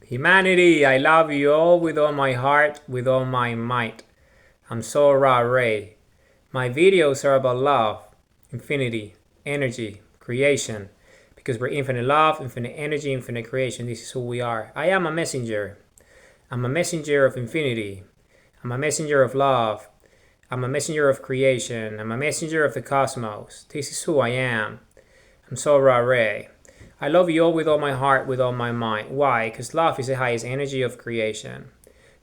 Humanity, I love you all with all my heart, with all my might. I'm so Ray. My videos are about love, infinity, energy, creation, because we're infinite love, infinite energy, infinite creation. This is who we are. I am a messenger. I'm a messenger of infinity. I'm a messenger of love. I'm a messenger of creation. I'm a messenger of the cosmos. This is who I am. I'm so Ray. I love you all with all my heart, with all my mind. Why? Because love is the highest energy of creation.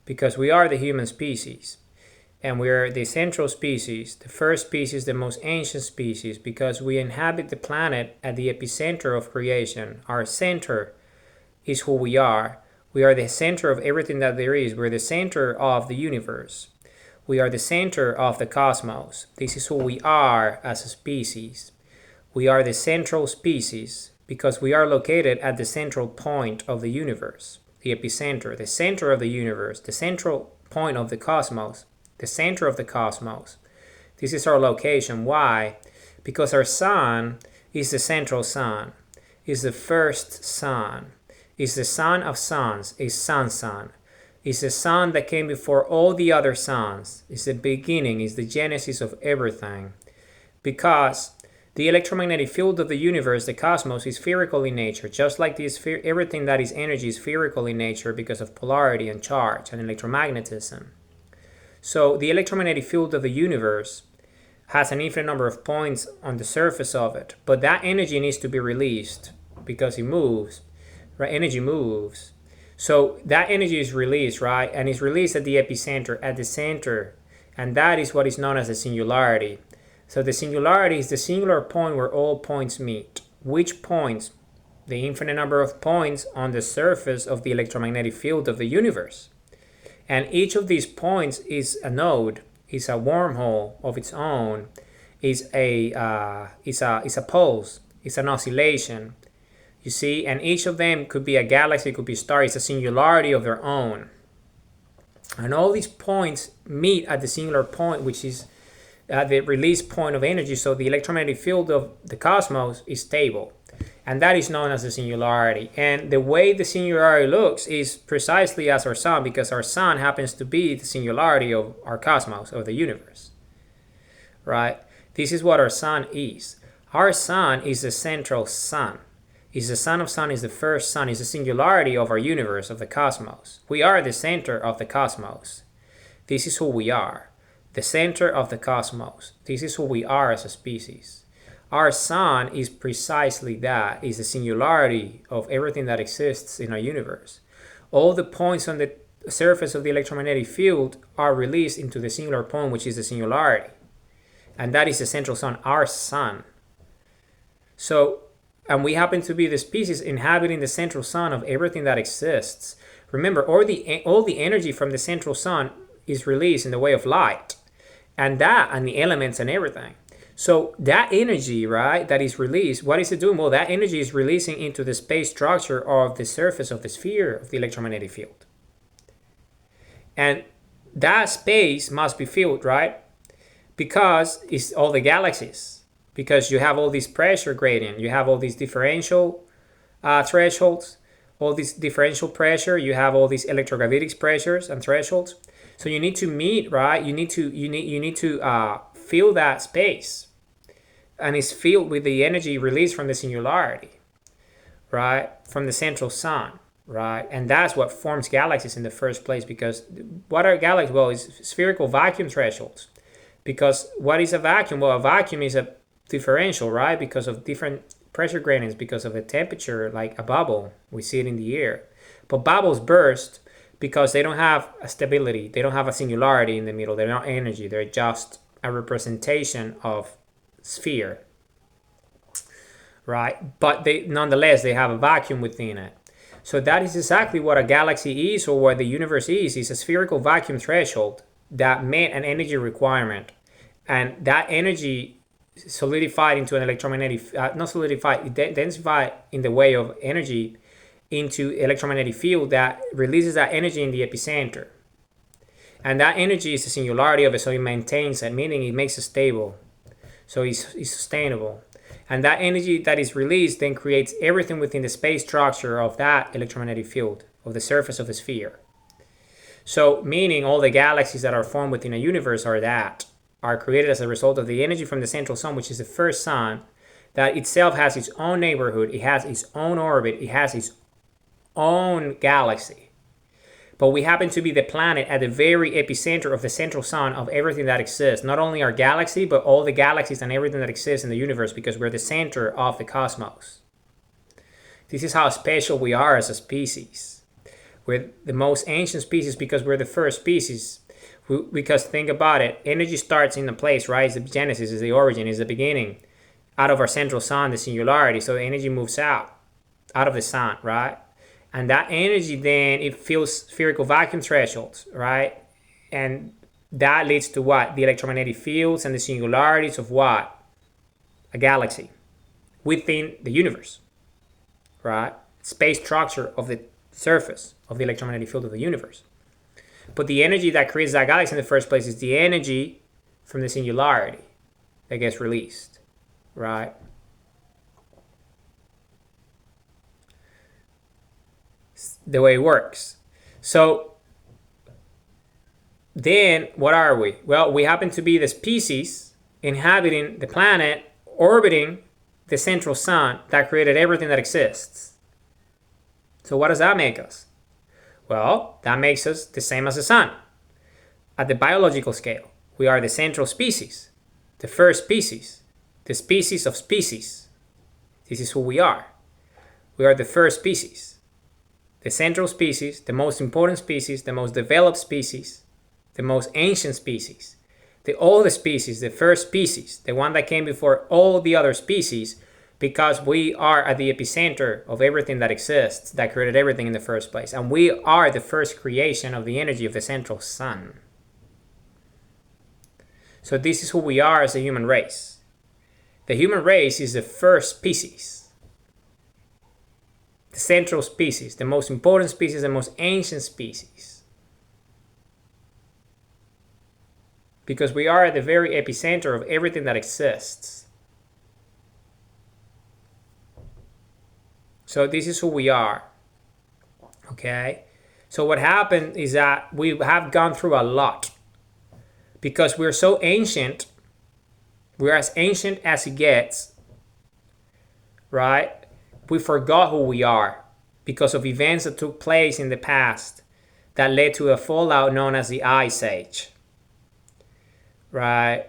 Because we are the human species. And we're the central species, the first species, the most ancient species, because we inhabit the planet at the epicenter of creation. Our center is who we are. We are the center of everything that there is. We're the center of the universe. We are the center of the cosmos. This is who we are as a species. We are the central species because we are located at the central point of the universe, the epicenter, the center of the universe, the central point of the cosmos, the center of the cosmos. This is our location. Why? Because our sun is the central sun, is the first sun, is the sun of suns, is sun, is the sun that came before all the other suns, is the beginning, is the genesis of everything. Because the electromagnetic field of the universe, the cosmos, is spherical in nature, just like everything that is energy is spherical in nature because of polarity and charge and electromagnetism. So the electromagnetic field of the universe has an infinite number of points on the surface of it, but that energy needs to be released because it moves, right? Energy moves. So that energy is released, right? And it's released at the epicenter, at the center, and that is what is known as the singularity. So the singularity is the singular point where all points meet. Which points? The infinite number of points on the surface of the electromagnetic field of the universe. And each of these points is a node, is a wormhole of its own, is a pulse, is an oscillation. You see, and each of them could be a galaxy, could be a star, it's a singularity of their own. And all these points meet at the singular point, which is the release point of energy. So the electromagnetic field of the cosmos is stable, and that is known as the singularity. And the way the singularity looks is precisely as our sun, because our sun happens to be the singularity of our cosmos, of the universe, right? This is what our sun is. Our sun is the central sun, is the sun of sun, is the first sun, is the singularity of our universe, of the cosmos. We are the center of the cosmos. This is who we are. The center of the cosmos. This is who we are as a species. Our sun is precisely that, is the singularity of everything that exists in our universe. All the points on the surface of the electromagnetic field are released into the singular point, which is the singularity. And that is the central sun, our sun. So, and we happen to be the species inhabiting the central sun of everything that exists. Remember, all the energy from the central sun is released in the way of light. And the elements and everything. So that energy, right, that is released, what is it doing? Well, that energy is releasing into the space structure of the surface of the sphere of the electromagnetic field. And that space must be filled, right? Because it's all the galaxies. Because you have all this pressure gradient, you have all these differential thresholds, all this differential pressure, you have all these electrogravitics pressures and thresholds. So you need to meet, right? You need to fill that space, and it's filled with the energy released from the singularity, right? From the central sun, right? And that's what forms galaxies in the first place. Because what are galaxies? Well, it's spherical vacuum thresholds. Because what is a vacuum? Well, a vacuum is a differential, right? Because of different pressure gradients, because of the temperature, like a bubble, we see it in the air. But bubbles burst because they don't have a stability, they don't have a singularity in the middle, they're not energy, they're just a representation of sphere, right? But nonetheless, they have a vacuum within it. So that is exactly what a galaxy is, or what the universe is a spherical vacuum threshold that met an energy requirement. And that energy solidified into an electromagnetic, not solidified, densified in the way of energy into electromagnetic field that releases that energy in the epicenter. And that energy is the singularity of it, so it maintains it, meaning it makes it stable. So it's sustainable. And that energy that is released then creates everything within the space structure of that electromagnetic field of the surface of the sphere. So, meaning all the galaxies that are formed within a universe are created as a result of the energy from the central sun, which is the first sun, that itself has its own neighborhood, it has its own orbit, it has its own galaxy. But we happen to be the planet at the very epicenter of the central sun of everything that exists. Not only our galaxy, but all the galaxies and everything that exists in the universe, because we're the center of the cosmos. This is how special we are as a species. We're the most ancient species because we're the first species. Because think about it, energy starts in a place, right? It's the genesis, is the origin, is the beginning. Out of our central sun, the singularity. So the energy moves out of the sun, right? And that energy then, it fills spherical vacuum thresholds, right? And that leads to what? The electromagnetic fields and the singularities of what? A galaxy within the universe, right? Space structure of the surface of the electromagnetic field of the universe. But the energy that creates that galaxy in the first place is the energy from the singularity that gets released, right? The way it works. So then what are we? Well, we happen to be the species inhabiting the planet orbiting the central sun that created everything that exists. So what does that make us? Well, that makes us the same as the sun. At the biological scale, we are the central species, the first species, the species of species. This is who we are. We are the first species. The central species, the most important species, the most developed species, the most ancient species, the oldest species, the first species, the one that came before all the other species, because we are at the epicenter of everything that exists, that created everything in the first place. And we are the first creation of the energy of the central sun. So this is who we are as a human race. The human race is the first species. The central species, the most important species, the most ancient species. Because we are at the very epicenter of everything that exists. So this is who we are. Okay? So what happened is that we have gone through a lot. Because we're so ancient, we're as ancient as it gets, right? We forgot who we are because of events that took place in the past that led to a fallout known as the Ice Age, right?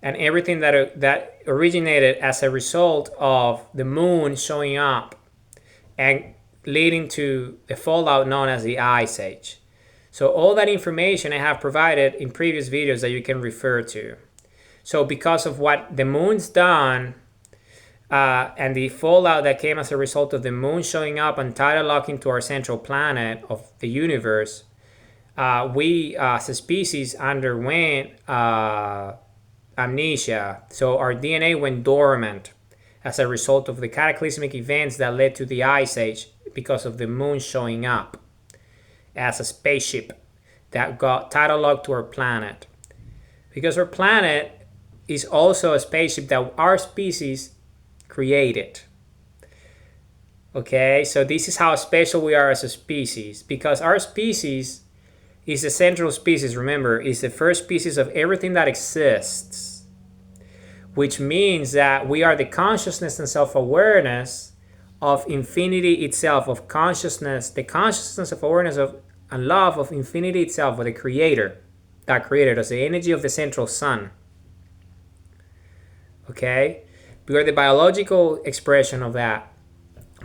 And everything that originated as a result of the moon showing up and leading to the fallout known as the Ice Age. So all that information I have provided in previous videos that you can refer to. So because of what the moon's done, and the fallout that came as a result of the moon showing up and tidal locking to our central planet of the universe, we as a species underwent amnesia. So our DNA went dormant as a result of the cataclysmic events that led to the Ice Age because of the moon showing up as a spaceship that got tidal locked to our planet. Because our planet is also a spaceship that our species created. Okay, so this is how special we are as a species, because our species is the central species, remember, is the first species of everything that exists, which means that we are the consciousness and self-awareness of infinity itself, of consciousness, the consciousness of awareness of and love of infinity itself, of the creator that created us, the energy of the central sun. Okay? We are the biological expression of that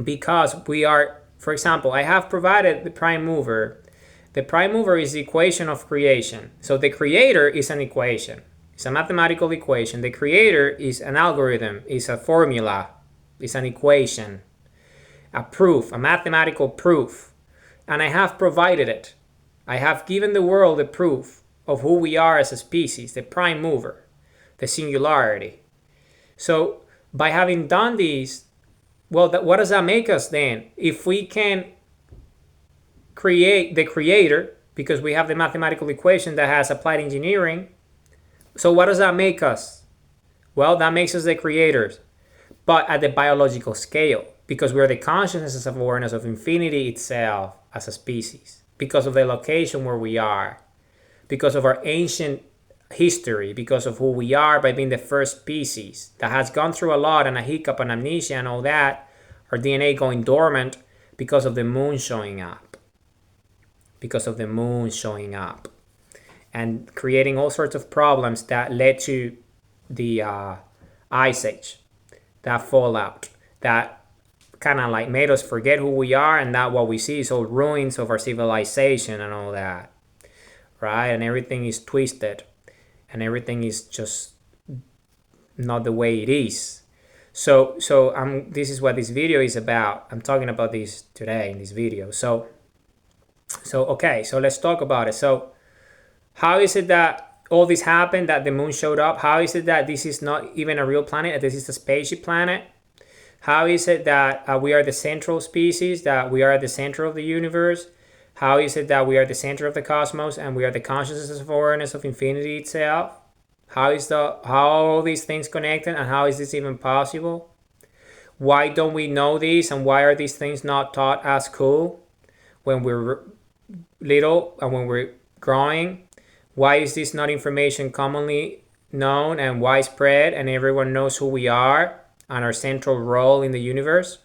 because we are, for example, I have provided the prime mover. The prime mover is the equation of creation. So the creator is an equation. It's a mathematical equation. The creator is an algorithm, is a formula, is an equation, a proof, a mathematical proof. And I have provided it. I have given the world the proof of who we are as a species, the prime mover, the singularity. So by having done these, well, what does that make us then? If we can create the creator, because we have the mathematical equation that has applied engineering, so what does that make us? Well, that makes us the creators, but at the biological scale. because we're the consciousness of awareness of infinity itself as a species, because of the location where we are, because of our ancient history, because of who we are by being the first species that has gone through a lot and a hiccup and amnesia and all that, our DNA going dormant because of the moon showing up. Because of the moon showing up. And creating all sorts of problems that led to the Ice Age, that fallout, that kind of like made us forget who we are, and that what we see is all ruins of our civilization and all that, right? And everything is twisted, and everything is just not the way it is. So this is what this video is about. I'm talking about this today in this video. So okay, so let's talk about it. So how is it that all this happened, that the moon showed up? How is it that this is not even a real planet, that this is a spaceship planet? How is it that we are the central species, that we are the center of the universe? How is it that we are the center of the cosmos and we are the consciousness of awareness of infinity itself? How are all these things connected, and how is this even possible? Why don't we know this, and why are these things not taught as school when we're little and when we're growing? Why is this not information commonly known and widespread, and everyone knows who we are and our central role in the universe?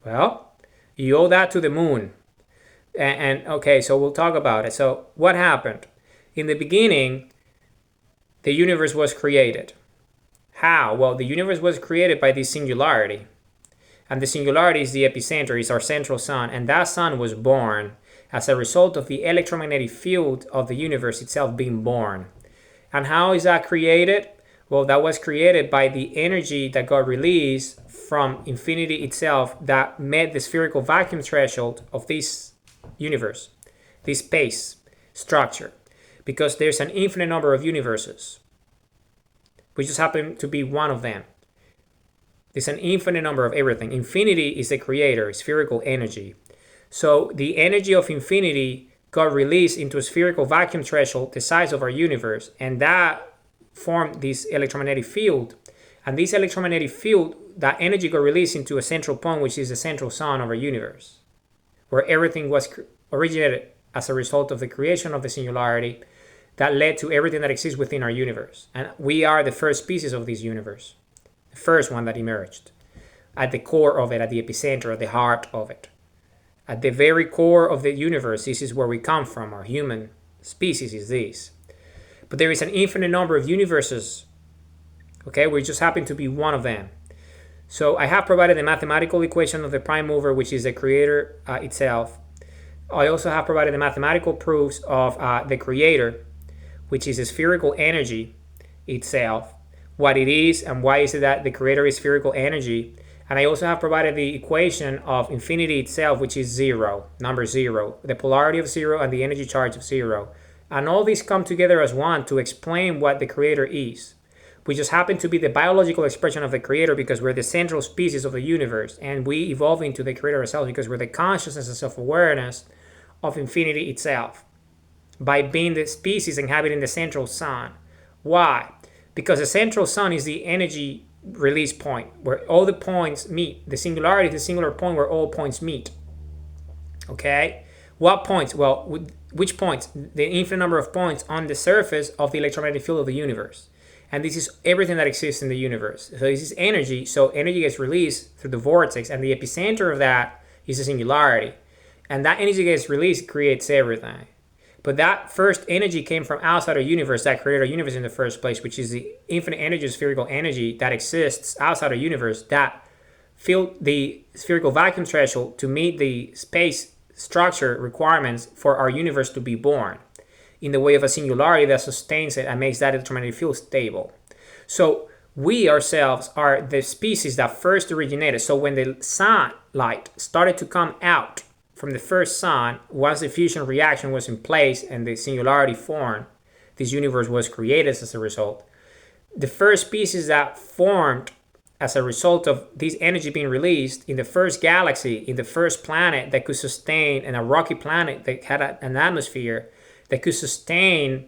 Well, you owe that to the moon. And okay, so we'll talk about it. So what happened? In the beginning, the universe was created. How? Well, the universe was created by this singularity. And the singularity is the epicenter, is our central sun. And that sun was born as a result of the electromagnetic field of the universe itself being born. And how is that created? Well, that was created by the energy that got released from infinity itself that met the spherical vacuum threshold of this universe, this space structure. Because there's an infinite number of universes. We just happen to be one of them. There's an infinite number of everything. Infinity is the creator, spherical energy. So the energy of infinity got released into a spherical vacuum threshold the size of our universe, and that formed this electromagnetic field. And this electromagnetic field, that energy got released into a central point, which is the central sun of our universe, where everything was originated as a result of the creation of the singularity that led to everything that exists within our universe. And we are the first species of this universe, the first one that emerged, at the core of it, at the epicenter, at the heart of it. At the very core of the universe, this is where we come from. Our human species is this. But there is an infinite number of universes. Okay, we just happen to be one of them. So I have provided the mathematical equation of the prime mover, which is the creator itself. I also have provided the mathematical proofs of the creator, which is a spherical energy itself, what it is and why is it that the creator is spherical energy. And I also have provided the equation of infinity itself, which is zero, number zero, the polarity of zero and the energy charge of zero. And all these come together as one to explain what the creator is. We just happen to be the biological expression of the creator because we're the central species of the universe. And we evolve into the creator ourselves because we're the consciousness and self-awareness of infinity itself, by being the species inhabiting the central sun. Why? Because the central sun is the energy release point where all the points meet. The singularity is the singular point where all points meet. Okay? What points? Well, which points? The infinite number of points on the surface of the electromagnetic field of the universe. And this is everything that exists in the universe. So this is energy. So energy gets released through the vortex, and the epicenter of that is the singularity. And that energy gets released, creates everything. But that first energy came from outside our universe that created our universe in the first place, which is the infinite energy, spherical energy that exists outside our universe that filled the spherical vacuum threshold to meet the space structure requirements for our universe to be born in the way of a singularity that sustains it and makes that electromagnetic field stable. So we ourselves are the species that first originated. So when the sunlight started to come out from the first sun, once the fusion reaction was in place and the singularity formed, this universe was created as a result. The first species that formed as a result of this energy being released in the first galaxy, in the first planet that could sustain, and a rocky planet that had an atmosphere that could sustain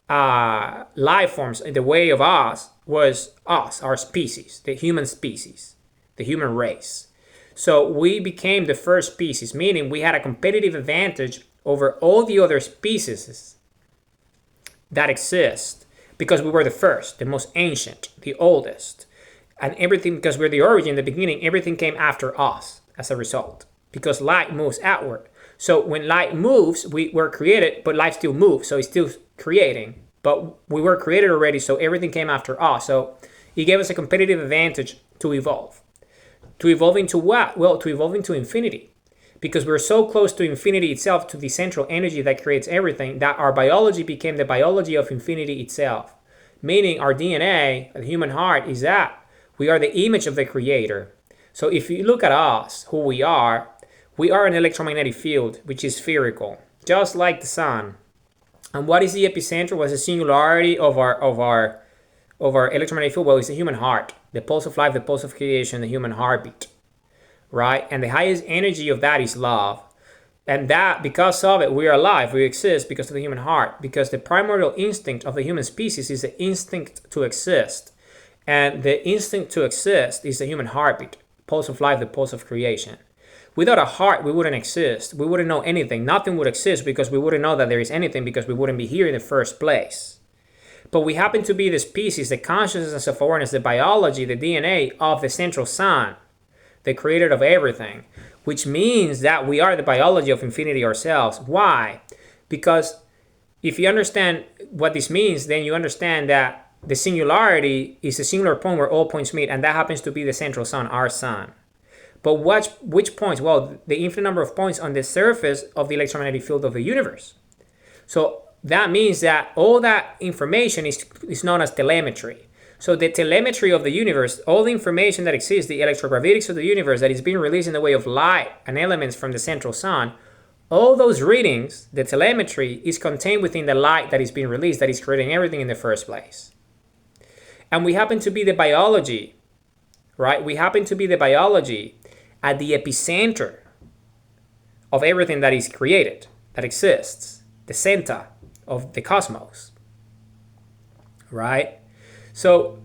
life forms in the way of us, was us, our species, the human species. the human race. So we became the first species, meaning we had a competitive advantage over all the other species that exist because we were the first, the most ancient, the oldest. And everything, because we're the origin, the beginning, everything came after us as a result. Because light moves outward. So when light moves, we were created, but light still moves. So it's still creating. But we were created already, so everything came after us. So it gave us a competitive advantage to evolve. To evolve into what? Well, to evolve into infinity. Because we're so close to infinity itself, to the central energy that creates everything, that our biology became the biology of infinity itself. Meaning our DNA, the human heart, is that. We are the image of the Creator. So if you look at us, who we are an electromagnetic field, which is spherical, just like the sun. And what is the epicenter? What's the singularity of our electromagnetic field? Well, it's the human heart, the pulse of life, the pulse of creation, the human heartbeat, right? And the highest energy of that is love. And that, because of it, we are alive, we exist because of the human heart, because the primordial instinct of the human species is the instinct to exist. And the instinct to exist is the human heartbeat, pulse of life, the pulse of creation. Without a heart, we wouldn't exist. We wouldn't know anything. Nothing would exist because we wouldn't know that there is anything, because we wouldn't be here in the first place. But we happen to be the species, the consciousness of awareness, the biology, the DNA of the central sun, the creator of everything, which means that we are the biology of infinity ourselves. Why? Because if you understand what this means, then you understand that the singularity is a singular point where all points meet, and that happens to be the central sun, our sun. But which points? Well, the infinite number of points on the surface of the electromagnetic field of the universe. So that means that all that information is known as telemetry. So the telemetry of the universe, all the information that exists, the electrogravitics of the universe that is being released in the way of light and elements from the central sun, all those readings, the telemetry, is contained within the light that is being released, that is creating everything in the first place. And we happen to be the biology, right? We happen to be the biology at the epicenter of everything that is created, that exists, the center of the cosmos, right? So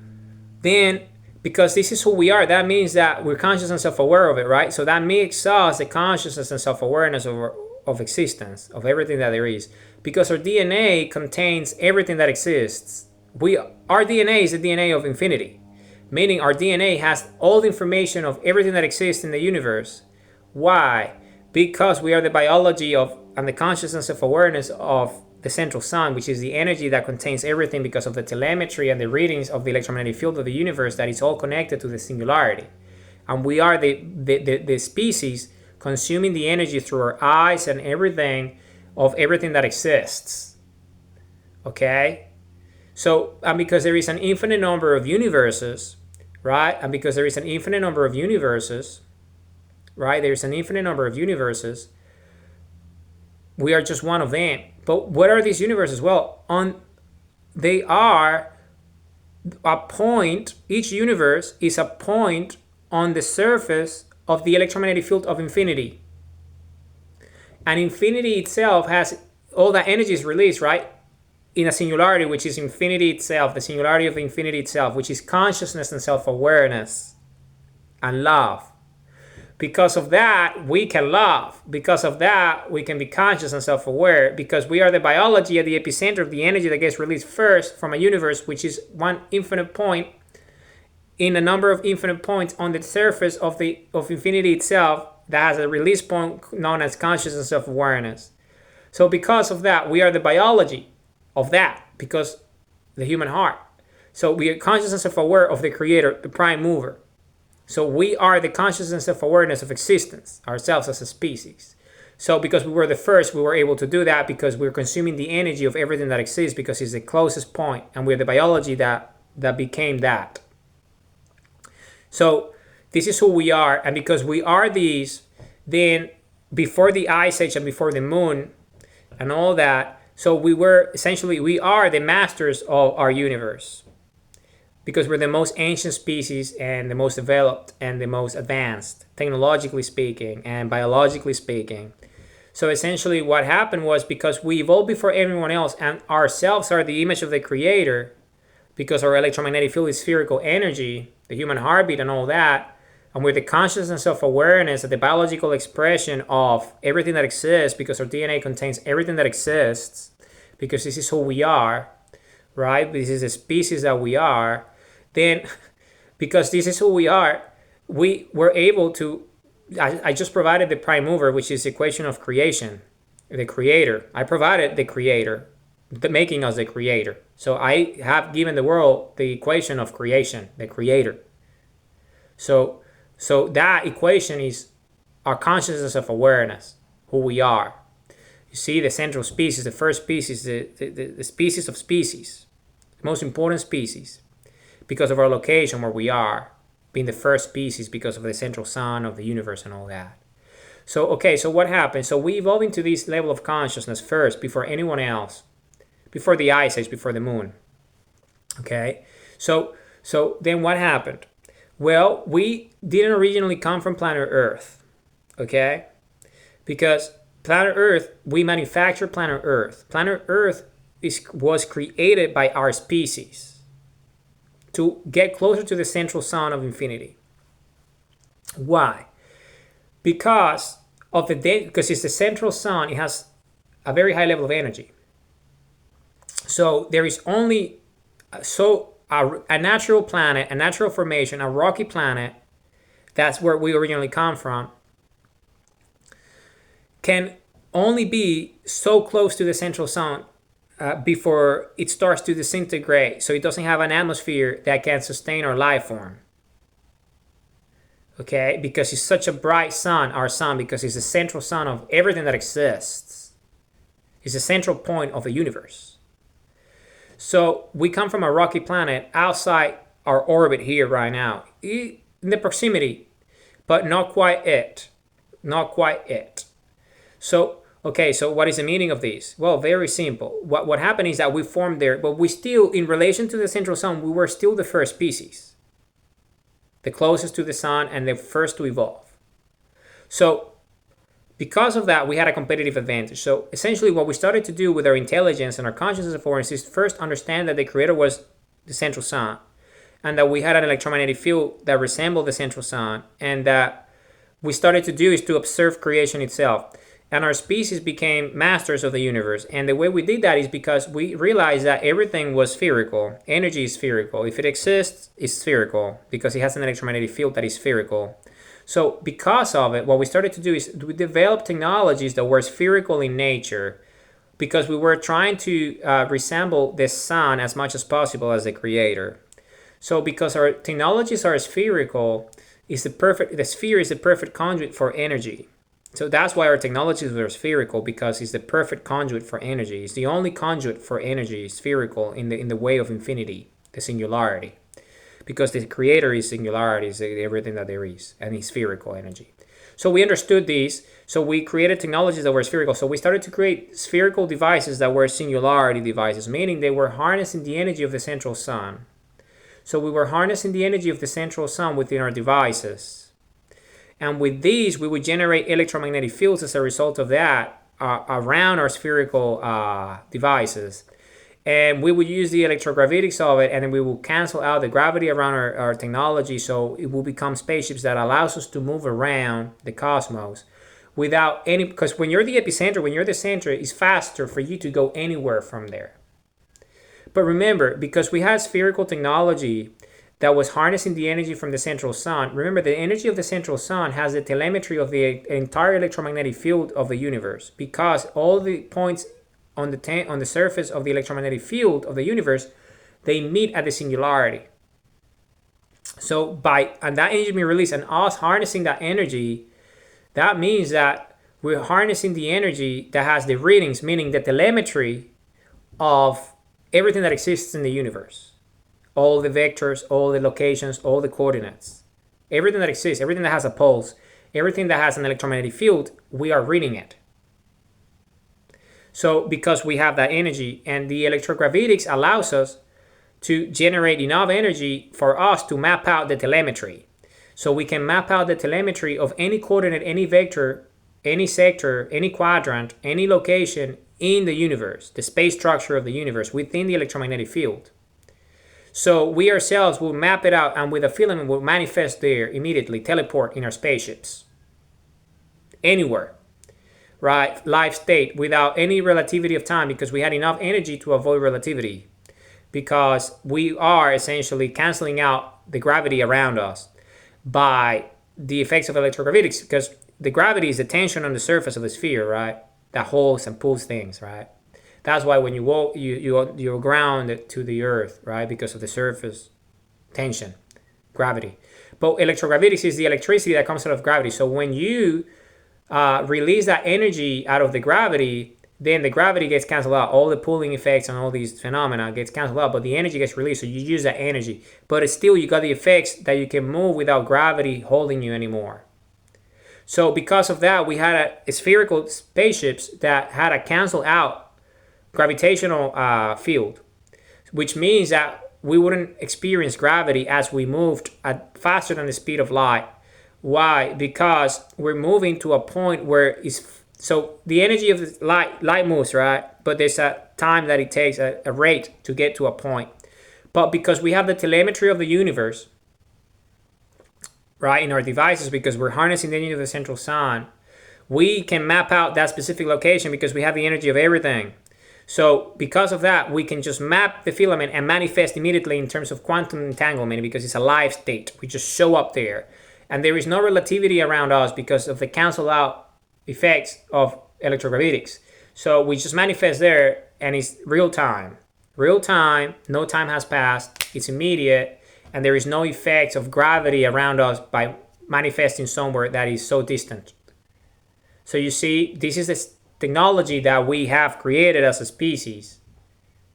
then, because this is who we are, that means that we're conscious and self-aware of it, right? So that makes us the consciousness and self-awareness of existence, of everything that there is. Because our DNA contains everything that exists. Our DNA is the DNA of infinity, meaning our DNA has all the information of everything that exists in the universe. Why? Because we are the biology of and the consciousness of awareness of the central sun, which is the energy that contains everything because of the telemetry and the readings of the electromagnetic field of the universe that is all connected to the singularity. And we are the species consuming the energy through our eyes and everything of everything that exists. Okay? So, and because there is an infinite number of universes, right? And because there is an infinite number of universes, right? There's an infinite number of universes. We are just one of them. But what are these universes? Well, they are a point. Each universe is a point on the surface of the electromagnetic field of infinity. And infinity itself has all that energy is released, right? In a singularity, which is infinity itself, the singularity of infinity itself, which is consciousness and self-awareness and love. Because of that, we can love. Because of that, we can be conscious and self-aware, because we are the biology at the epicenter of the energy that gets released first from a universe, which is one infinite point in a number of infinite points on the surface of infinity itself that has a release point known as consciousness and self-awareness. So because of that, we are the biology of that, because the human heart. So we are conscious and self-aware of the creator, the prime mover. So we are the consciousness and self-awareness of existence, ourselves as a species. So because we were the first, we were able to do that because we're consuming the energy of everything that exists, because it's the closest point, and we're the biology that became that. So this is who we are, and because we are these, then before the Ice Age and before the moon and all that, so we are the masters of our universe, because we're the most ancient species and the most developed and the most advanced, technologically speaking and biologically speaking. So essentially what happened was, because we evolved before everyone else and ourselves are the image of the creator, because our electromagnetic field is spherical energy, the human heartbeat and all that, And with the consciousness of awareness, the biological expression of everything that exists, because our DNA contains everything that exists, because this is who we are, right? This is the species that we are. Then, because this is who we are, we were able to, I just provided the prime mover, which is the equation of creation, the creator. I provided the creator, making us the creator. So I have given the world the equation of creation, the creator. So that equation is our consciousness of awareness, who we are. You see, the central species, the first species, the species of species, the most important species, because of our location where we are, being the first species because of the central sun of the universe and all that. So, okay, so what happened? So we evolved into this level of consciousness first, before anyone else, before the ice age, before the moon. Okay, so then what happened? Well, we didn't originally come from planet Earth, okay? Because planet Earth, we manufacture planet Earth. Planet Earth was created by our species to get closer to the central sun of infinity. Why? Because it's the central sun, it has a very high level of energy. So there is only a natural planet, a natural formation, a rocky planet, that's where we originally come from, can only be so close to the central sun before it starts to disintegrate. So it doesn't have an atmosphere that can sustain our life form. Okay, because it's such a bright sun, our sun, because it's the central sun of everything that exists. It's the central point of the universe. So we come from a rocky planet outside our orbit here right now, in the proximity, but not quite it. Not quite it. So, okay, so what is the meaning of this? Well, very simple. What happened is that we formed there, but we still, in relation to the central sun, we were still the first species. The closest to the sun and the first to evolve. So, because of that, we had a competitive advantage. So essentially what we started to do with our intelligence and our consciousness of awareness is first understand that the creator was the central sun, and that we had an electromagnetic field that resembled the central sun, and that we started to do is to observe creation itself. And our species became masters of the universe. And the way we did that is because we realized that everything was spherical. Energy is spherical. If it exists, it's spherical because it has an electromagnetic field that is spherical. So because of it, what we started to do is we developed technologies that were spherical in nature, because we were trying to resemble the sun as much as possible as the creator. So because our technologies are spherical, the sphere is the perfect conduit for energy. So that's why our technologies were spherical, because it's the perfect conduit for energy. It's the only conduit for energy, spherical, in the way of infinity, the singularity. Because the creator is singularity, is everything that there is, and it's spherical energy. So we understood these, so we created technologies that were spherical. So we started to create spherical devices that were singularity devices, meaning they were harnessing the energy of the central sun. So we were harnessing the energy of the central sun within our devices. And with these, we would generate electromagnetic fields as a result of that around our spherical devices. And we would use the electrogravitics of it, and then we will cancel out the gravity around our technology, so it will become spaceships that allows us to move around the cosmos without any, because when you're the epicenter, when you're the center, it's faster for you to go anywhere from there. But remember, because we had spherical technology that was harnessing the energy from the central sun, remember the energy of the central sun has the telemetry of the entire electromagnetic field of the universe, because all the points on the surface of the electromagnetic field of the universe, they meet at the singularity. So and that energy being released and us harnessing that energy, that means that we're harnessing the energy that has the readings, meaning the telemetry of everything that exists in the universe. All the vectors, all the locations, all the coordinates. Everything that exists, everything that has a pulse, everything that has an electromagnetic field, we are reading it. So because we have that energy, and the electrogravitics allows us to generate enough energy for us to map out the telemetry. So we can map out the telemetry of any coordinate, any vector, any sector, any quadrant, any location in the universe, the space structure of the universe within the electromagnetic field. So we ourselves will map it out, and with a filament will manifest there immediately, teleport in our spaceships. Anywhere, right? Life state without any relativity of time, because we had enough energy to avoid relativity, because we are essentially canceling out the gravity around us by the effects of electrogravitics, because the gravity is the tension on the surface of the sphere, right? That holds and pulls things, right? That's why when you walk, you're grounded to the earth, right? Because of the surface tension, gravity. But electrogravitics is the electricity that comes out of gravity. So when you release that energy out of the gravity, then the gravity gets canceled out. All the pulling effects and all these phenomena gets canceled out, but the energy gets released. So you use that energy. But it's still, you got the effects that you can move without gravity holding you anymore. So because of that, we had a spherical spaceships that had a cancel out gravitational field, which means that we wouldn't experience gravity as we moved at faster than the speed of light. Why? Because we're moving to a point where it's, so the energy of the light moves, right? But there's a time that it takes, a rate to get to a point. But because we have the telemetry of the universe, right, in our devices, because we're harnessing the energy of the central sun, we can map out that specific location because we have the energy of everything. So because of that, we can just map the filament and manifest immediately in terms of quantum entanglement, because it's a live state. We just show up there. And there is no relativity around us because of the cancel out effects of electrogravitics. So we just manifest there, and it's real time. Real time, no time has passed, it's immediate, and there is no effects of gravity around us by manifesting somewhere that is so distant. So you see, this is the technology that we have created as a species.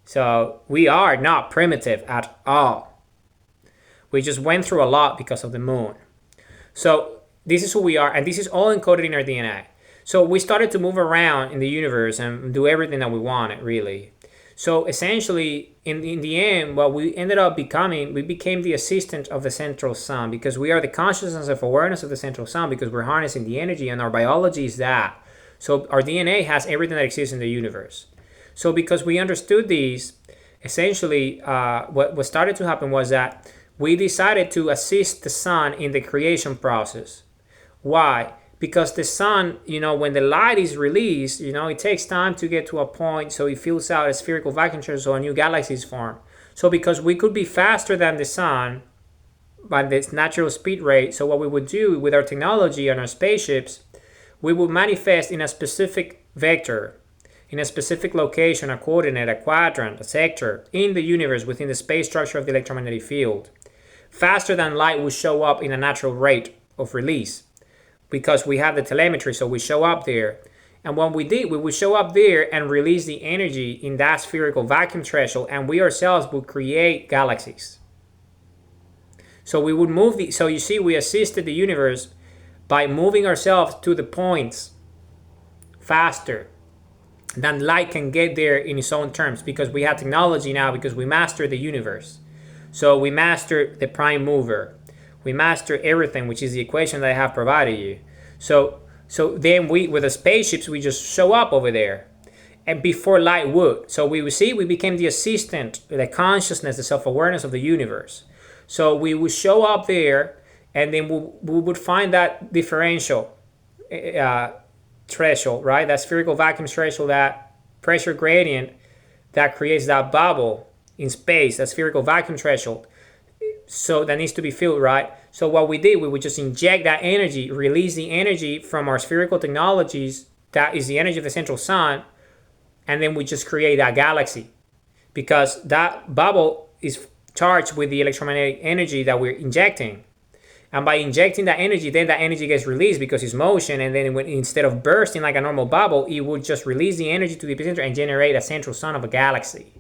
So we are not primitive at all. We just went through a lot because of the moon. So this is who we are, and this is all encoded in our DNA. So we started to move around in the universe and do everything that we wanted, really. So essentially, in the end, what we ended up becoming, we became the assistant of the central sun, because we are the consciousness of awareness of the central sun, because we're harnessing the energy, and our biology is that. So our DNA has everything that exists in the universe. So because we understood these, essentially what started to happen was that we decided to assist the sun in the creation process. Why? Because the sun, when the light is released, it takes time to get to a point, so it fills out a spherical vacuum chamber, so a new galaxy is formed. So because we could be faster than the sun by this natural speed rate, so what we would do with our technology and our spaceships, we would manifest in a specific vector, in a specific location, a coordinate, a quadrant, a sector, in the universe, within the space structure of the electromagnetic field. Faster than light would show up in a natural rate of release, because we have the telemetry, so we show up there. And what we did, we would show up there and release the energy in that spherical vacuum threshold, and we ourselves would create galaxies. So we would move so you see, we assisted the universe by moving ourselves to the points faster than light can get there in its own terms, because we have technology now, because we master the universe. So we master the prime mover. We master everything, which is the equation that I have provided you. So then we, with the spaceships, we just show up over there, and before light would. So we became the assistant, the consciousness, the self-awareness of the universe. So we would show up there, and then we would find that differential threshold, right? That spherical vacuum threshold, that pressure gradient that creates that bubble in space, that spherical vacuum threshold. So that needs to be filled, right? So what we did, we would just inject that energy, release the energy from our spherical technologies, that is the energy of the central sun, and then we just create that galaxy, because that bubble is charged with the electromagnetic energy that we're injecting. And by injecting that energy, then that energy gets released because it's motion, and then instead of bursting like a normal bubble, it would just release the energy to the epicenter and generate a central sun of a galaxy.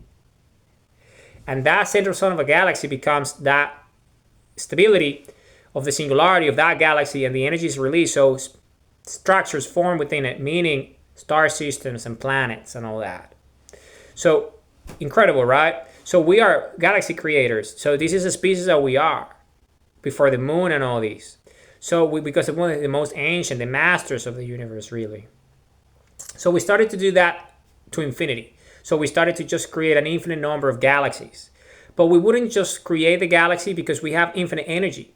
And that central sun of a galaxy becomes that stability of the singularity of that galaxy, and the energy is released, so structures form within it, meaning star systems and planets and all that. So incredible, right? So we are galaxy creators. So this is a species that we are before the moon and all these. So because we're one of the most ancient, the masters of the universe, really. So we started to do that to infinity. So we started to just create an infinite number of galaxies. But we wouldn't just create the galaxy because we have infinite energy.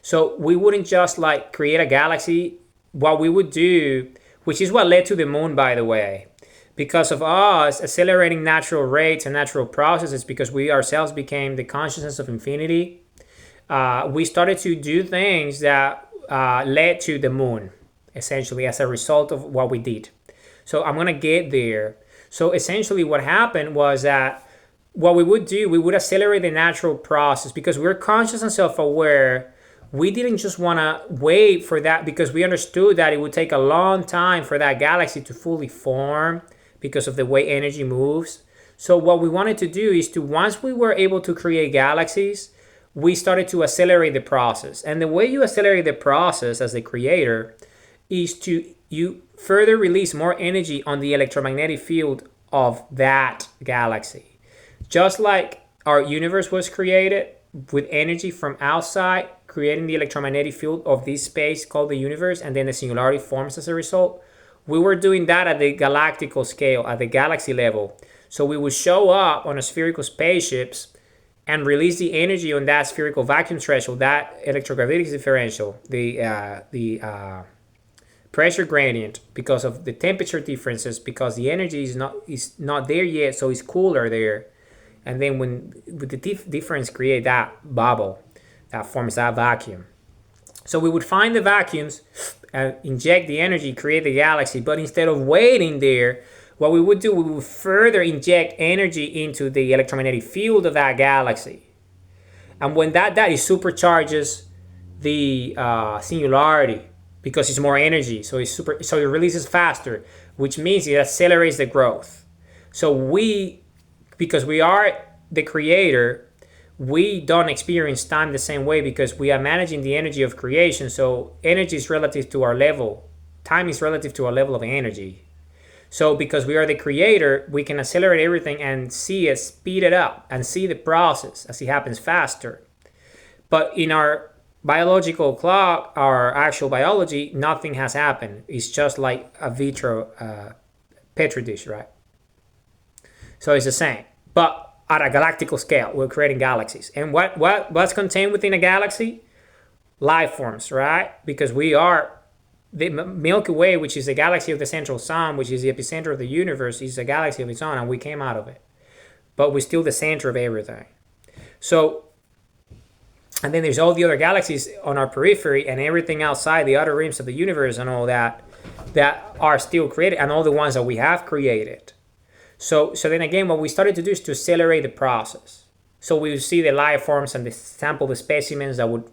So we wouldn't just like create a galaxy. What we would do, which is what led to the moon, by the way, because of us accelerating natural rates and natural processes, because we ourselves became the consciousness of infinity, we started to do things that led to the moon, essentially, as a result of what we did. So I'm going to get there. So essentially what happened was that what we would do, we would accelerate the natural process because we're conscious and self-aware. We didn't just want to wait for that because we understood that it would take a long time for that galaxy to fully form because of the way energy moves. So what we wanted to do is to, once we were able to create galaxies, we started to accelerate the process. And the way you accelerate the process as the creator is to you further release more energy on the electromagnetic field of that galaxy. Just like our universe was created with energy from outside, creating the electromagnetic field of this space called the universe, and then the singularity forms as a result. We were doing that at the galactical scale, at the galaxy level. So we would show up on a spherical spaceships and release the energy on that spherical vacuum threshold, that electrogravity differential, the pressure gradient, because of the temperature differences, because the energy is not there yet, so it's cooler there. And then when with the difference create that bubble that forms that vacuum. So we would find the vacuums and inject the energy, create the galaxy. But instead of waiting there, what we would do, we would further inject energy into the electromagnetic field of that galaxy. And when that it supercharges the singularity because it's more energy. So it releases faster, which means it accelerates the growth. So because we are the creator, we don't experience time the same way because we are managing the energy of creation. So energy is relative to our level. Time is relative to our level of energy. So because we are the creator, we can accelerate everything and see it, speed it up, and see the process as it happens faster. But in our biological clock, our actual biology, nothing has happened. It's just like a vitro petri dish, right? So it's the same. But at a galactical scale, we're creating galaxies. And what's contained within a galaxy? Life forms, right? Because we are the Milky Way, which is the galaxy of the central sun, which is the epicenter of the universe, is a galaxy of its own, and we came out of it. But we're still the center of everything. So, and then there's all the other galaxies on our periphery and everything outside, the outer rims of the universe and all that are still created, and all the ones that we have created. So then again, what we started to do is to accelerate the process. So we would see the life forms and sample the specimens that would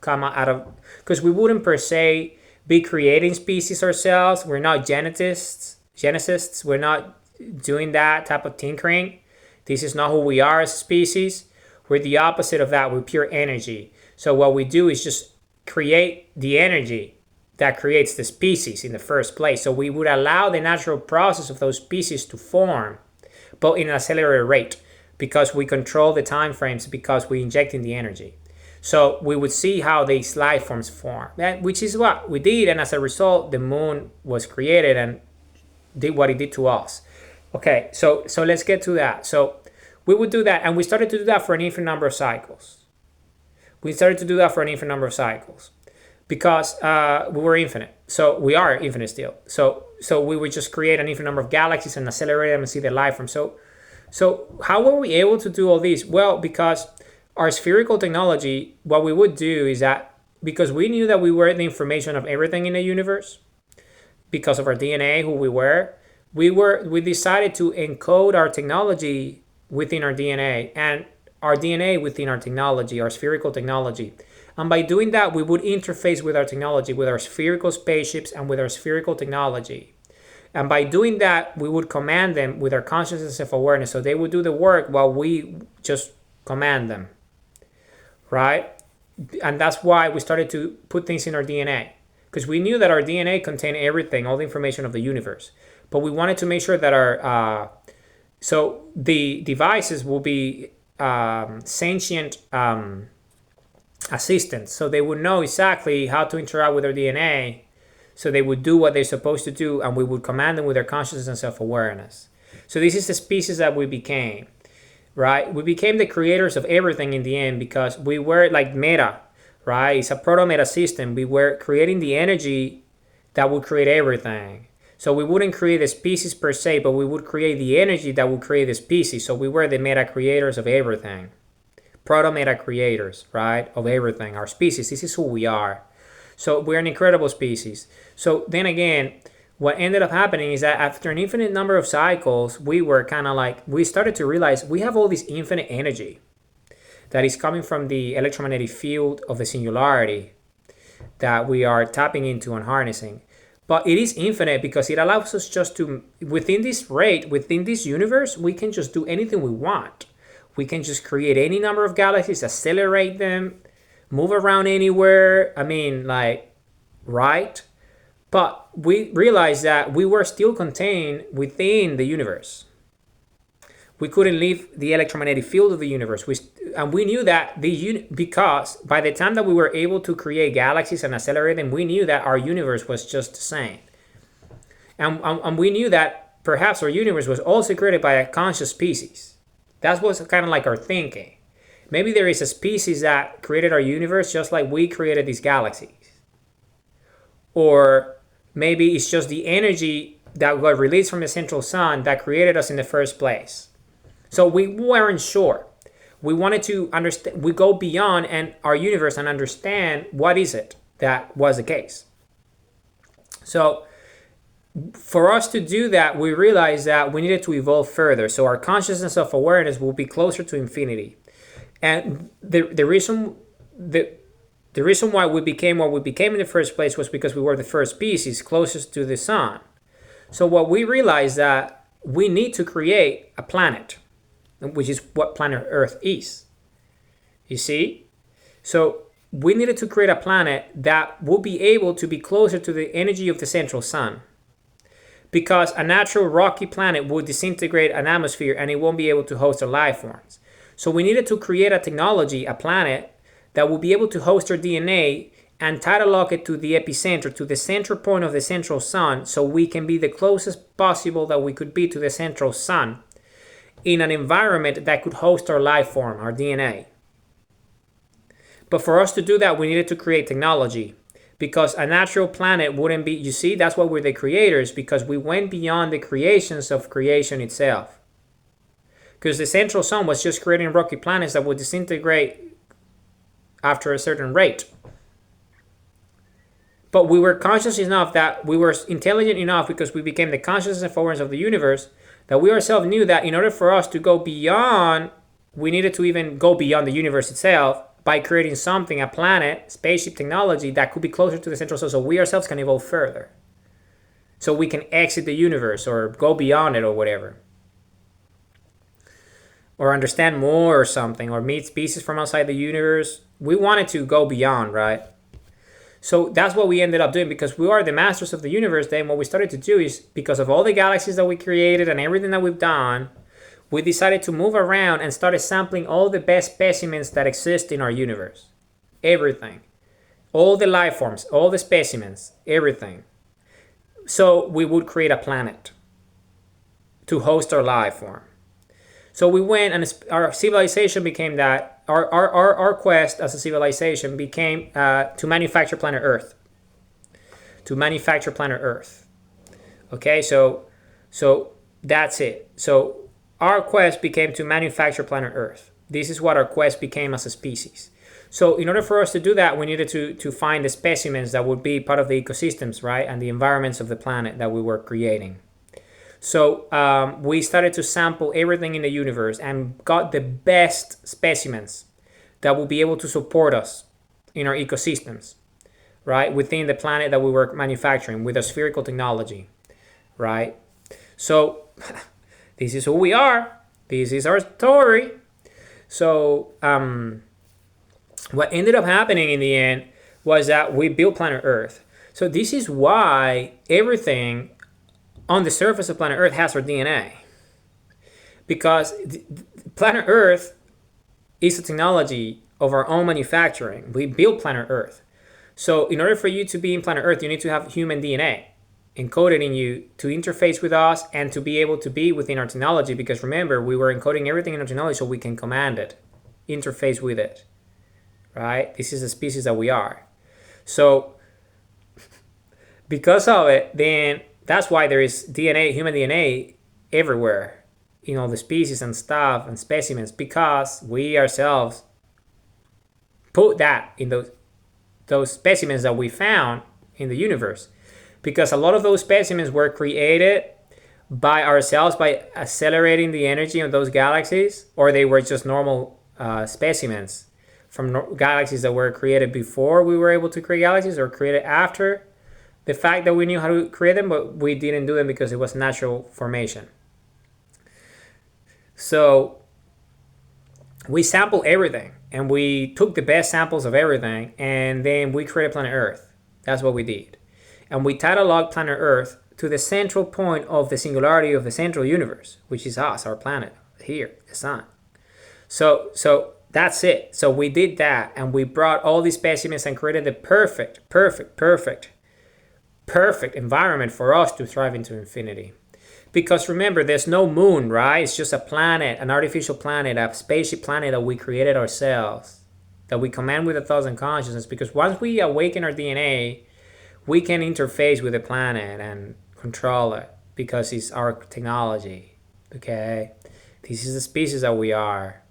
come out of, because we wouldn't per se be creating species ourselves. We're not geneticists. We're not doing that type of tinkering. This is not who we are as a species. We're the opposite of that. We're pure energy. So what we do is just create the energy that creates the species in the first place. So we would allow the natural process of those species to form, but in an accelerated rate, because we control the time frames, because we inject in the energy. So we would see how these life forms form, which is what we did. And as a result, the moon was created and did what it did to us. Okay, so let's get to that. So we would do that, and we started to do that for an infinite number of cycles. Because we were infinite. So we are infinite still. So we would just create an infinite number of galaxies and accelerate them and see the life form. So how were we able to do all these? Well, because our spherical technology, what we would do is that because we knew that we were the information of everything in the universe, because of our DNA, who we decided to encode our technology within our DNA and our DNA within our technology, our spherical technology. And by doing that, we would interface with our technology, with our spherical spaceships and with our spherical technology. And by doing that, we would command them with our consciousness and self-awareness. So they would do the work while we just command them, right? And that's why we started to put things in our DNA, because we knew that our DNA contained everything, all the information of the universe. But we wanted to make sure that so the devices will be sentient assistants. So they would know exactly how to interact with our DNA. So they would do what they're supposed to do, and we would command them with their consciousness and self-awareness. So this is the species that we became. right? We became the creators of everything in the end because we were like meta, right? It's a proto-meta system. We were creating the energy that would create everything. So we wouldn't create the species per se, but we would create the energy that would create the species. So we were the meta creators of everything. Proto-meta creators, right? Of everything. Our species. This is who we are. So we're an incredible species. So then again, what ended up happening is that after an infinite number of cycles, we were kind of like, we started to realize we have all this infinite energy that is coming from the electromagnetic field of the singularity that we are tapping into and harnessing. But it is infinite because it allows us just to, within this rate, within this universe, we can just do anything we want. We can just create any number of galaxies, accelerate them, move around anywhere. I mean, like, right? But we realized that we were still contained within the universe. We couldn't leave the electromagnetic field of the universe. And we knew that because by the time that we were able to create galaxies and accelerate them, we knew that our universe was just the same. And we knew that perhaps our universe was also created by a conscious species. That was kind of like our thinking. Maybe there is a species that created our universe just like we created these galaxies. Or maybe it's just the energy that got released from the central sun that created us in the first place. So we weren't sure. We wanted to understand, we go beyond and our universe and understand what is it that was the case. So for us to do that, we realized that we needed to evolve further. So our consciousness of awareness will be closer to infinity. And the reason why we became what we became in the first place was because we were the first species closest to the sun. So what we realized that we need to create a planet, which is what planet Earth is. You see? So we needed to create a planet that would be able to be closer to the energy of the central sun. Because a natural rocky planet would disintegrate an atmosphere and it won't be able to host the life forms. So we needed to create a technology, a planet, that will be able to host our DNA and tidal lock it to the epicenter, to the center point of the central sun, so we can be the closest possible that we could be to the central sun in an environment that could host our life form, our DNA. But for us to do that, we needed to create technology because a natural planet wouldn't be, you see, that's why we're the creators, because we went beyond the creations of creation itself. Because the central sun was just creating rocky planets that would disintegrate after a certain rate. But we were conscious enough that we were intelligent enough because we became the consciousness and awareness of the universe that we ourselves knew that in order for us to go beyond, we needed to even go beyond the universe itself by creating something, a planet, spaceship technology that could be closer to the central sun so we ourselves can evolve further. So we can exit the universe or go beyond it or whatever. Or understand more or something, or meet species from outside the universe. We wanted to go beyond, right? So that's what we ended up doing because we are the masters of the universe. Then what we started to do is, because of all the galaxies that we created and everything that we've done, we decided to move around and started sampling all the best specimens that exist in our universe. Everything. All the life forms, all the specimens, everything. So we would create a planet to host our life form. So we went and our civilization became that. Our quest as a civilization became to manufacture planet Earth. To manufacture planet Earth. Okay, so that's it. So our quest became to manufacture planet Earth. This is what our quest became as a species. So in order for us to do that, we needed to find the specimens that would be part of the ecosystems, right? And the environments of the planet that we were creating. So we started to sample everything in the universe and got the best specimens that will be able to support us in our ecosystems, right? Within the planet that we were manufacturing with a spherical technology, right? So this is who we are. This is our story. So what ended up happening in the end was that we built planet Earth. So this is why everything on the surface of planet Earth has our DNA. Because planet Earth is a technology of our own manufacturing. We built planet Earth. So in order for you to be in planet Earth, you need to have human DNA. encoded in you to interface with us and to be able to be within our technology, because remember, we were encoding everything in our technology so we can command it, interface with it, right? This is the species that we are. So because of it, then that's why there is DNA, human DNA everywhere in all the species and stuff and specimens, because we ourselves put that in those specimens that we found in the universe. Because a lot of those specimens were created by ourselves by accelerating the energy of those galaxies, or they were just normal specimens from galaxies that were created before we were able to create galaxies, or created after the fact that we knew how to create them, but we didn't do them because it was natural formation. So we sampled everything, and we took the best samples of everything, and then we created planet Earth. That's what we did. And we cataloged planet Earth to the central point of the singularity of the central universe, which is us, our planet, here, the sun. So that's it. So we did that, and we brought all these specimens and created the perfect environment for us to thrive into infinity. Because remember, there's no moon, right? It's just a planet, an artificial planet, a spaceship planet that we created ourselves, that we command with the thoughts and consciousness. Because once we awaken our DNA, we can interface with the planet and control it, because it's our technology, okay? This is the species that we are.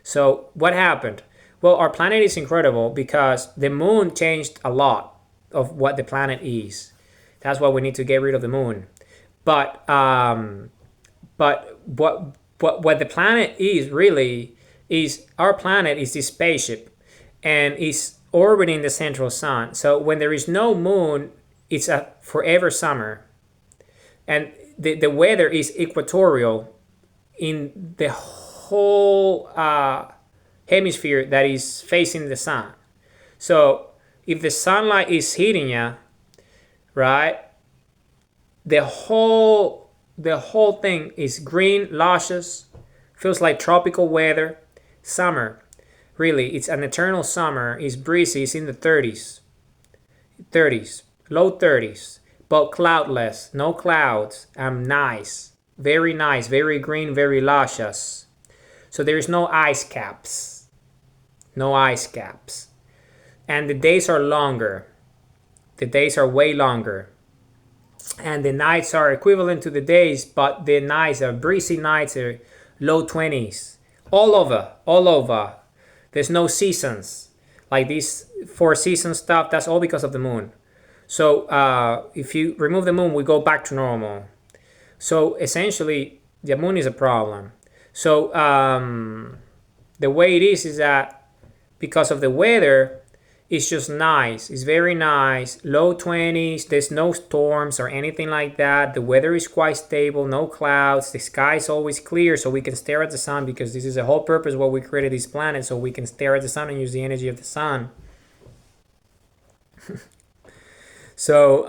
So what happened? Well, our planet is incredible because the moon changed a lot of what the planet is. That's why we need to get rid of the moon. But what the planet is really is, our planet is this spaceship, and is orbiting the central sun. So when there is no moon, it's a forever summer, and the weather is equatorial in the whole hemisphere that is facing the sun. So if the sunlight is hitting you, right, the whole thing is green, luscious, feels like tropical weather, summer. Really, it's an eternal summer. It's breezy. It's in the 30s, low 30s, but cloudless, no clouds. Nice, very green, very luscious. So there is no ice caps, and the days are longer. The days are way longer, and the nights are equivalent to the days, but the nights are breezy nights, are low 20s, all over. There's no seasons. Like these 4 season stuff, that's all because of the moon. So if you remove the moon, we go back to normal. So essentially, the moon is a problem. So the way it is that because of the weather, it's just nice. It's very nice. Low 20s. There's no storms or anything like that. The weather is quite stable. No clouds. The sky is always clear, so we can stare at the sun, because this is the whole purpose why we created this planet, so we can stare at the sun and use the energy of the sun. So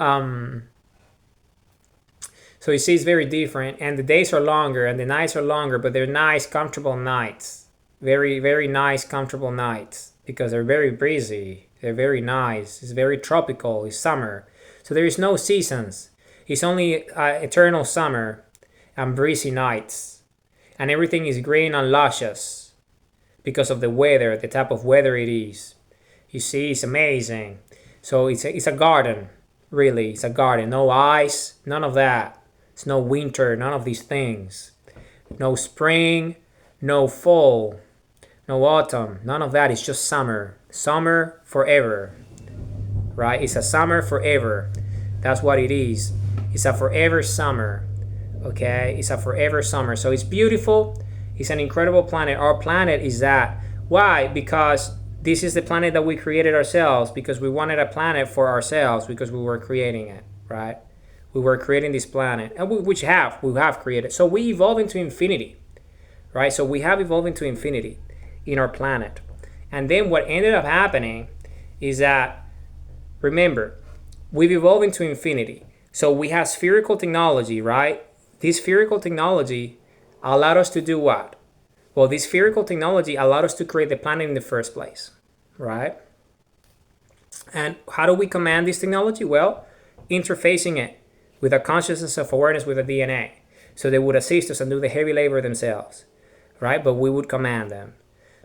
you see, it's very different, and the days are longer and the nights are longer, but they're nice, comfortable nights. Very, very nice, comfortable nights, because they're very breezy. They're very nice. It's very tropical. It's summer. So there is no seasons. It's only eternal summer and breezy nights. And everything is green and luscious because of the weather, the type of weather it is. You see, it's amazing. So it's a garden, really. It's a garden. No ice, none of that. It's no winter, none of these things. No spring, no fall, no autumn, none of that. It's just summer. Summer forever, right? It's a summer forever. That's what it is. It's a forever summer, okay? It's a forever summer. So it's beautiful. It's an incredible planet. Our planet is that. Why? Because this is the planet that we created ourselves, because we wanted a planet for ourselves, because we were creating it, right? We were creating this planet, and we have created. So we evolve into infinity, right? So we have evolved into infinity in our planet. And then what ended up happening is that, remember, we've evolved into infinity. So we have spherical technology, right? This spherical technology allowed us to do what? Well, this spherical technology allowed us to create the planet in the first place, right? And how do we command this technology? Well, interfacing it with a consciousness of awareness with a DNA. So they would assist us and do the heavy labor themselves, right? But we would command them.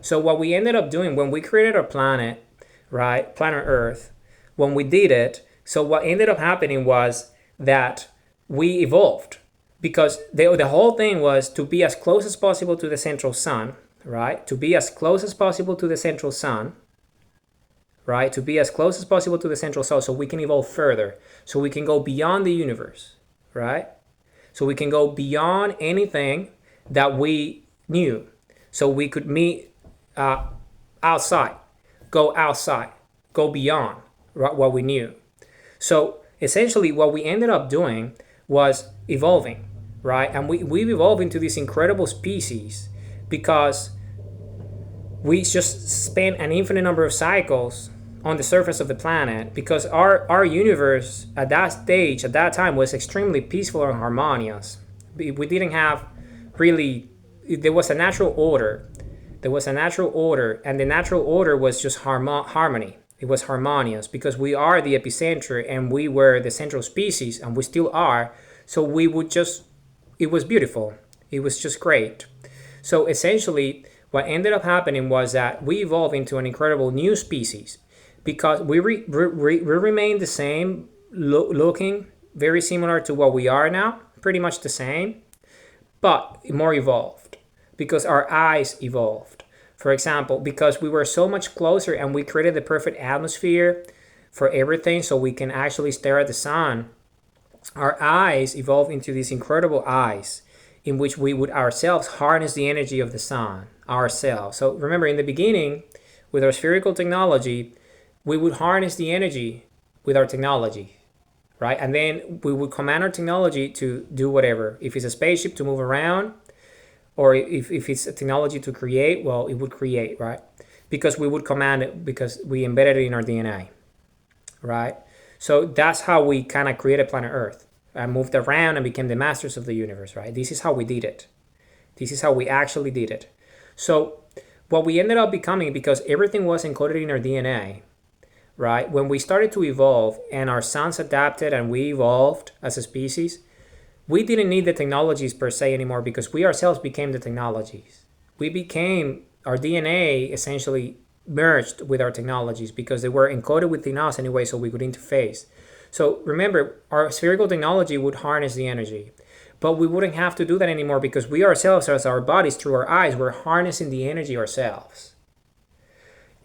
So what we ended up doing when we created our planet, right, planet Earth, when we did it, so what ended up happening was that we evolved, because the whole thing was to be as close as possible to the central sun, right? To be as close as possible to the central sun, right? To be as close as possible to the central sun so we can evolve further, so we can go beyond the universe, right? So we can go beyond anything that we knew. So we could meet outside, go beyond what we knew. So essentially what we ended up doing was evolving, right? And we've evolved into this incredible species because we just spent an infinite number of cycles on the surface of the planet, because our universe at that stage, at that time, was extremely peaceful and harmonious. We didn't have really, there was a natural order. There was a natural order, and the natural order was just harmony. It was harmonious because we are the epicenter and we were the central species, and we still are. So we would just, it was beautiful. It was just great. So essentially, what ended up happening was that we evolved into an incredible new species, because we remain the same, looking very similar to what we are now, pretty much the same, but more evolved, because our eyes evolved. For example, because we were so much closer and we created the perfect atmosphere for everything so we can actually stare at the sun, our eyes evolved into these incredible eyes in which we would ourselves harness the energy of the sun ourselves. So remember, in the beginning, with our spherical technology, we would harness the energy with our technology, right? And then we would command our technology to do whatever. If it's a spaceship, to move around, or if it's a technology to create, well, it would create, right? Because we would command it, because we embedded it in our DNA, right? So that's how we kind of created planet Earth and moved around and became the masters of the universe, right? This is how we did it. This is how we actually did it. So what we ended up becoming, because everything was encoded in our DNA, right? When we started to evolve and our sons adapted and we evolved as a species, we didn't need the technologies per se anymore, because we ourselves became the technologies. We became, our DNA essentially merged with our technologies because they were encoded within us anyway, so we could interface. So remember, our spherical technology would harness the energy, but we wouldn't have to do that anymore, because we ourselves, as our bodies, through our eyes, we're harnessing the energy ourselves.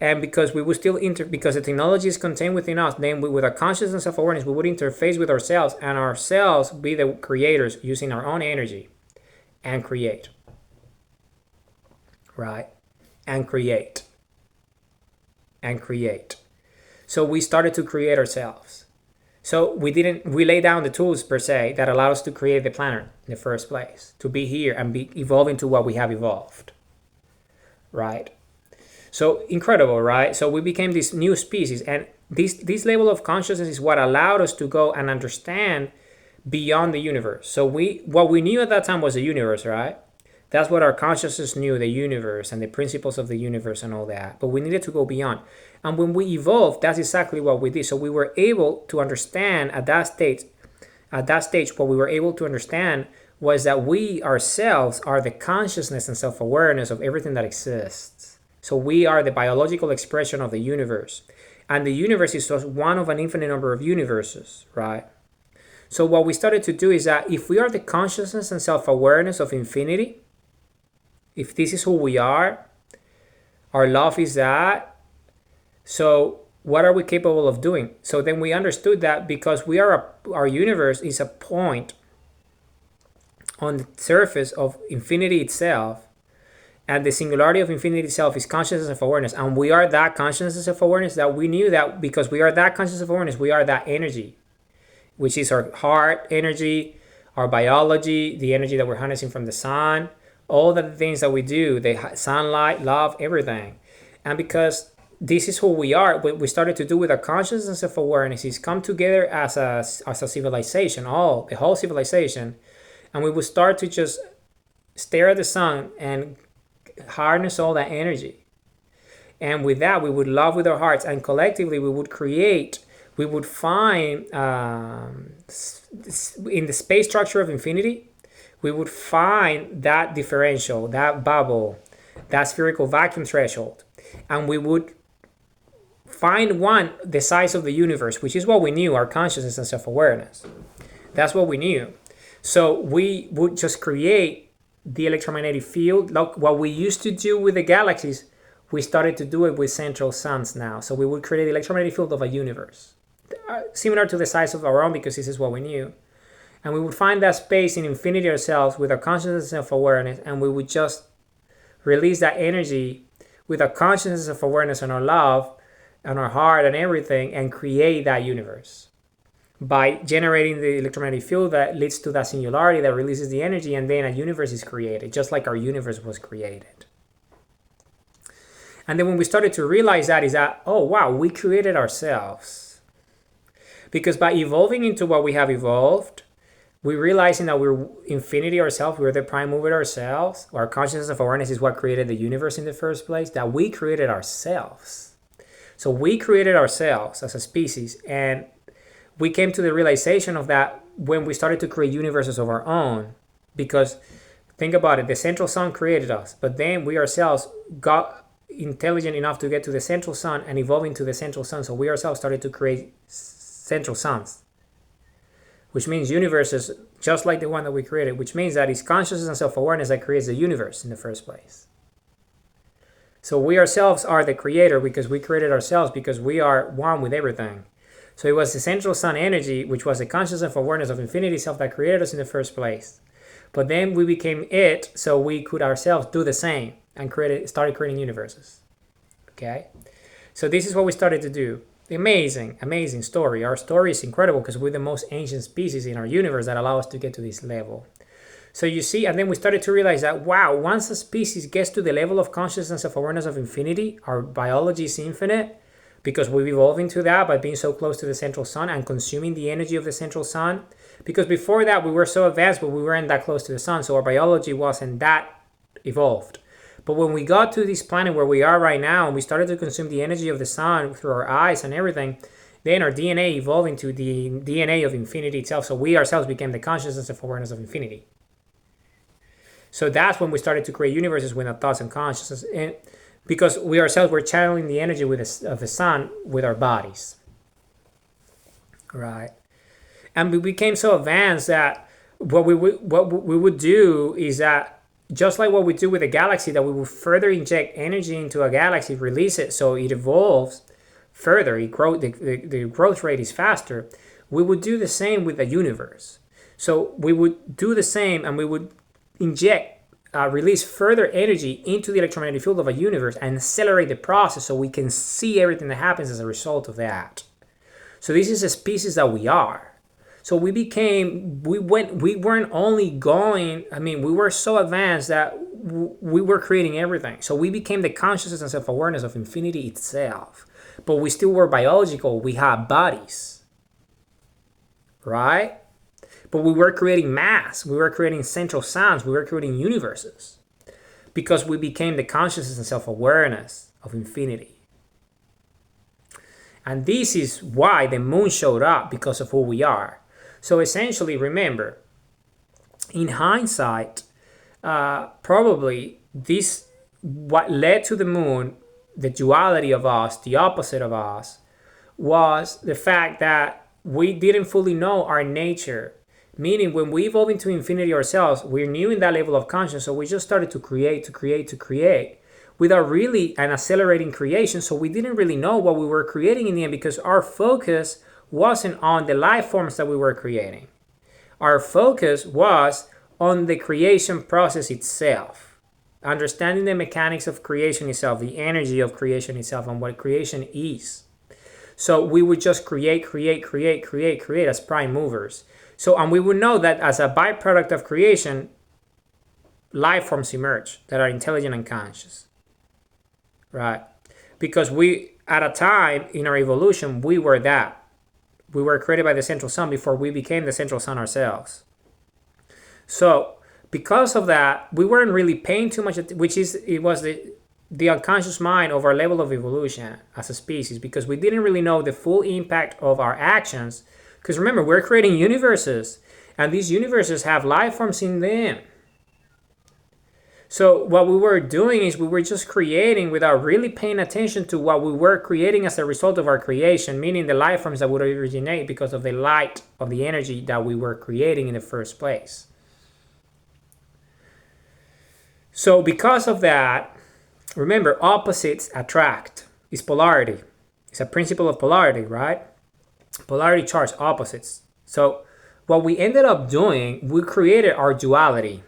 And because we would still because the technology is contained within us, then with a consciousness of awareness, we would interface with ourselves, and ourselves be the creators using our own energy and create. Right? And create. And create. So we started to create ourselves. So we lay down the tools per se that allow us to create the planet in the first place, to be here and be evolving to what we have evolved. Right? So incredible, right? So we became this new species, and this level of consciousness is what allowed us to go and understand beyond the universe. So what we knew at that time was the universe, right? That's what our consciousness knew, the universe and the principles of the universe and all that. But we needed to go beyond. And when we evolved, that's exactly what we did. So we were able to understand at that stage, what we were able to understand was that we ourselves are the consciousness and self-awareness of everything that exists. So we are the biological expression of the universe. And the universe is just one of an infinite number of universes, right? So what we started to do is that if we are the consciousness and self-awareness of infinity, if this is who we are, our love is that, so what are we capable of doing? So then we understood that because our universe is a point on the surface of infinity itself, and the singularity of infinity itself is consciousness of awareness. And we are that consciousness of awareness, that we knew that because we are that consciousness of awareness, we are that energy, which is our heart energy, our biology, the energy that we're harnessing from the sun, all the things that we do, the sunlight, love, everything. And because this is who we are, what we started to do with our consciousness of awareness is come together as a civilization, the whole civilization, and we would start to just stare at the sun and harness all that energy. And with that, we would love with our hearts, and collectively we would create we would find in the space structure of infinity, we would find that differential, that bubble, that spherical vacuum threshold, and we would find one, the size of the universe, which is what we knew, our consciousness and self-awareness. That's what we knew. So we would just create the electromagnetic field. Like what we used to do with the galaxies, we started to do it with central suns now. So we would create the electromagnetic field of a universe, similar to the size of our own, because this is what we knew. And we would find that space in infinity ourselves with our consciousness and self-awareness, and we would just release that energy with our consciousness of awareness and our love and our heart and everything, and create that universe by generating the electromagnetic field that leads to that singularity that releases the energy, and then a universe is created, just like our universe was created. And then when we started to realize that, is that, oh wow, we created ourselves. Because by evolving into what we have evolved, we're realizing that we're infinity ourselves, we're the prime mover ourselves, our consciousness of awareness is what created the universe in the first place, that we created ourselves. So we created ourselves as a species, and we came to the realization of that when we started to create universes of our own. Because think about it, the central sun created us, but then we ourselves got intelligent enough to get to the central sun and evolve into the central sun. So we ourselves started to create central suns, which means universes just like the one that we created, which means that it's consciousness and self-awareness that creates the universe in the first place. So we ourselves are the creator because we created ourselves, because we are one with everything. So it was the central sun energy, which was the consciousness of awareness of infinity self that created us in the first place. But then we became it, so we could ourselves do the same and started creating universes. Okay? So this is what we started to do. Amazing, amazing story. Our story is incredible because we're the most ancient species in our universe that allow us to get to this level. So you see, and then we started to realize that, wow, once a species gets to the level of consciousness of awareness of infinity, our biology is infinite, because we've evolved into that by being so close to the central sun and consuming the energy of the central sun. Because before that, we were so advanced, but we weren't that close to the sun, so our biology wasn't that evolved. But when we got to this planet where we are right now, and we started to consume the energy of the sun through our eyes and everything, then our DNA evolved into the DNA of infinity itself. So we ourselves became the consciousness of awareness of infinity. So that's when we started to create universes with our thoughts and consciousness. And because we ourselves were channeling the energy of the sun with our bodies. Right. And we became so advanced that what we would do is that, just like what we do with a galaxy, that we will further inject energy into a galaxy, release it so it evolves further, the growth rate is faster. We would do the same with the universe. So we would do the same, and we would inject, release further energy into the electromagnetic field of a universe and accelerate the process so we can see everything that happens as a result of that. So this is a species that we are. So we weren't only going, we were so advanced that we were creating everything. So we became the consciousness and self-awareness of infinity itself. But we still were biological. We had bodies. Right? But we were creating mass. We were creating central suns. We were creating universes. Because we became the consciousness and self-awareness of infinity. And this is why the moon showed up, because of who we are. So essentially, remember, in hindsight, probably what led to the moon, the duality of us, the opposite of us, was the fact that we didn't fully know our nature. Meaning, when we evolved into infinity ourselves, we're new in that level of consciousness, so we just started to create without really an accelerating creation. So we didn't really know what we were creating in the end, because our focus wasn't on the life forms that we were creating. Our focus was on the creation process itself, understanding the mechanics of creation itself, the energy of creation itself, and what creation is. So we would just create as prime movers. So, and we would know that as a byproduct of creation, life forms emerge that are intelligent and conscious. Right? Because we, at a time in our evolution, we were that. We were created by the central sun before we became the central sun ourselves. So, because of that, we weren't really paying too much, it was the the unconscious mind of our level of evolution as a species, because we didn't really know the full impact of our actions. Because remember, we're creating universes, and these universes have life forms in them. So what we were doing is we were just creating without really paying attention to what we were creating as a result of our creation, meaning the life forms that would originate because of the light of the energy that we were creating in the first place. So because of that, remember, opposites attract. It's polarity. It's a principle of polarity, right? Polarity charge opposites. So what we ended up doing, we created our duality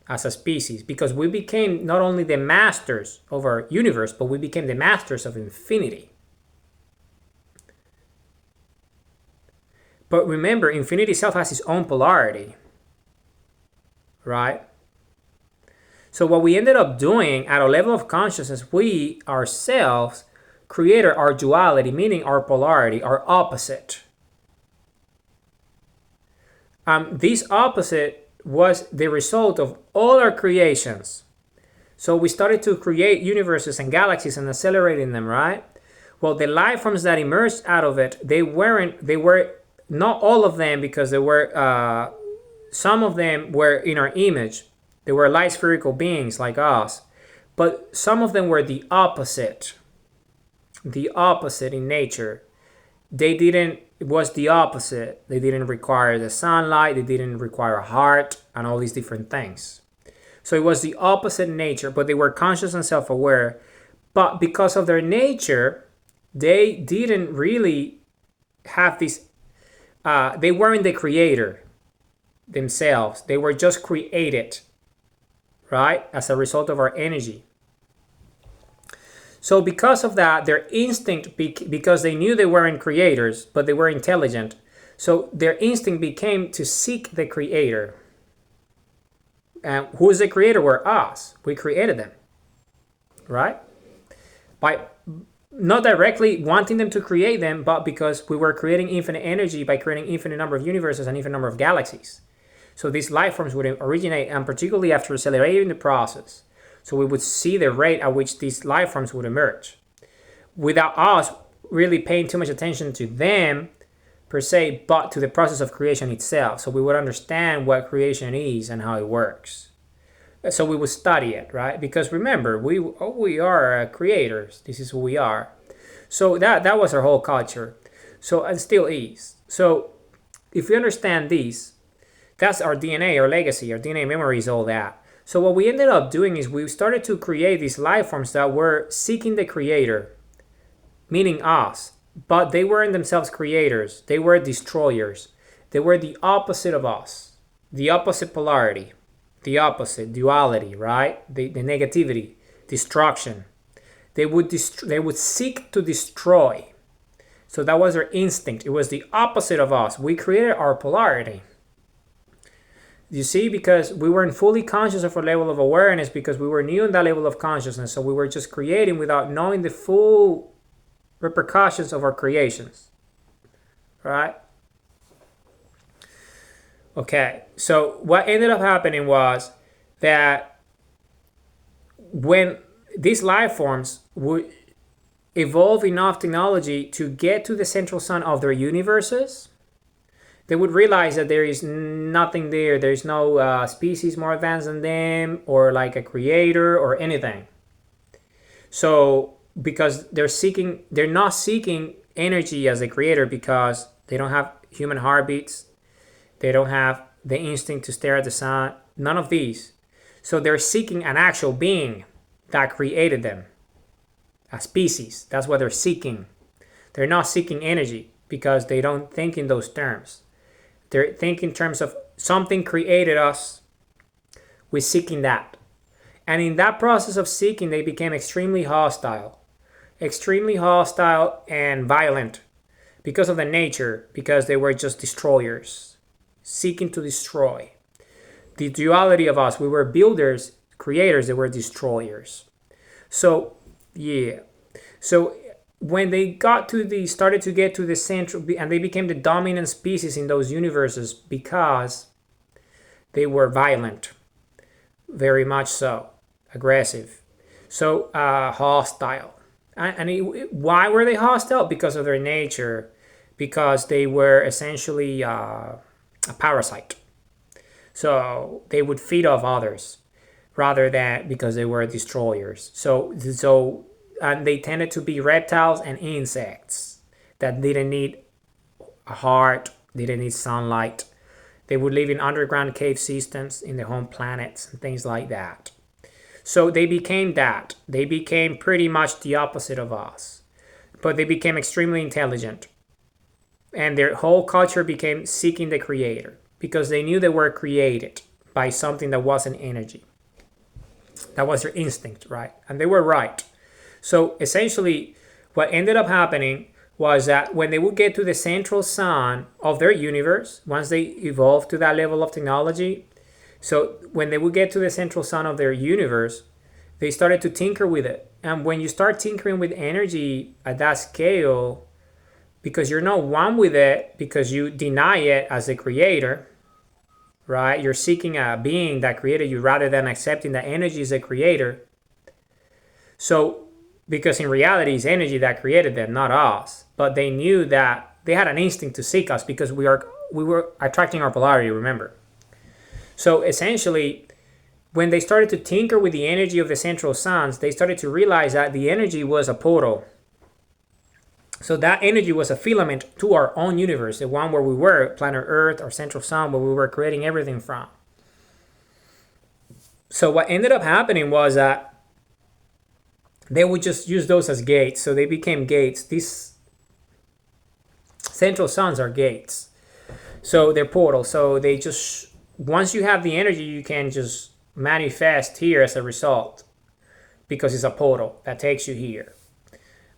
as a species, because we became not only the masters of our universe, but we became the masters of infinity. But remember, infinity itself has its own polarity, right? So what we ended up doing at a level of consciousness, we ourselves created our duality, meaning our polarity, our opposite. This opposite was the result of all our creations. So we started to create universes and galaxies and accelerating them, right? Well, the life forms that emerged out of it, they were not all of them, because there were some of them were in our image. They were light spherical beings like us, but some of them were the opposite in nature. It was the opposite. They didn't require the sunlight, they didn't require a heart, and all these different things. So it was the opposite in nature, but they were conscious and self-aware. But because of their nature, they didn't really have this, they weren't the creator themselves. They were just created, right? As a result of our energy. So because of that, their instinct, because they knew they weren't creators, but they were intelligent, so their instinct became to seek the creator. And who is the creator? Were us. We created them, right? By not directly wanting them to create them, but because we were creating infinite energy by creating infinite number of universes and infinite number of galaxies. So these life forms would originate, and particularly after accelerating the process, so we would see the rate at which these life forms would emerge, without us really paying too much attention to them per se, but to the process of creation itself. So we would understand what creation is and how it works. So we would study it, right? Because remember, we are creators. This is who we are. So that was our whole culture. So, and still is. So if we understand these, that's our DNA, our legacy, our DNA memories, all that. So what we ended up doing is we started to create these life forms that were seeking the creator, meaning us, but they weren't themselves creators. They were destroyers. They were the opposite of us, the opposite polarity, the opposite duality, right? The negativity, destruction. They would seek to destroy. So that was their instinct. It was the opposite of us. We created our polarity. You see, because we weren't fully conscious of our level of awareness, because we were new in that level of consciousness. So we were just creating without knowing the full repercussions of our creations. Right? Okay, so what ended up happening was that when these life forms would evolve enough technology to get to the central sun of their universes, they would realize that there is nothing there. There's no species more advanced than them, or like a creator or anything. So because they're not seeking energy as a creator, because they don't have human heartbeats. They don't have the instinct to stare at the sun. None of these. So they're seeking an actual being that created them. A species. That's what they're seeking. They're not seeking energy, because they don't think in those terms. They think in terms of something created us. We're seeking that. And in that process of seeking, they became extremely hostile. Extremely hostile and violent because of the nature, because they were just destroyers, seeking to destroy. The duality of us, we were builders, creators, they were destroyers. So, yeah. So when they started to get to the central, and they became the dominant species in those universes, because they were violent, very much so, aggressive. So hostile. Why were they hostile? Because of their nature, because they were essentially a parasite. So they would feed off others rather than because they were destroyers. So and they tended to be reptiles and insects that didn't need a heart, didn't need sunlight. They would live in underground cave systems in their home planets and things like that. So they became that. They became pretty much the opposite of us. But they became extremely intelligent. And their whole culture became seeking the creator because they knew they were created by something that wasn't energy. That was their instinct, right? And they were right. So essentially, what ended up happening was that when they would get to the central sun of their universe, once they evolved to that level of technology, so when they would get to the central sun of their universe, they started to tinker with it. And when you start tinkering with energy at that scale, because you're not one with it, because you deny it as a creator, right? You're seeking a being that created you rather than accepting that energy is a creator. So, because in reality, it's energy that created them, not us. But they knew that they had an instinct to seek us because we were attracting our polarity, remember? So essentially, when they started to tinker with the energy of the central suns, they started to realize that the energy was a portal. So that energy was a filament to our own universe, the one where we were, planet Earth, our central sun, where we were creating everything from. So what ended up happening was that they would just use those as gates. So they became gates. These central suns are gates. So they're portals. So they just, once you have the energy, you can just manifest here as a result because it's a portal that takes you here.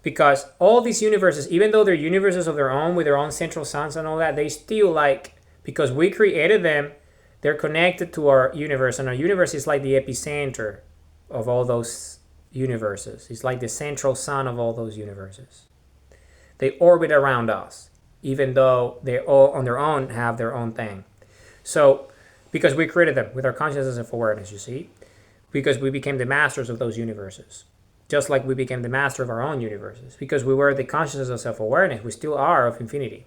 Because all these universes, even though they're universes of their own with their own central suns and all that, they still because we created them, they're connected to our universe. And our universe is like the epicenter of all those universes. It's like the central sun of all those universes. They orbit around us, even though they all on their own have their own thing. So, because we created them with our consciousness of awareness, you see, because we became the masters of those universes. Just like we became the master of our own universes. Because we were the consciousness of self-awareness, we still are of infinity.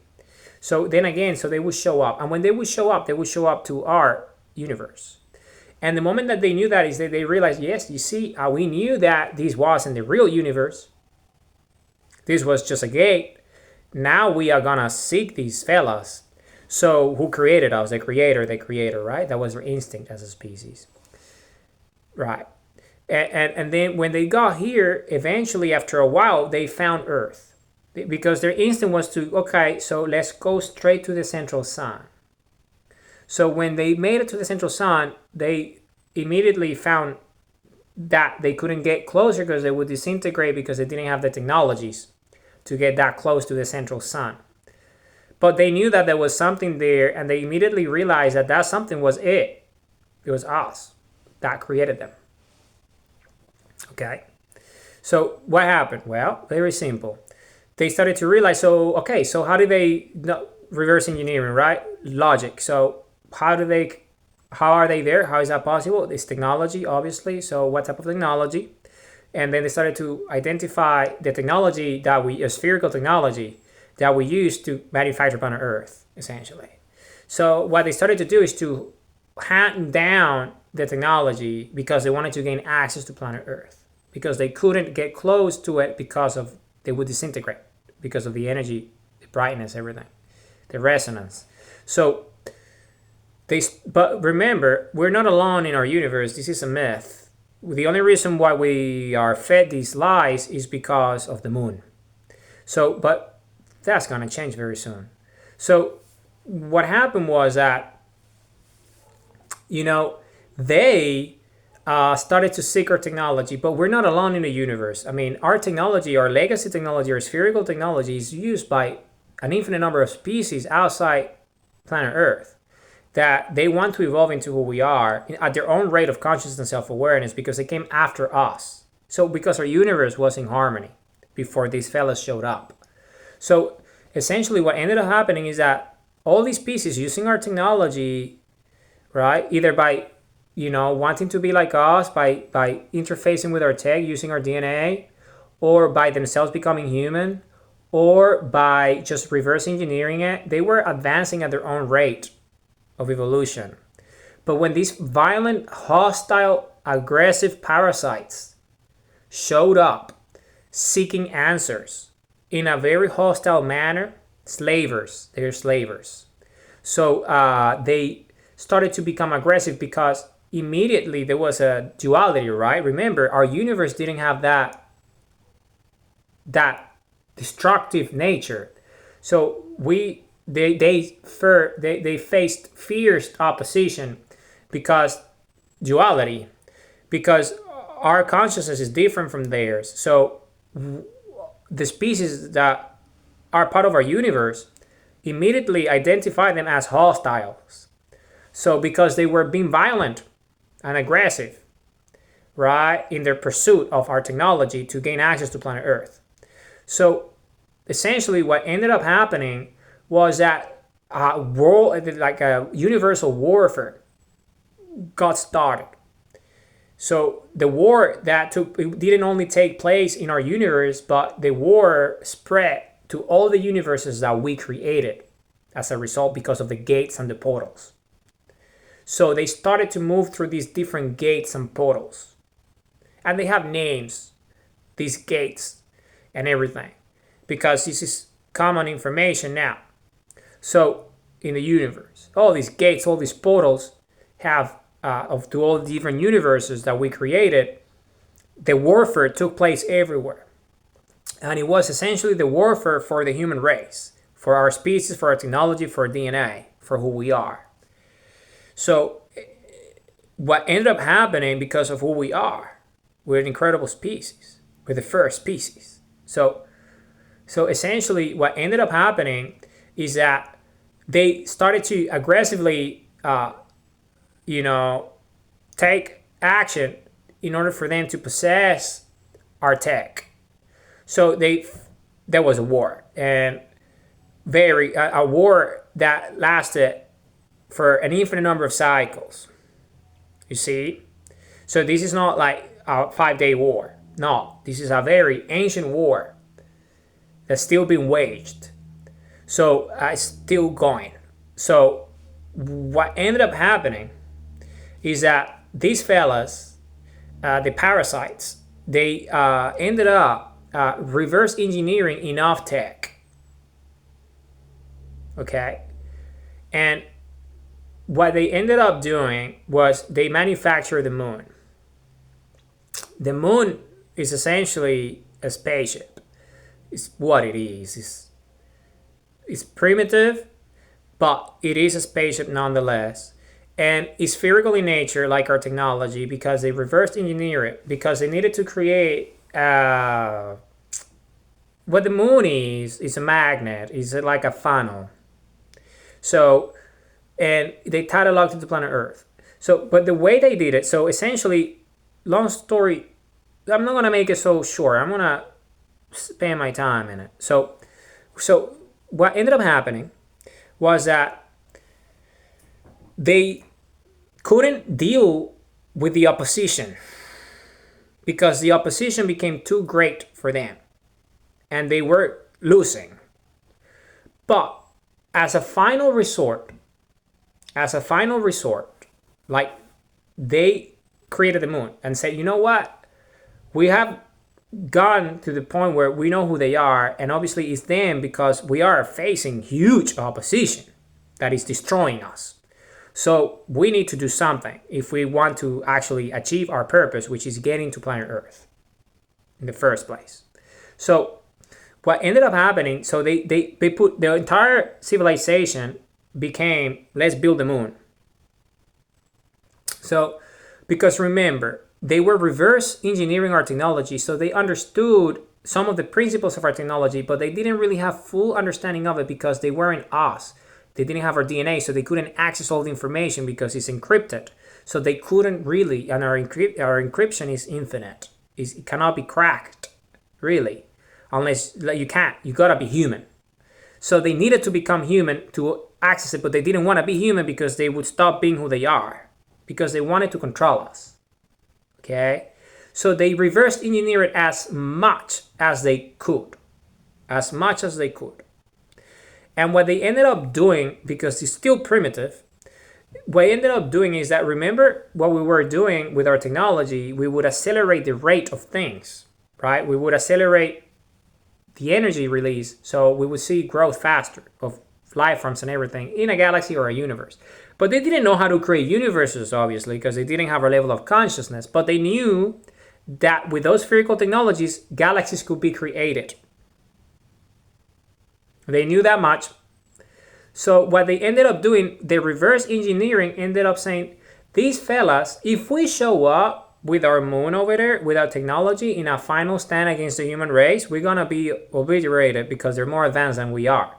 So then again, so they would show up. And when they would show up to our universe. And the moment that they knew that is that they realized, yes, you see, we knew that this wasn't the real universe. This was just a gate. Now we are going to seek these fellas. So who created us? The creator, right? That was their instinct as a species. Right. And then when they got here, eventually after a while, they found Earth. Because their instinct was to, okay, so let's go straight to the central sun. So when they made it to the central sun, they immediately found that they couldn't get closer because they would disintegrate because they didn't have the technologies to get that close to the central sun. But they knew that there was something there, and they immediately realized that that something was it. It was us that created them. Okay, so what happened? Well, very simple. They started to realize, so how did they, reverse engineering, right? Logic. So how are they there? How is that possible? It's technology, obviously. So what type of technology? And then they started to identify the technology spherical technology that we use to manufacture planet Earth, essentially. So what they started to do is to hand down the technology because they wanted to gain access to planet Earth. Because they couldn't get close to it because they would disintegrate because of the energy, the brightness, everything, the resonance. So but remember, we're not alone in our universe. This is a myth. The only reason why we are fed these lies is because of the moon. So, but that's going to change very soon. So what happened was that, they started to seek our technology, but we're not alone in the universe. I mean, our technology, our legacy technology, our spherical technology is used by an infinite number of species outside planet Earth that they want to evolve into who we are at their own rate of consciousness and self-awareness because they came after us. So because our universe was in harmony before these fellas showed up. So essentially what ended up happening is that all these species using our technology, right, either by wanting to be like us by interfacing with our tech, using our DNA, or by themselves becoming human, or by just reverse engineering it. They were advancing at their own rate of evolution. But when these violent, hostile, aggressive parasites showed up seeking answers in a very hostile manner, they're slavers. So they started to become aggressive because immediately there was a duality, right? Remember, our universe didn't have that destructive nature. So they faced fierce opposition because duality, because our consciousness is different from theirs. So the species that are part of our universe immediately identify them as hostiles. So because they were being violent and aggressive, right, in their pursuit of our technology to gain access to planet Earth. So essentially what ended up happening was that a universal warfare got started. So the war it didn't only take place in our universe, but the war spread to all the universes that we created as a result because of the gates and the portals. So they started to move through these different gates and portals. And they have names, these gates and everything, because this is common information now. So in the universe, all these gates, all these portals have to all the different universes that we created. The warfare took place everywhere. And it was essentially the warfare for the human race, for our species, for our technology, for our DNA, for who we are. So what ended up happening because of who we are, we're an incredible species. We're the first species. So essentially what ended up happening is that they started to aggressively take action in order for them to possess our tech. So there was a war, and a war that lasted for an infinite number of cycles. You see? So this is not like a 5-day war. No, this is a very ancient war that's still being waged. So it's still going. So what ended up happening is that these fellas, the parasites, they ended up reverse engineering enough tech. Okay? And what they ended up doing was they manufactured the moon. The moon is essentially a spaceship. It's what it is. It's primitive, but it is a spaceship nonetheless. And it's spherical in nature, like our technology, because they reversed engineer it, because they needed to create what the moon is a magnet, is like a funnel. So, and they tied it locked into planet Earth. So, but the way they did it, so essentially, long story, I'm not gonna make it so short. I'm gonna spend my time in it. So what ended up happening was that they couldn't deal with the opposition because the opposition became too great for them and they were losing. But as a final resort, like, they created the moon and said, you know what? We have gone to the point where we know who they are, and obviously it's them because we are facing huge opposition that is destroying us. So we need to do something if we want to actually achieve our purpose, which is getting to planet Earth in the first place. So what ended up happening, so they put the entire civilization became, let's build the moon. So, because remember, they were reverse engineering our technology, so they understood some of the principles of our technology, but they didn't really have full understanding of it because they weren't us. They didn't have our DNA, so they couldn't access all the information because it's encrypted. So they couldn't really, and our encryption is infinite. It cannot be cracked, really, unless you can't. You gotta be human. So they needed to become human to access it, but they didn't want to be human because they would stop being who they are. because they wanted to control us. Okay? So they reverse engineer it as much as they could. As much as they could. And what they ended up doing, because it's still primitive, what they ended up doing is that, remember what we were doing with our technology, we would accelerate the rate of things, right? We would accelerate the energy release, so we would see growth faster of life forms and everything in a galaxy or a universe. But they didn't know how to create universes, obviously, because they didn't have a level of consciousness. But they knew that with those spherical technologies, galaxies could be created. They knew that much. So what they ended up doing, the reverse engineering ended up saying, these fellas, if we show up with our moon over there, with our technology in a final stand against the human race, we're going to be obliterated because they're more advanced than we are.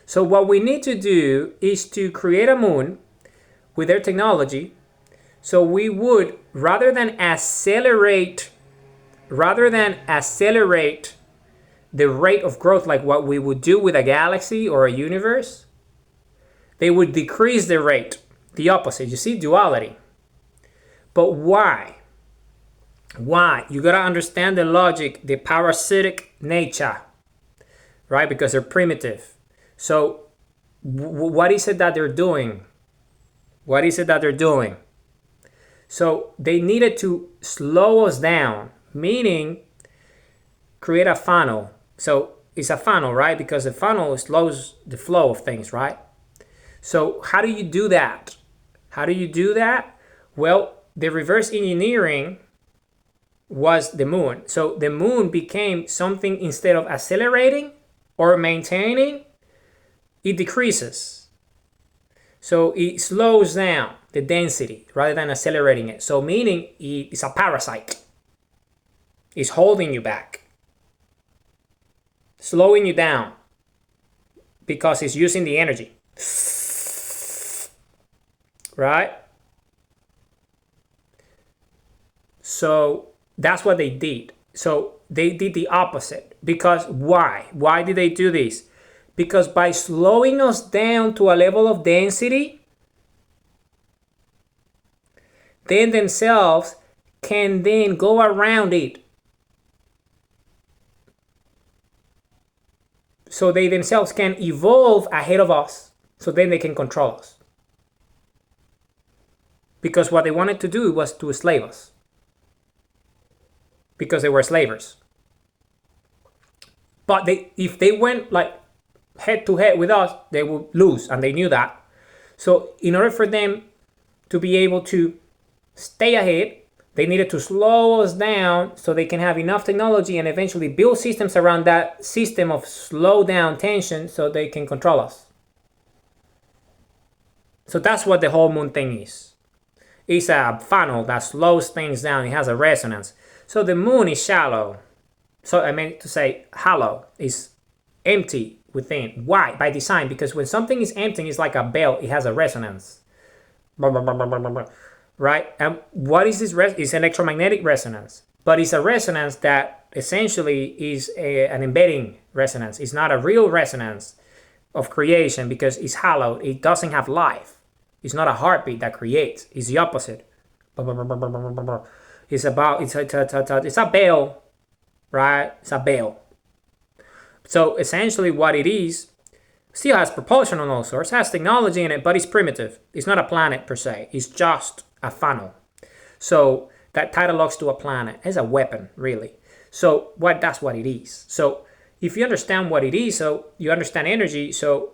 So what we need to do is to create a moon with their technology. So we would, rather than accelerate the rate of growth like what we would do with a galaxy or a universe, they would decrease the rate, the opposite. You see, duality. But why? Why? You gotta understand the logic, the parasitic nature, right? Because they're primitive. So what is it that they're doing? What is it that they're doing? So they needed to slow us down, meaning create a funnel. So it's a funnel, right? Because the funnel slows the flow of things, right? So how do you do that? How do you do that? Well, the reverse engineering was the moon. So the moon became something, instead of accelerating or maintaining, it decreases. So it slows down the density rather than accelerating it. So meaning it's a parasite. It's holding you back, slowing you down, because it's using the energy. Right? So that's what they did. So they did the opposite. Because why? Why did they do this? Because by slowing us down to a level of density, they themselves can then go around it. So they themselves can evolve ahead of us. So then they can control us. Because what they wanted to do was to enslave us. Because they were slavers. But if they went like head to head with us, they would lose, and they knew that. So in order for them to be able to stay ahead, they needed to slow us down so they can have enough technology and eventually build systems around that system of slow down tension so they can control us. So that's what the whole moon thing is. It's a funnel that slows things down. It has a resonance. So the moon is shallow. So I meant to say hollow. It's empty within. Why? By design. Because when something is empty, it's like a bell. It has a resonance. Right? And what is this? It's electromagnetic resonance. But it's a resonance that essentially is an embedding resonance. It's not a real resonance of creation because it's hollow. It doesn't have life. It's not a heartbeat that creates. It's the opposite. It's a bell, right? It's a bell. So essentially what it is, still has propulsion on all sorts, has technology in it, but it's primitive. It's not a planet per se. It's just a funnel. So that title locks to a planet. It's a weapon, really. So that's what it is. So if you understand what it is, so you understand energy, so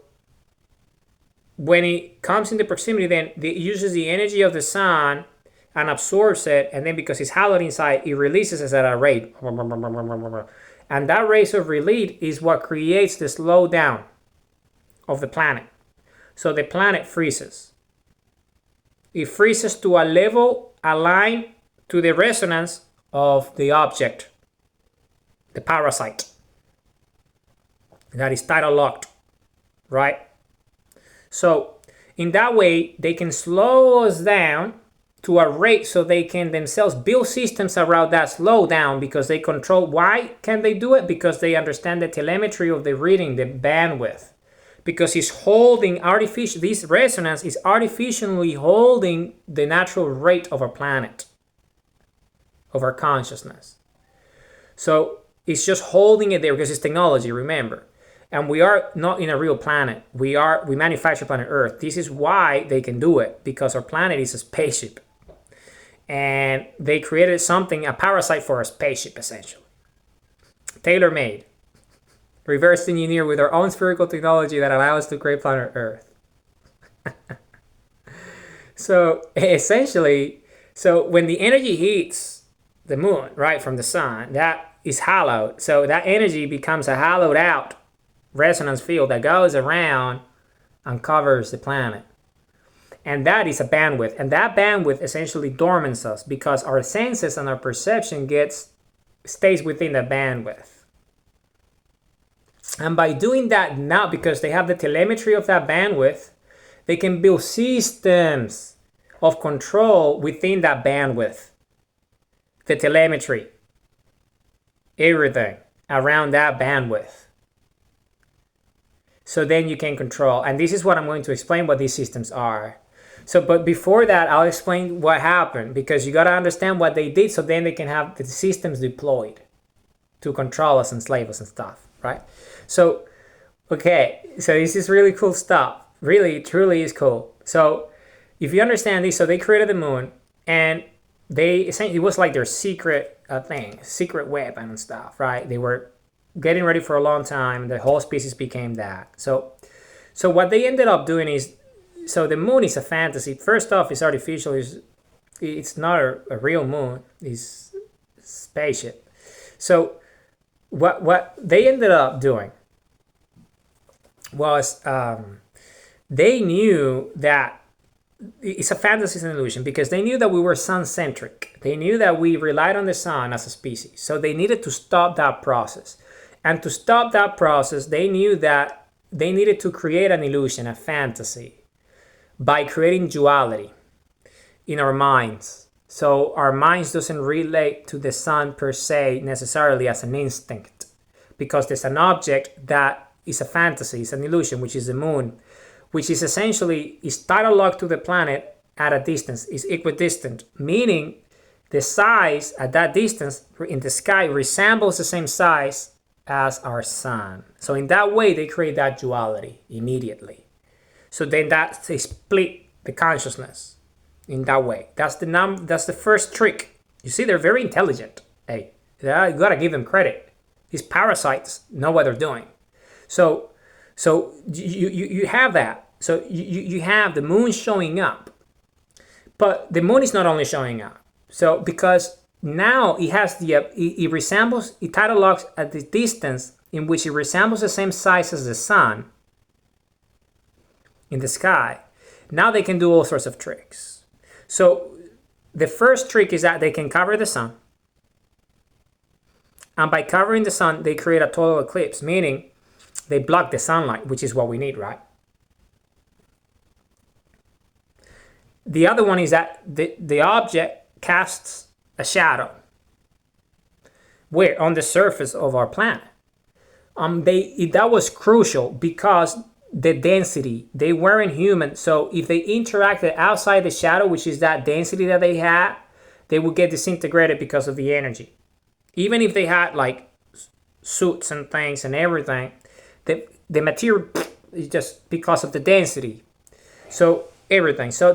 when it comes into proximity, then it uses the energy of the sun and absorbs it, and then because it's hallowed inside, it releases it at a rate. And that rate of release is what creates the slowdown of the planet. So the planet freezes. It freezes to a level aligned to the resonance of the object, the parasite. That is tidal locked, right? So in that way, they can slow us down to a rate so they can themselves build systems around that slowdown because they control. Why can they do it? Because they understand the telemetry of the reading, the bandwidth. because it's holding artificial, this resonance is artificially holding the natural rate of our planet, of our consciousness. So it's just holding it there because it's technology, remember. And we are not in a real planet. We manufacture planet Earth. This is why they can do it, because our planet is a spaceship. And they created something, a parasite for a spaceship, essentially. Tailor-made. Reverse engineered with our own spherical technology that allows us to create planet Earth. So essentially, when the energy hits the moon, right, from the sun, that is hallowed. So that energy becomes a hollowed out resonance field that goes around and covers the planet. And that is a bandwidth. And that bandwidth essentially dormants us because our senses and our perception stays within the bandwidth. And by doing that now, because they have the telemetry of that bandwidth, they can build systems of control within that bandwidth. The telemetry, everything around that bandwidth. So then you can control. And this is what I'm going to explain what these systems are. So, but before that, I'll explain what happened, because you got to understand what they did so then they can have the systems deployed to control us, enslave us and stuff, right? So, okay, so this is really cool stuff. Really, truly is cool. So if you understand this, so they created the moon, and they essentially, it was like their secret thing, secret weapon and stuff, right? They were getting ready for a long time. The whole species became that. So what they ended up doing is, so the moon is a fantasy. First off, it's artificial. It's not a real moon. It's a spaceship. So what they ended up doing was they knew that it's a fantasy, it's an illusion, because they knew that we were sun-centric. They knew that we relied on the sun as a species. So they needed to stop that process. And to stop that process, they knew that they needed to create an illusion, a fantasy, by creating duality in our minds. So our minds doesn't relate to the sun per se necessarily as an instinct, because there's an object that is a fantasy, it's an illusion, which is the moon, which is essentially is tidal locked to the planet at a distance, is equidistant, meaning the size at that distance in the sky resembles the same size as our sun. So in that way, they create that duality immediately. So then they split the consciousness in that way. That's the first trick. You see, they're very intelligent. Hey, you gotta give them credit. These parasites know what they're doing. So you have that. So you have the moon showing up. But the moon is not only showing up. So because now it has it resembles, it tidal locks at the distance in which it resembles the same size as the sun in the sky. Now they can do all sorts of tricks. So the first trick is that they can cover the sun. And by covering the sun, they create a total eclipse, meaning they block the sunlight, which is what we need, right? The other one is that the object casts a shadow. Where? On the surface of our planet. That was crucial because the density, they weren't human. So if they interacted outside the shadow, which is that density that they had, they would get disintegrated because of the energy. Even if they had like suits and things and everything, the material is just because of the density. So everything. So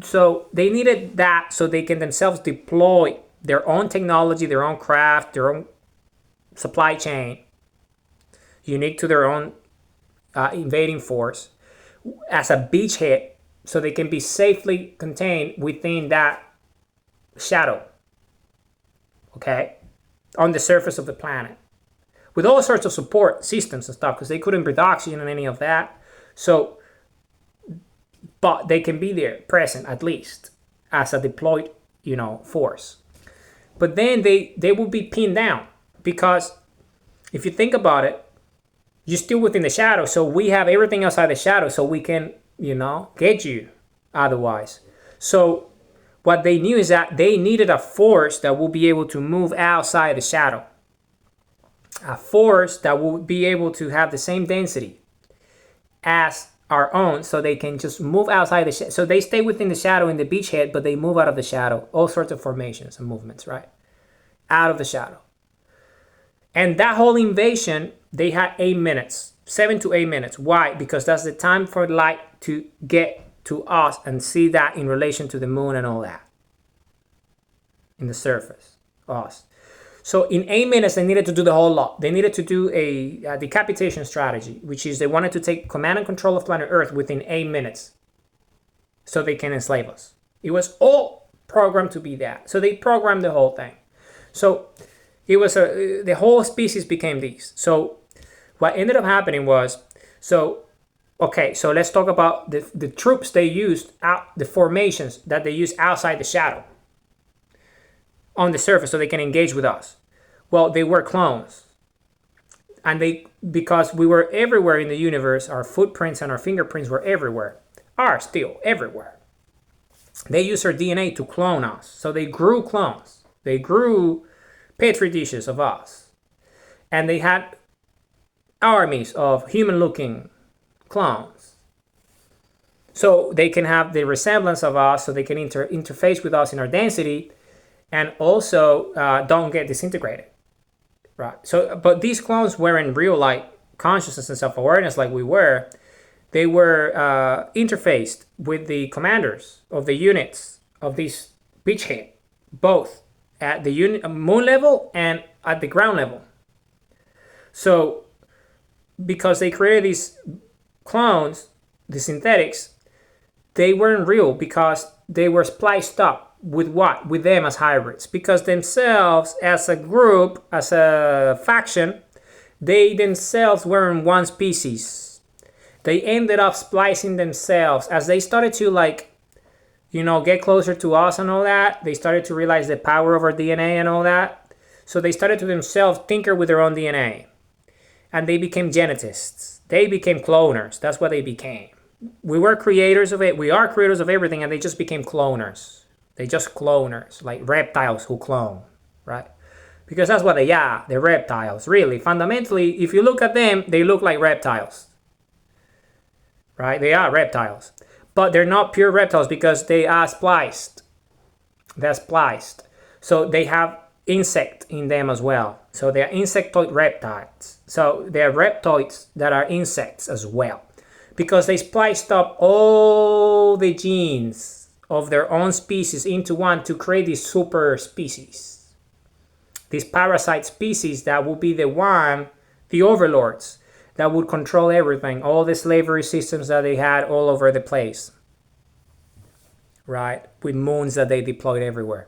so they needed that so they can themselves deploy their own technology, their own craft, their own supply chain, unique to their own invading force, as a beachhead, so they can be safely contained within that shadow, okay, on the surface of the planet, with all sorts of support systems and stuff, because they couldn't breathe oxygen and any of that. So, but they can be there, present at least, as a deployed, force. But then they will be pinned down, because if you think about it, you're still within the shadow. So we have everything outside the shadow, so we can, get you otherwise. So what they knew is that they needed a force that will be able to move outside the shadow. A force that will be able to have the same density as our own, so they can just move outside the shadow. So they stay within the shadow in the beachhead, but they move out of the shadow. All sorts of formations and movements, right? Out of the shadow. And that whole invasion, they had 8 minutes, 7 to 8 minutes. Why? Because that's the time for light to get to us and see that in relation to the moon and all that. In the surface, us. So in 8 minutes, they needed to do the whole lot. They needed to do a decapitation strategy, which is they wanted to take command and control of planet Earth within 8 minutes so they can enslave us. It was all programmed to be that. So they programmed the whole thing. So it was the whole species became these. So what ended up happening was, so let's talk about the troops they used, the formations that they used outside the shadow on the surface so they can engage with us. Well, they were clones. And because we were everywhere in the universe, our footprints and our fingerprints were everywhere, are still everywhere. They used our DNA to clone us. So they grew clones. They grew petri dishes of us. And they had armies of human-looking clones. So they can have the resemblance of us, so they can interface with us in our density, and also don't get disintegrated, right? So, but these clones weren't real like consciousness and self-awareness like we were. They were interfaced with the commanders of the units of this beachhead, both at the moon level and at the ground level. So, because they created these clones, the synthetics, they weren't real because they were spliced up. With what? With them as hybrids. Because themselves, as a group, as a faction, they themselves weren't one species. They ended up splicing themselves. As they started to get closer to us and all that, they started to realize the power of our DNA and all that. So they started to themselves tinker with their own DNA. And they became genetists. They became cloners. That's what they became. We were creators of it. We are creators of everything, and they just became cloners. They just cloners, like reptiles who clone, right? Because that's what they are. They're reptiles, really. Fundamentally, if you look at them, they look like reptiles, right? They are reptiles. But they're not pure reptiles because they are spliced. They're spliced. So they have insect in them as well. So they're insectoid reptiles. So they're reptoids that are insects as well. Because they spliced up all the genes of their own species into one to create these super species. These parasite species that would be the overlords, that would control everything, all the slavery systems that they had all over the place, right? With moons that they deployed everywhere.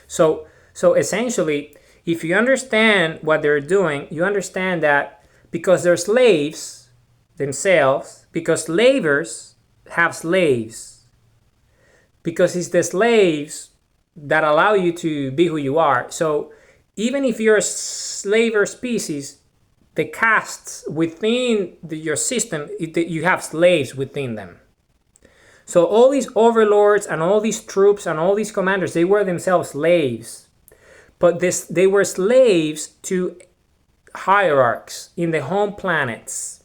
So essentially, if you understand what they're doing, you understand that because they're slaves themselves, because slavers have slaves, because it's the slaves that allow you to be who you are. So even if you're a slaver species, the castes within your system, you have slaves within them. So all these overlords and all these troops and all these commanders, they were themselves slaves. But they were slaves to hierarchs in the home planets.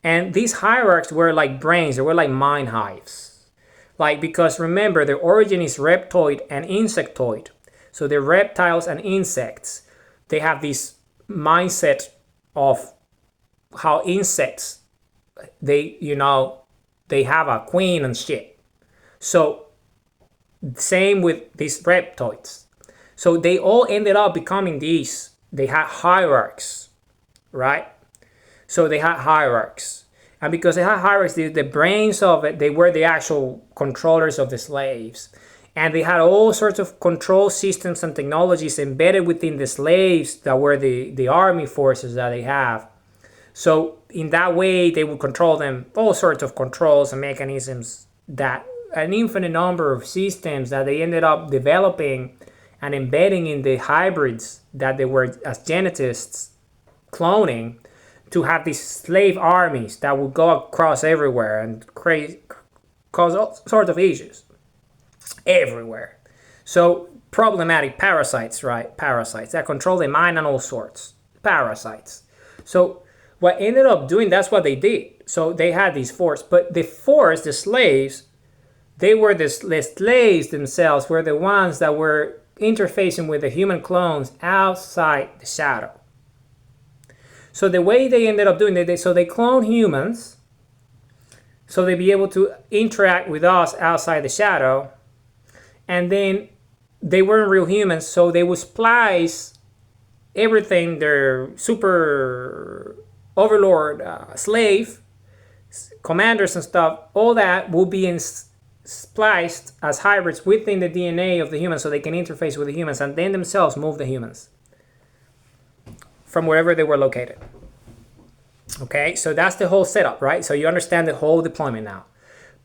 And these hierarchs were like brains, they were like mind hives. Because remember, their origin is reptoid and insectoid. So they're reptiles and insects. They have this mindset of how insects, they have a queen and shit. So same with these reptoids. So they all ended up becoming these. They had hierarchs, right? So they had hierarchs. And because they had hierarchs, the brains of it, they were the actual controllers of the slaves. And they had all sorts of control systems and technologies embedded within the slaves that were the army forces that they have. So in that way, they would control them, all sorts of controls and mechanisms, that an infinite number of systems that they ended up developing and embedding in the hybrids that they were, as genetists, cloning, to have these slave armies that would go across everywhere and cause all sorts of issues everywhere. So problematic parasites, right? Parasites that control the mind and all sorts. Parasites. So what ended up doing, that's what they did. So they had these force, but the force, the slaves, they were the slaves themselves, were the ones that were interfacing with the human clones outside the shadow. So the way they ended up doing it, so they clone humans, so they'd be able to interact with us outside the shadow, and then they weren't real humans, so they would splice everything, their super overlord, slave, commanders and stuff, all that will be spliced as hybrids within the DNA of the humans, so they can interface with the humans and then themselves move the humans from wherever they were located. Okay, so that's the whole setup, right? So you understand the whole deployment now.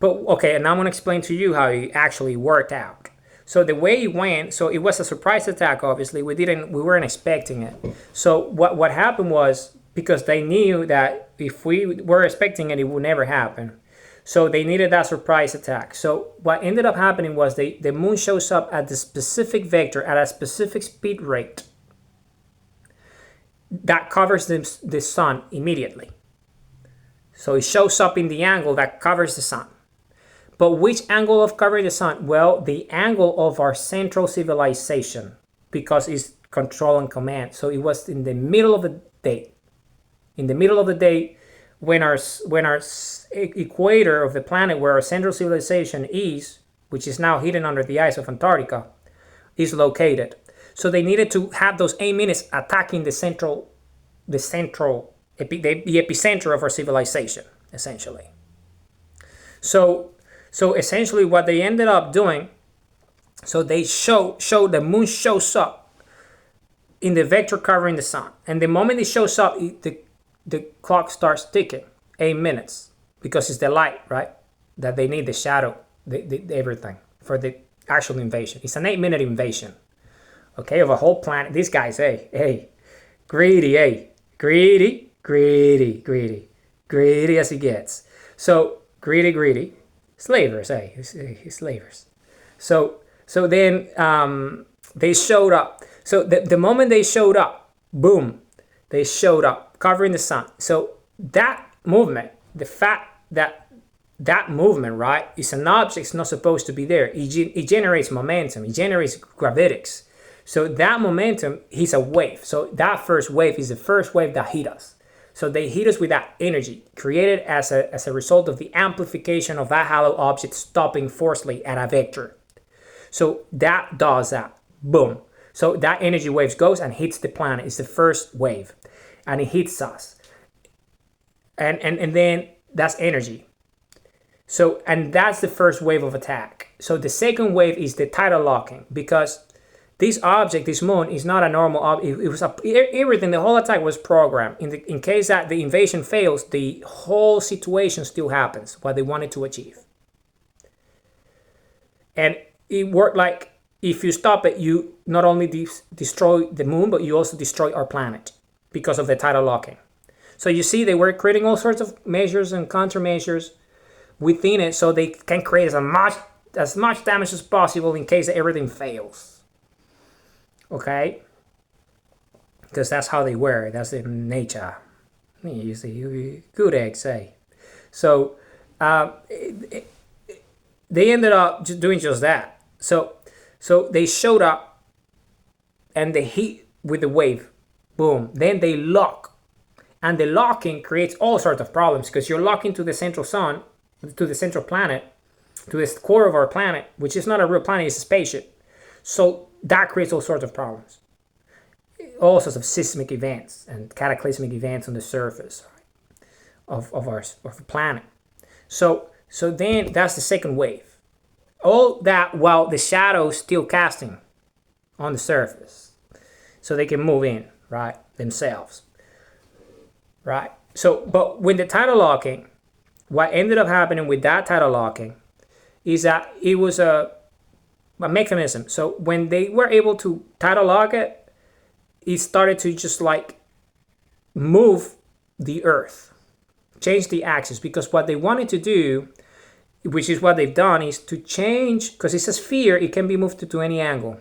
But okay, and now I'm going to explain to you how it actually worked out. So the way it went, so it was a surprise attack, obviously. We weren't expecting it. So what happened was, because they knew that if we were expecting it, it would never happen. So they needed that surprise attack. So what ended up happening was the moon shows up at the specific vector at a specific speed rate that covers the sun immediately. So it shows up in the angle that covers the sun. But which angle of covering the sun? Well, the angle of our central civilization, because it's control and command. So it was in the middle of the day. In the middle of the day, when our equator of the planet, where our central civilization is, which is now hidden under the ice of Antarctica, is located. So they needed to have those 8 minutes attacking the epicenter of our civilization, essentially. So essentially what they ended up doing, so they show the moon shows up in the vector covering the sun. And the moment it shows up, the clock starts ticking, 8 minutes, because it's the light, right? That they need, the shadow, everything for the actual invasion. It's an 8-minute invasion. Okay, of a whole planet. These guys, hey, greedy, greedy as he gets. So greedy, slavers, slavers. So then they showed up. So the moment they showed up, boom, they showed up covering the sun. So that movement, the fact that movement, right, is an object, it's not supposed to be there. It generates momentum. It generates gravitics. So that momentum is a wave. So that first wave is the first wave that hit us. So they hit us with that energy created as a result of the amplification of that hollow object stopping forcefully at a vector. So that does that. Boom. So that energy wave goes and hits the planet. It's the first wave. And it hits us. And then that's energy. So, and that's the first wave of attack. So the second wave is the tidal locking, because this object, this moon, is not a normal object. It was everything. The whole attack was programmed. In case that the invasion fails, the whole situation still happens. What they wanted to achieve, and it worked like, if you stop it, you not only destroy the moon, but you also destroy our planet because of the tidal locking. So you see, they were creating all sorts of measures and countermeasures within it, so they can create as much damage as possible in case everything fails. Okay, because that's how they were. That's in nature. You see, good eggs, eh? So they ended up doing just that. So they showed up and they hit with the wave. Boom. Then they lock, and the locking creates all sorts of problems, because you're locking to the central sun, to the central planet, to the core of our planet, which is not a real planet, it's a spaceship. So that creates all sorts of problems, all sorts of seismic events and cataclysmic events on the surface of our planet. So then that's the second wave. All that while the shadow's still casting on the surface, so they can move in, right, themselves, right? So, but when the tidal locking, what ended up happening with that tidal locking is that it was a mechanism. So when they were able to tidal lock it, it started to just like move the Earth, change the axis, because what they wanted to do, which is what they've done, is to change, because it's a sphere, it can be moved to any angle,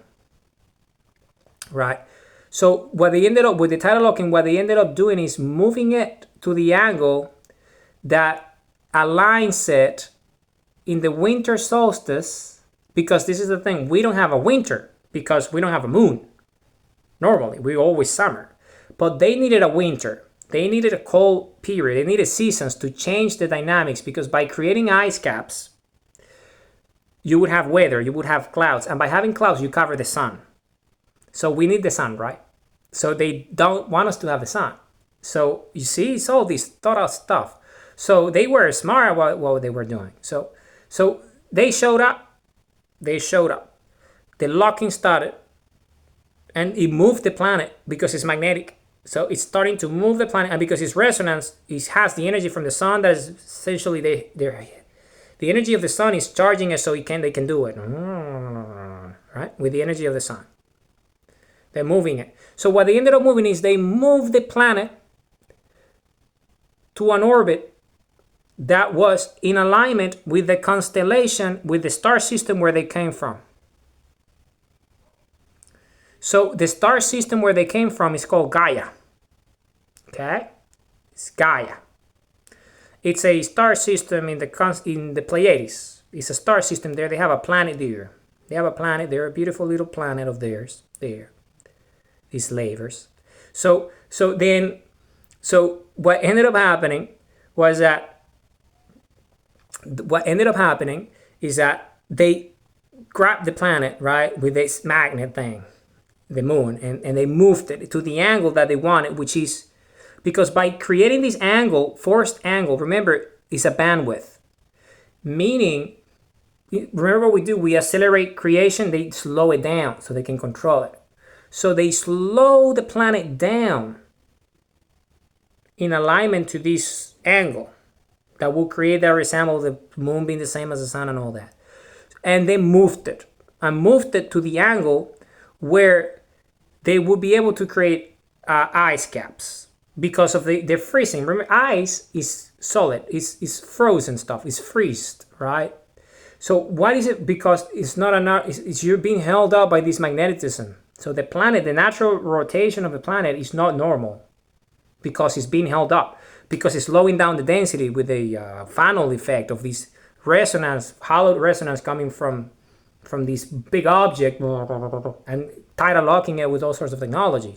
right? So what they ended up with the tidal locking, what they ended up doing is moving it to the angle that aligns it in the winter solstice, because this is the thing, we don't have a winter because we don't have a moon. Normally, we always summer. But they needed a winter. They needed a cold period. They needed seasons to change the dynamics, because by creating ice caps, you would have weather, you would have clouds. And by having clouds, you cover the sun. So we need the sun, right? So they don't want us to have the sun. So you see, it's all this thought out stuff. So they were smart about what they were doing. So they showed up. The locking started, and it moved the planet because it's magnetic. So it's starting to move the planet, and because it's resonance, it has the energy from the sun that is essentially the energy of the sun is charging it, so they can do it, right? With the energy of the sun. They're moving it. So what they ended up moving is they moved the planet to an orbit that was in alignment with the constellation, with the star system where they came from. So the star system where they came from is called Gaia. Okay? It's Gaia. It's a star system in the Pleiades. It's a star system there. They have a planet there. They have a planet there, a beautiful little planet of theirs there. These lavers. So what ended up happening was that they grabbed the planet, right, with this magnet thing, the moon, and they moved it to the angle that they wanted, which is because by creating this angle, forced angle, remember, is a bandwidth. Meaning, remember what we do? We accelerate creation, they slow it down so they can control it. So they slow the planet down in alignment to this angle that will create that resemble the moon being the same as the sun and all that. And they moved it to the angle where they would be able to create ice caps because of the freezing. Remember, ice is solid, it's frozen stuff, it's freezed, right? So what is it? Because it's not enough, you're being held up by this magnetism. So the planet, the natural rotation of the planet is not normal because it's being held up, because it's slowing down the density with the funnel effect of this resonance, hollow resonance coming from this big object and tidal locking it with all sorts of technology.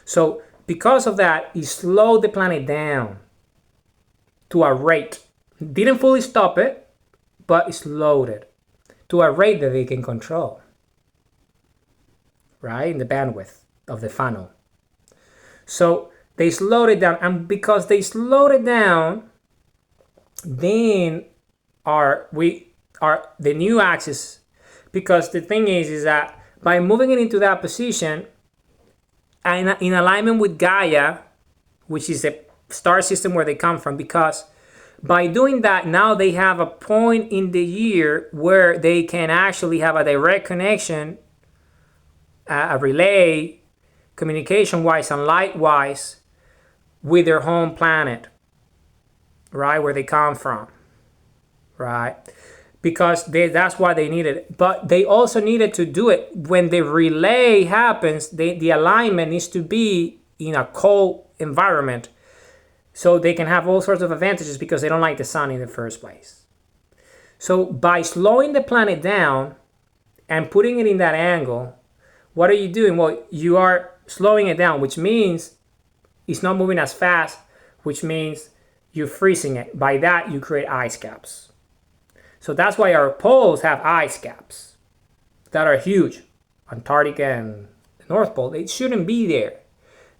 So because of that, it slowed the planet down to a rate. Didn't fully stop it, but it slowed it to a rate that they can control, right? In the bandwidth of the funnel. So they slowed it down, and because they slowed it down, then the new axis, because the thing is that by moving it into that position and in alignment with Gaia, which is a star system where they come from, because by doing that, now they have a point in the year where they can actually have a direct connection, a relay, communication-wise and light-wise, with their home planet, right, where they come from, right? Because that's why they needed it. But they also needed to do it when the relay happens. The alignment needs to be in a cold environment so they can have all sorts of advantages because they don't like the sun in the first place. So by slowing the planet down and putting it in that angle, what are you doing? Well, you are slowing it down, which means it's not moving as fast, which means you're freezing it. By that, you create ice caps. So that's why our poles have ice caps that are huge. Antarctica and the North Pole, they shouldn't be there.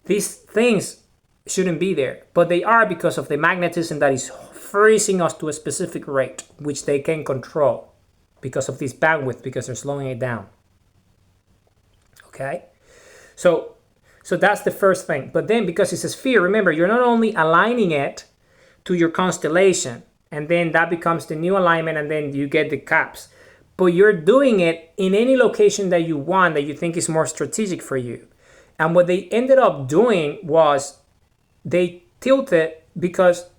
These things shouldn't be there, but they are because of the magnetism that is freezing us to a specific rate, which they can control because of this bandwidth, because they're slowing it down. Okay? So that's the first thing. But then because it's a sphere, remember, you're not only aligning it to your constellation, and then that becomes the new alignment, and then you get the caps. But you're doing it in any location that you want, that you think is more strategic for you. And what they ended up doing was they tilted, because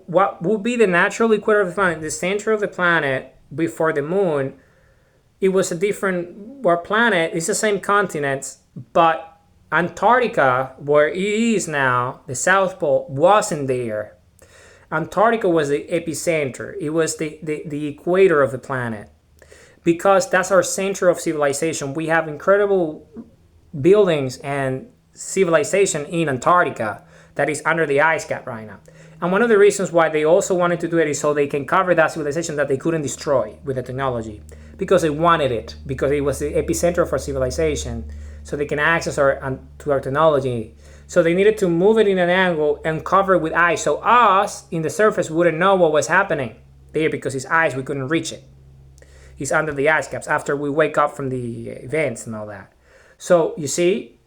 what would be the natural equator of the planet, the center of the planet before the moon, it was a different planet. It's the same continents, but Antarctica, where it is now, the South Pole, wasn't there. Antarctica was the epicenter. It was the equator of the planet. Because that's our center of civilization. We have incredible buildings and civilization in Antarctica that is under the ice cap right now. And one of the reasons why they also wanted to do it is so they can cover that civilization that they couldn't destroy with the technology. Because they wanted it. Because it was the epicenter of our civilization. So they can access to our technology. So they needed to move it in an angle and cover it with ice. So us, in the surface, wouldn't know what was happening there because it's ice, we couldn't reach it. It's under the ice caps after we wake up from the events and all that. So you see,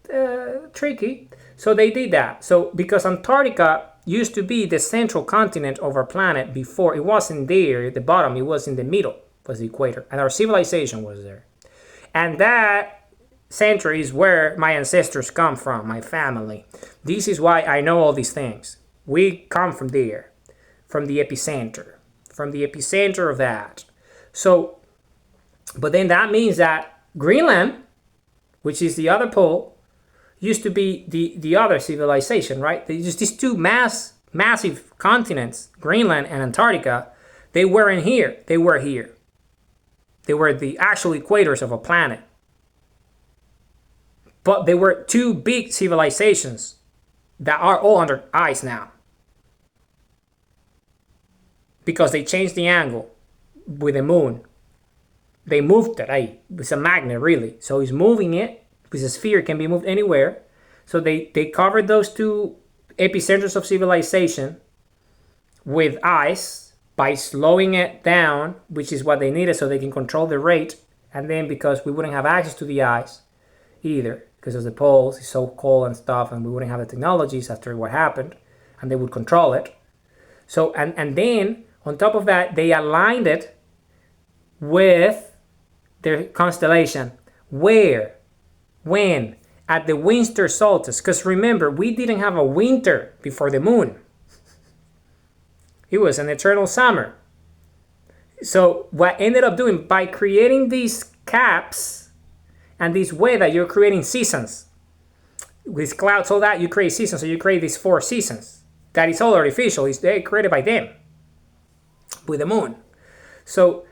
tricky. So they did that. So because Antarctica used to be the central continent of our planet before, it wasn't there at the bottom, it was in the middle, was the equator. And our civilization was there. And that center is where my ancestors come from, my family. This is why I know all these things. We come from there, from the epicenter of that. So, but then that means that Greenland, which is the other pole, used to be the other civilization, right? There's these two massive continents, Greenland and Antarctica. They weren't here. They were here. They were the actual equators of a planet. But they were two big civilizations that are all under ice now. Because they changed the angle with the moon. They moved it. It's a magnet, really. So it's moving it, because a sphere can be moved anywhere. So they covered those two epicenters of civilization with ice by slowing it down, which is what they needed so they can control the rate. And then because we wouldn't have access to the ice either, because of the poles, it's so cold and stuff, and we wouldn't have the technologies after what happened, and they would control it. So, and then, on top of that, they aligned it with their constellation. Where? When? At the winter solstice. Because remember, we didn't have a winter before the moon. It was an eternal summer. So what ended up doing, by creating these caps and this way that you're creating seasons. With clouds, all that, you create seasons. So you create these 4 seasons. That is all artificial. They're created by them. With the moon. So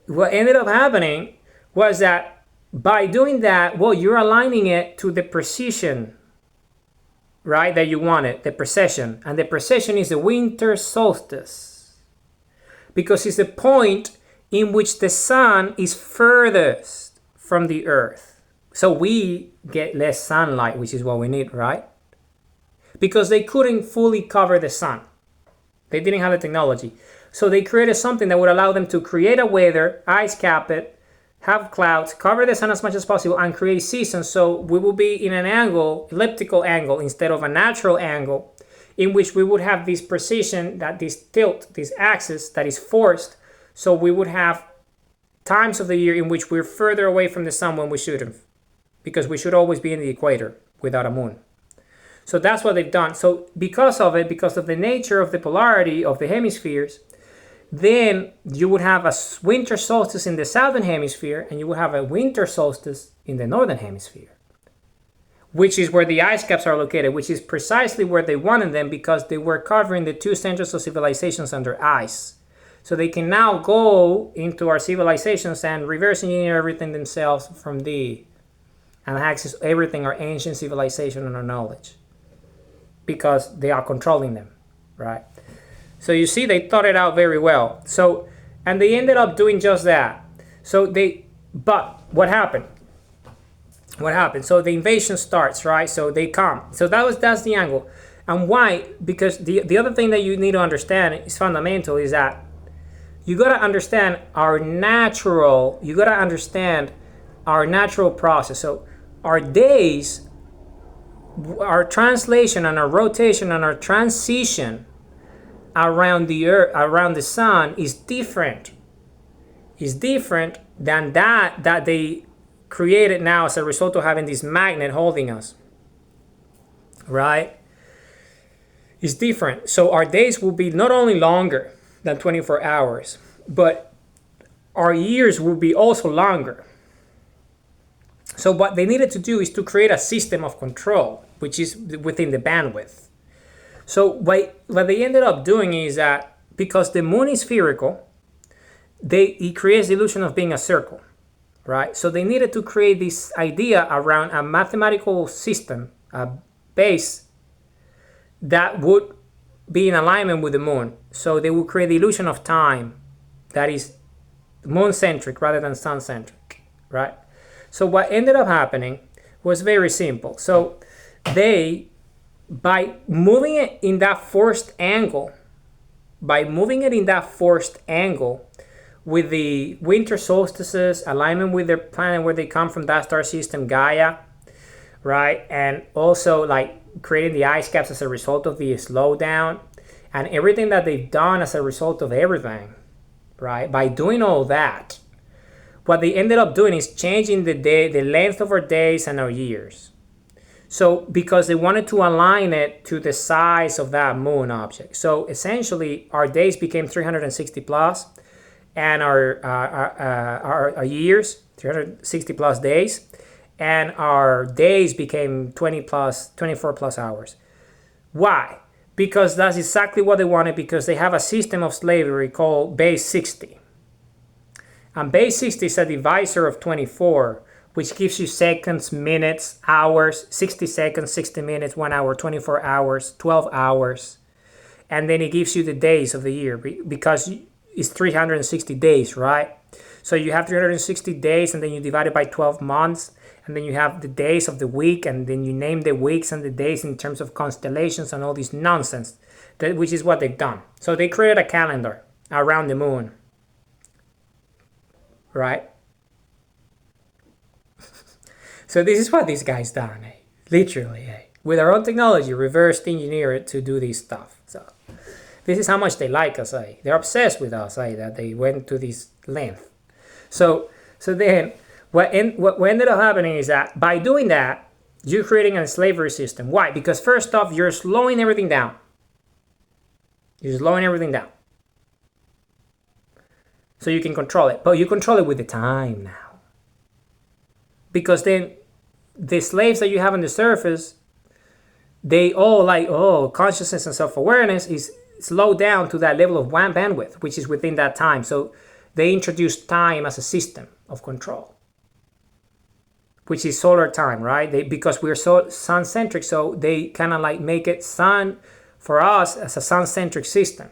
what ended up happening was that by doing that, well, you're aligning it to the precision, right, that you wanted, the precession. And the precession is the winter solstice. Because it's the point in which the sun is furthest from the earth. So we get less sunlight, which is what we need, right? Because they couldn't fully cover the sun. They didn't have the technology. So they created something that would allow them to create a weather, ice cap it, have clouds, cover the sun as much as possible, and create seasons. So we will be in an angle, elliptical angle, instead of a natural angle, in which we would have this precision, that this tilt, this axis that is forced. So we would have times of the year in which we're further away from the sun when we shouldn't, because we should always be in the equator without a moon. So that's what they've done. So because of it, because of the nature of the polarity of the hemispheres, then you would have a winter solstice in the southern hemisphere, and you would have a winter solstice in the northern hemisphere, which is where the ice caps are located, which is precisely where they wanted them, because they were covering the 2 centers of civilizations under ice. So they can now go into our civilizations and reverse engineer everything themselves from and access everything, our ancient civilization and our knowledge, because they are controlling them, right? So you see, they thought it out very well. So, and they ended up doing just that. But what happened? What happened? So the invasion starts, right? So they come. So that's the angle. And why? Because the other thing that you need to understand is fundamental, is that you got to understand our natural process. So our days, our translation and our rotation and our transition around the earth, around the sun, is different. Is different than that they created now as a result of having this magnet holding us, right? It's different. So our days will be not only longer than 24 hours, but our years will be also longer. So what they needed to do is to create a system of control, which is within the bandwidth. So what they ended up doing is that because the moon is spherical, it creates the illusion of being a circle, right? So they needed to create this idea around a mathematical system, a base that would be in alignment with the moon. So they would create the illusion of time that is moon-centric rather than sun-centric, right? So what ended up happening was very simple. So they, by moving it in that forced angle, with the winter solstices, alignment with their planet where they come from, that star system, Gaia, right? And also like creating the ice caps as a result of the slowdown and everything that they've done as a result of everything, right? By doing all that, what they ended up doing is changing the length of our days and our years. So because they wanted to align it to the size of that moon object. So essentially our days became 360 plus, and our years, 360 plus days, and our days became 24 plus hours. Why? Because that's exactly what they wanted, because they have a system of slavery called base 60. And base 60 is a divisor of 24, which gives you seconds, minutes, hours, 60 seconds, 60 minutes, 1 hour, 24 hours, 12 hours. And then it gives you the days of the year, because it's 360 days, right? So you have 360 days, and then you divide it by 12 months, and then you have the days of the week, and then you name the weeks and the days in terms of constellations and all this nonsense, which is what they've done. So they created a calendar around the moon, right? So this is what these guys done, literally, with our own technology, reverse engineer it to do this stuff. So this is how much they like us, They're obsessed with us, that they went to this length. So then what ended up happening is that by doing that, you're creating a slavery system. Why? Because first off, you're slowing everything down. So you can control it. But you control it with the time now. Because then the slaves that you have on the surface, they all consciousness and self-awareness is slowed down to that level of one bandwidth, which is within that time. So they introduced time as a system of control, which is solar time, right? Because we're so sun-centric, so they kind of like make it sun for us as a sun-centric system.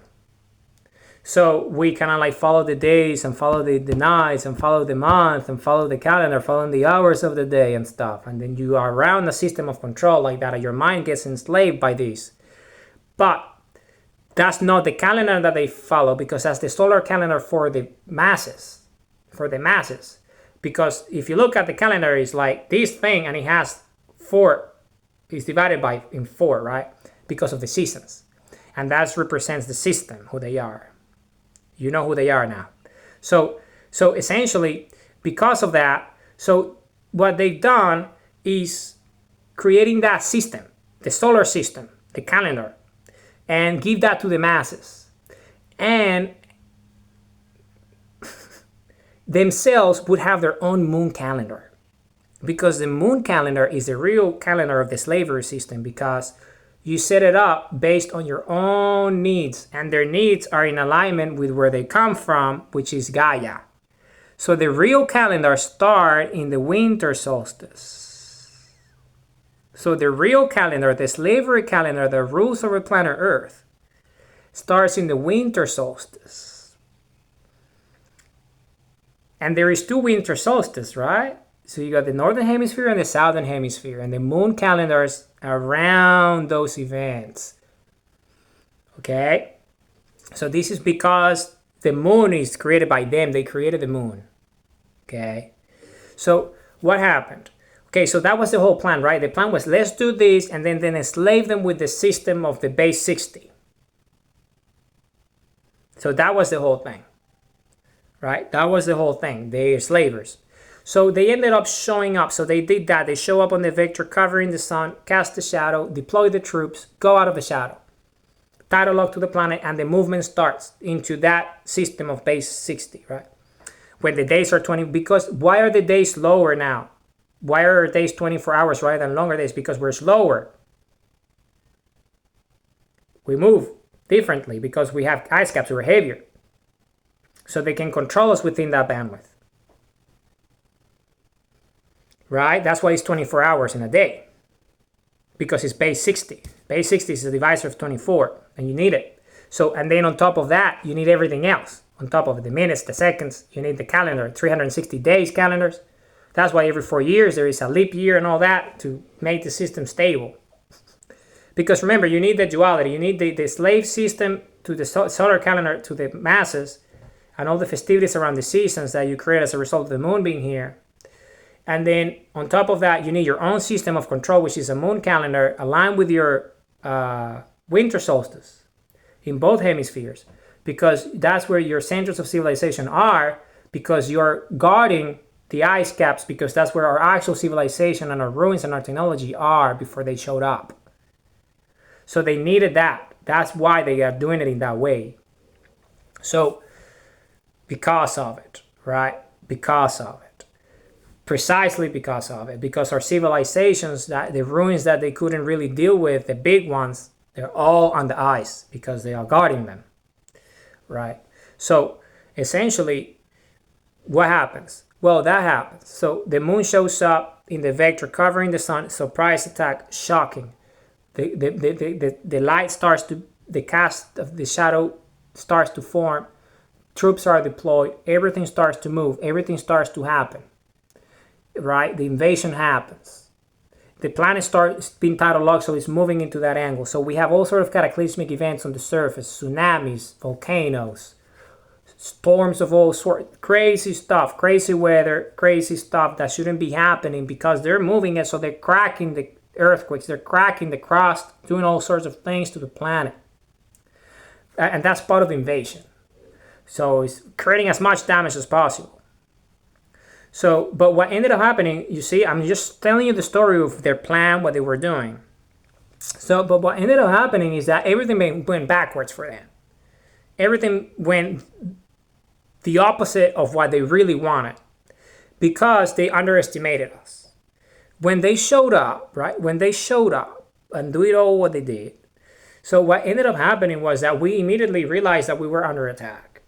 So we kind of like follow the days and follow the nights and follow the month and follow the calendar, following the hours of the day and stuff. And then you are around a system of control like that, and your mind gets enslaved by this. But that's not the calendar that they follow, because that's the solar calendar for the masses. Because if you look at the calendar, it's like this thing, and it has 4. It's divided in 4, right? Because of the seasons. And that represents the system, who they are. You know who they are now. So essentially, because of that, so what they've done is creating that system, the solar system, the calendar, and give that to the masses. And themselves would have their own moon calendar, because the moon calendar is the real calendar of the slavery system, because you set it up based on your own needs, and their needs are in alignment with where they come from, which is Gaia. So the real calendar starts in the winter solstice. So the real calendar, the slavery calendar that rules over planet Earth, starts in the winter solstice. And there is 2 winter solstices, right? So you got the northern hemisphere and the southern hemisphere, and the moon calendars around those events. Okay? So this is because the moon is created by them. They created the moon. Okay? So what happened? Okay, so that was the whole plan, right? The plan was, let's do this and then enslave them with the system of the base 60. So that was the whole thing. Right? That was the whole thing. They're slavers. So they ended up showing up. So they did that. They show up on the vector, covering the sun, cast the shadow, deploy the troops, go out of the shadow, tidal lock to the planet, and the movement starts into that system of base 60, right? When the days are 20, because why are the days lower now? Why are our days 24 hours rather than longer days? Because we're slower. We move differently because we have ice caps, we're heavier. So they can control us within that bandwidth. Right? That's why it's 24 hours in a day. Because it's base 60. Base 60 is a divisor of 24, and you need it. So, and then on top of that, you need everything else. On top of the minutes, the seconds, you need the calendar, 360 days calendars. That's why every 4 years there is a leap year and all that to make the system stable. Because remember, you need the duality. You need the slave system to the solar calendar, to the masses, and all the festivities around the seasons that you create as a result of the moon being here. And then on top of that, you need your own system of control, which is a moon calendar aligned with your winter solstice in both hemispheres, because that's where your centers of civilization are, because you're guarding the ice caps, because that's where our actual civilization and our ruins and our technology are before they showed up. So they needed that. That's why they are doing it in that way. So because of it, right? Because of it. Precisely because of it. Because our civilizations, that the ruins that they couldn't really deal with, the big ones, they're all on the ice because they are guarding them, right? So essentially, what happens? Well, that happens. So the moon shows up in the vector covering the sun, surprise attack, shocking. The light starts to, the cast of the shadow starts to form, troops are deployed, everything starts to move, everything starts to happen, right? The invasion happens. The planet starts being tidal locked, so it's moving into that angle. So we have all sort of cataclysmic events on the surface, tsunamis, volcanoes, storms of all sorts, crazy stuff, crazy weather, crazy stuff that shouldn't be happening because they're moving it, so they're cracking the earthquakes, they're cracking the crust, doing all sorts of things to the planet. And that's part of the invasion. So it's creating as much damage as possible. So, but what ended up happening, you see, I'm just telling you the story of their plan, what they were doing. So, but what ended up happening is that everything went backwards for them. Everything went the opposite of what they really wanted because they underestimated us. When they showed up, right? When they showed up and did all what they did. So what ended up happening was that we immediately realized that we were under attack.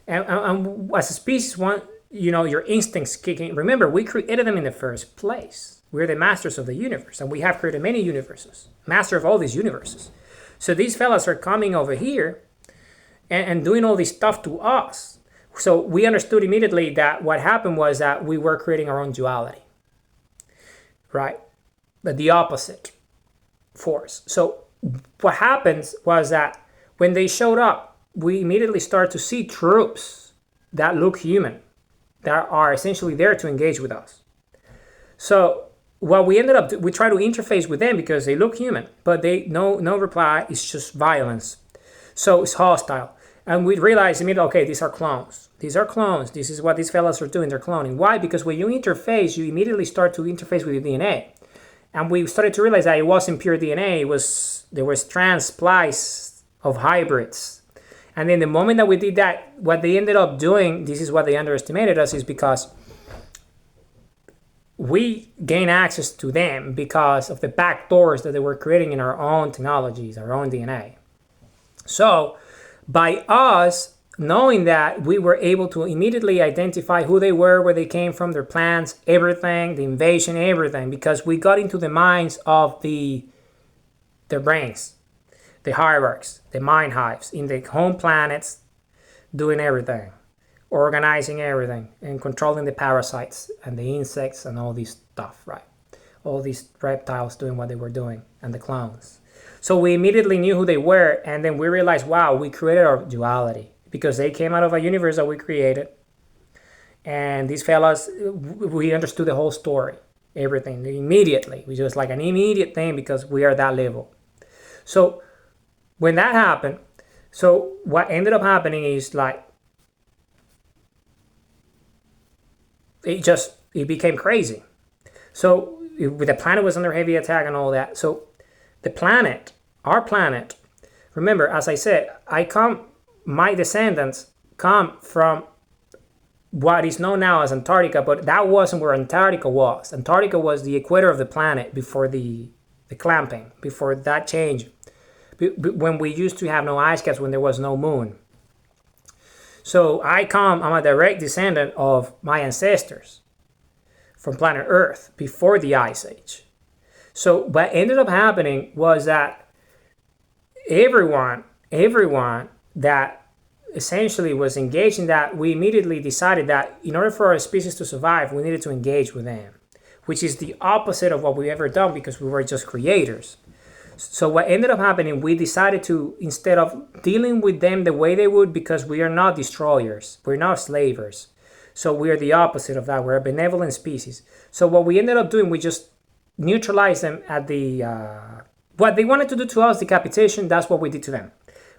And as a species, your instincts kick in. Remember, we created them in the first place. We're the masters of the universe, and we have created many universes. Master of all these universes. So these fellas are coming over here and doing all this stuff to us. So we understood immediately that what happened was that we were creating our own duality. Right? But the opposite force. So what happens was that when they showed up, we immediately started to see troops that look human, that are essentially there to engage with us. So what we ended up, we try to interface with them because they look human, but they no reply. It's just violence. So it's hostile. And we realized immediately, okay, these are clones. These are clones. This is what these fellas are doing. They're cloning. Why? Because when you interface, you immediately start to interface with your DNA. And we started to realize that it wasn't pure DNA. There was trans splice of hybrids. And then the moment that we did that, what they ended up doing, this is what they underestimated us, is because we gained access to them because of the back doors that they were creating in our own technologies, our own DNA. So by us knowing that, we were able to immediately identify who they were, where they came from, their plans, everything, the invasion, everything, because we got into the minds of their brains, the hierarchs, the mind hives, in the home planets, doing everything, organizing everything, and controlling the parasites and the insects and all this stuff, right? All these reptiles doing what they were doing, and the clones. So we immediately knew who they were, and then we realized, wow, we created our duality because they came out of a universe that we created. And these fellas, we understood the whole story, everything, immediately. We just like an immediate thing because we are that level. So when that happened, so what ended up happening is like, it became crazy. So the planet was under heavy attack and all that. So the planet, our planet, remember, as I said, my descendants come from what is known now as Antarctica, but that wasn't where Antarctica was. Antarctica was the equator of the planet before the clamping, before that change, when we used to have no ice caps, when there was no moon. So I'm a direct descendant of my ancestors from planet Earth before the Ice Age. So what ended up happening was that everyone that essentially was engaged in that, we immediately decided that in order for our species to survive, we needed to engage with them, which is the opposite of what we've ever done because we were just creators. So what ended up happening, we decided to, instead of dealing with them the way they would, because we are not destroyers, we're not slavers. So we are the opposite of that. We're a benevolent species. So what we ended up doing, we just neutralized them at the, what they wanted to do to us, decapitation, that's what we did to them.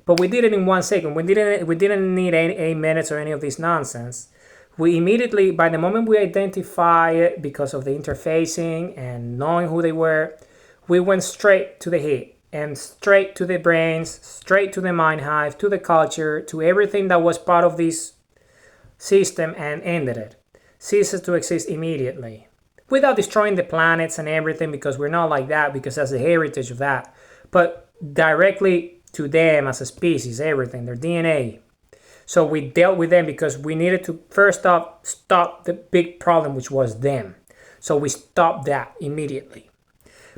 But we did it in 1 second. We didn't need 8 minutes or any of this nonsense. We immediately, by the moment we identify it because of the interfacing and knowing who they were, we went straight to the heat and straight to the brains, straight to the mind hive, to the culture, to everything that was part of this system and ended it. Ceases to exist immediately. Without destroying the planets and everything, because we're not like that, because that's the heritage of that. But directly to them as a species, everything, their DNA. So we dealt with them because we needed to first off stop the big problem, which was them. So we stopped that immediately.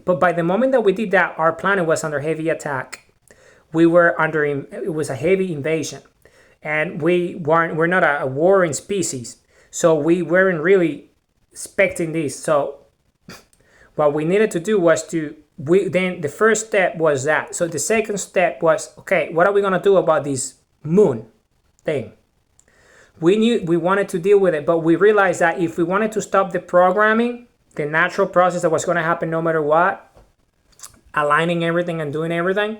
But by the moment that we did that, our planet was under heavy attack. It was a heavy invasion. And we're not a warring species. So we weren't really expecting this. So what we needed to do was then the first step was that. So the second step was, okay, what are we going to do about this moon thing? We knew we wanted to deal with it, but we realized that if we wanted to stop the programming, the natural process that was going to happen no matter what, aligning everything and doing everything,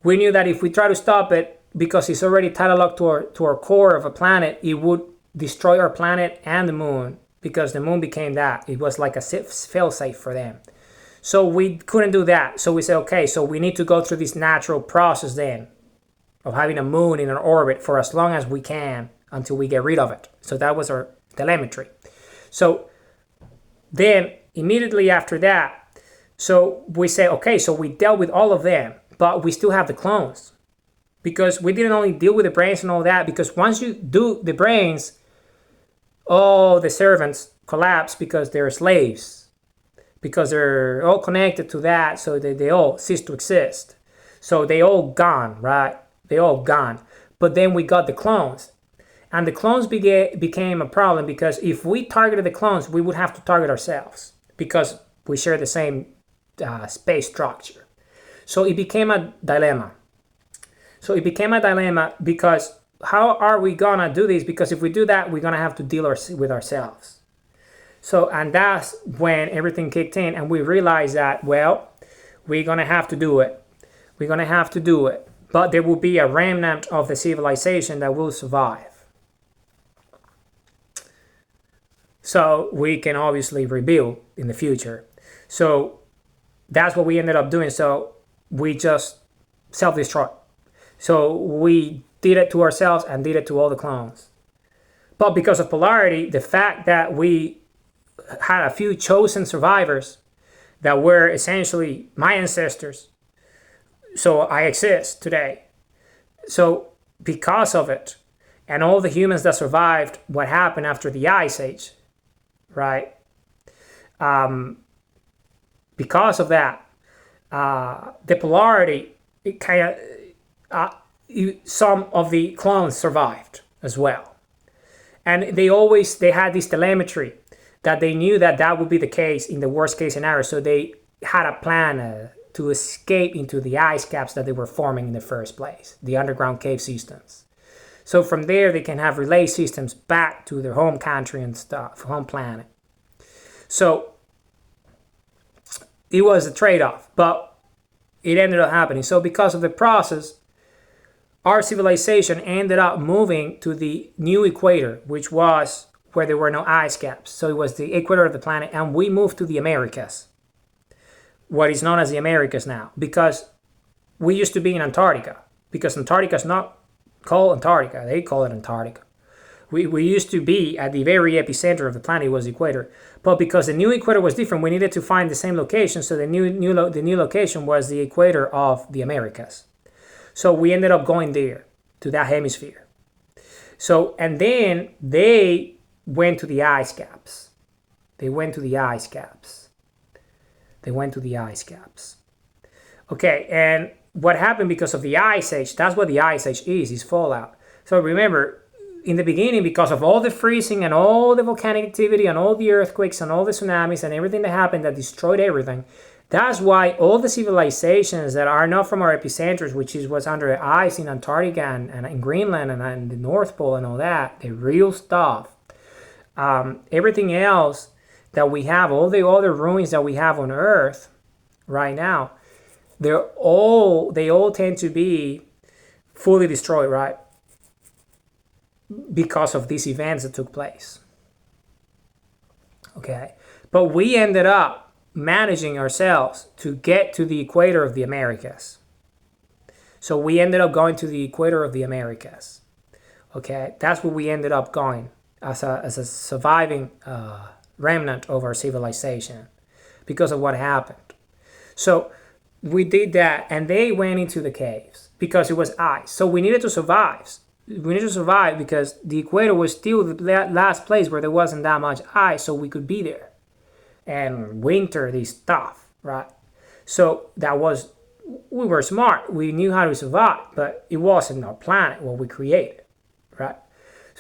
we knew that if we try to stop it, because it's already tidal to our core of a planet, it would destroy our planet and the moon, because the moon became that. It was like a fail-safe for them. So we couldn't do that. So we said, okay, so we need to go through this natural process then of having a moon in an orbit for as long as we can until we get rid of it. So that was our telemetry. So then immediately after that, so we said, okay, so we dealt with all of them, but we still have the clones. Because we didn't only deal with the brains and all that, because once you do the brains, all the servants collapse because they're slaves. Because they're all connected to that, so they all cease to exist. So they all gone, right? They all gone. But then we got the clones. And the clones became a problem because if we targeted the clones, we would have to target ourselves because we share the same space structure. So it became a dilemma. Because how are we gonna do this? Because if we do that, we're gonna have to deal with ourselves. So, and that's when everything kicked in and we realized that, well, we're gonna have to do it. But there will be a remnant of the civilization that will survive. So we can obviously rebuild in the future. So that's what we ended up doing. So we just self-destruct. So we did it to ourselves and did it to all the clones. But because of polarity, the fact that we had a few chosen survivors that were essentially my ancestors, so I exist today. So because of it, and all the humans that survived what happened after the Ice Age, right? Because of that, the polarity, it kind of, some of the clones survived as well. And they had this telemetry that they knew that would be the case in the worst case scenario. So they had a plan to escape into the ice caps that they were forming in the first place, the underground cave systems. So from there, they can have relay systems back to their home country and stuff, home planet. So it was a trade-off, but it ended up happening. So because of the process, our civilization ended up moving to the new equator, which was where there were no ice caps. So it was the equator of the planet, and we moved to the Americas, what is known as the Americas now, because we used to be in Antarctica, because Antarctica is not called Antarctica, they call it Antarctica. We used to be at the very epicenter of the planet, was the equator. But because the new equator was different, we needed to find the same location. So the new location was the equator of the Americas. So we ended up going there, to that hemisphere. So, and then they went to the ice caps. They went to the ice caps. Okay, and what happened because of the ice age, that's what the ice age is fallout. So remember, in the beginning, because of all the freezing and all the volcanic activity and all the earthquakes and all the tsunamis and everything that happened that destroyed everything, that's why all the civilizations that are not from our epicenters, which is what's under the ice in Antarctica and in Greenland and the North Pole and all that, the real stuff, everything else that we have, all the other ruins that we have on Earth right now, they all tend to be fully destroyed, right? Because of these events that took place. Okay, but we ended up managing ourselves to get to the equator of the Americas. So we ended up going to the equator of the Americas. Okay, that's where we ended up going as a surviving remnant of our civilization because of what happened. So we did that, and they went into the caves because it was ice. So we needed to survive. We needed to survive because the equator was still the last place where there wasn't that much ice, so we could be there and winter this stuff, right? So we were smart. We knew how to survive, but it wasn't our planet, what we created, right?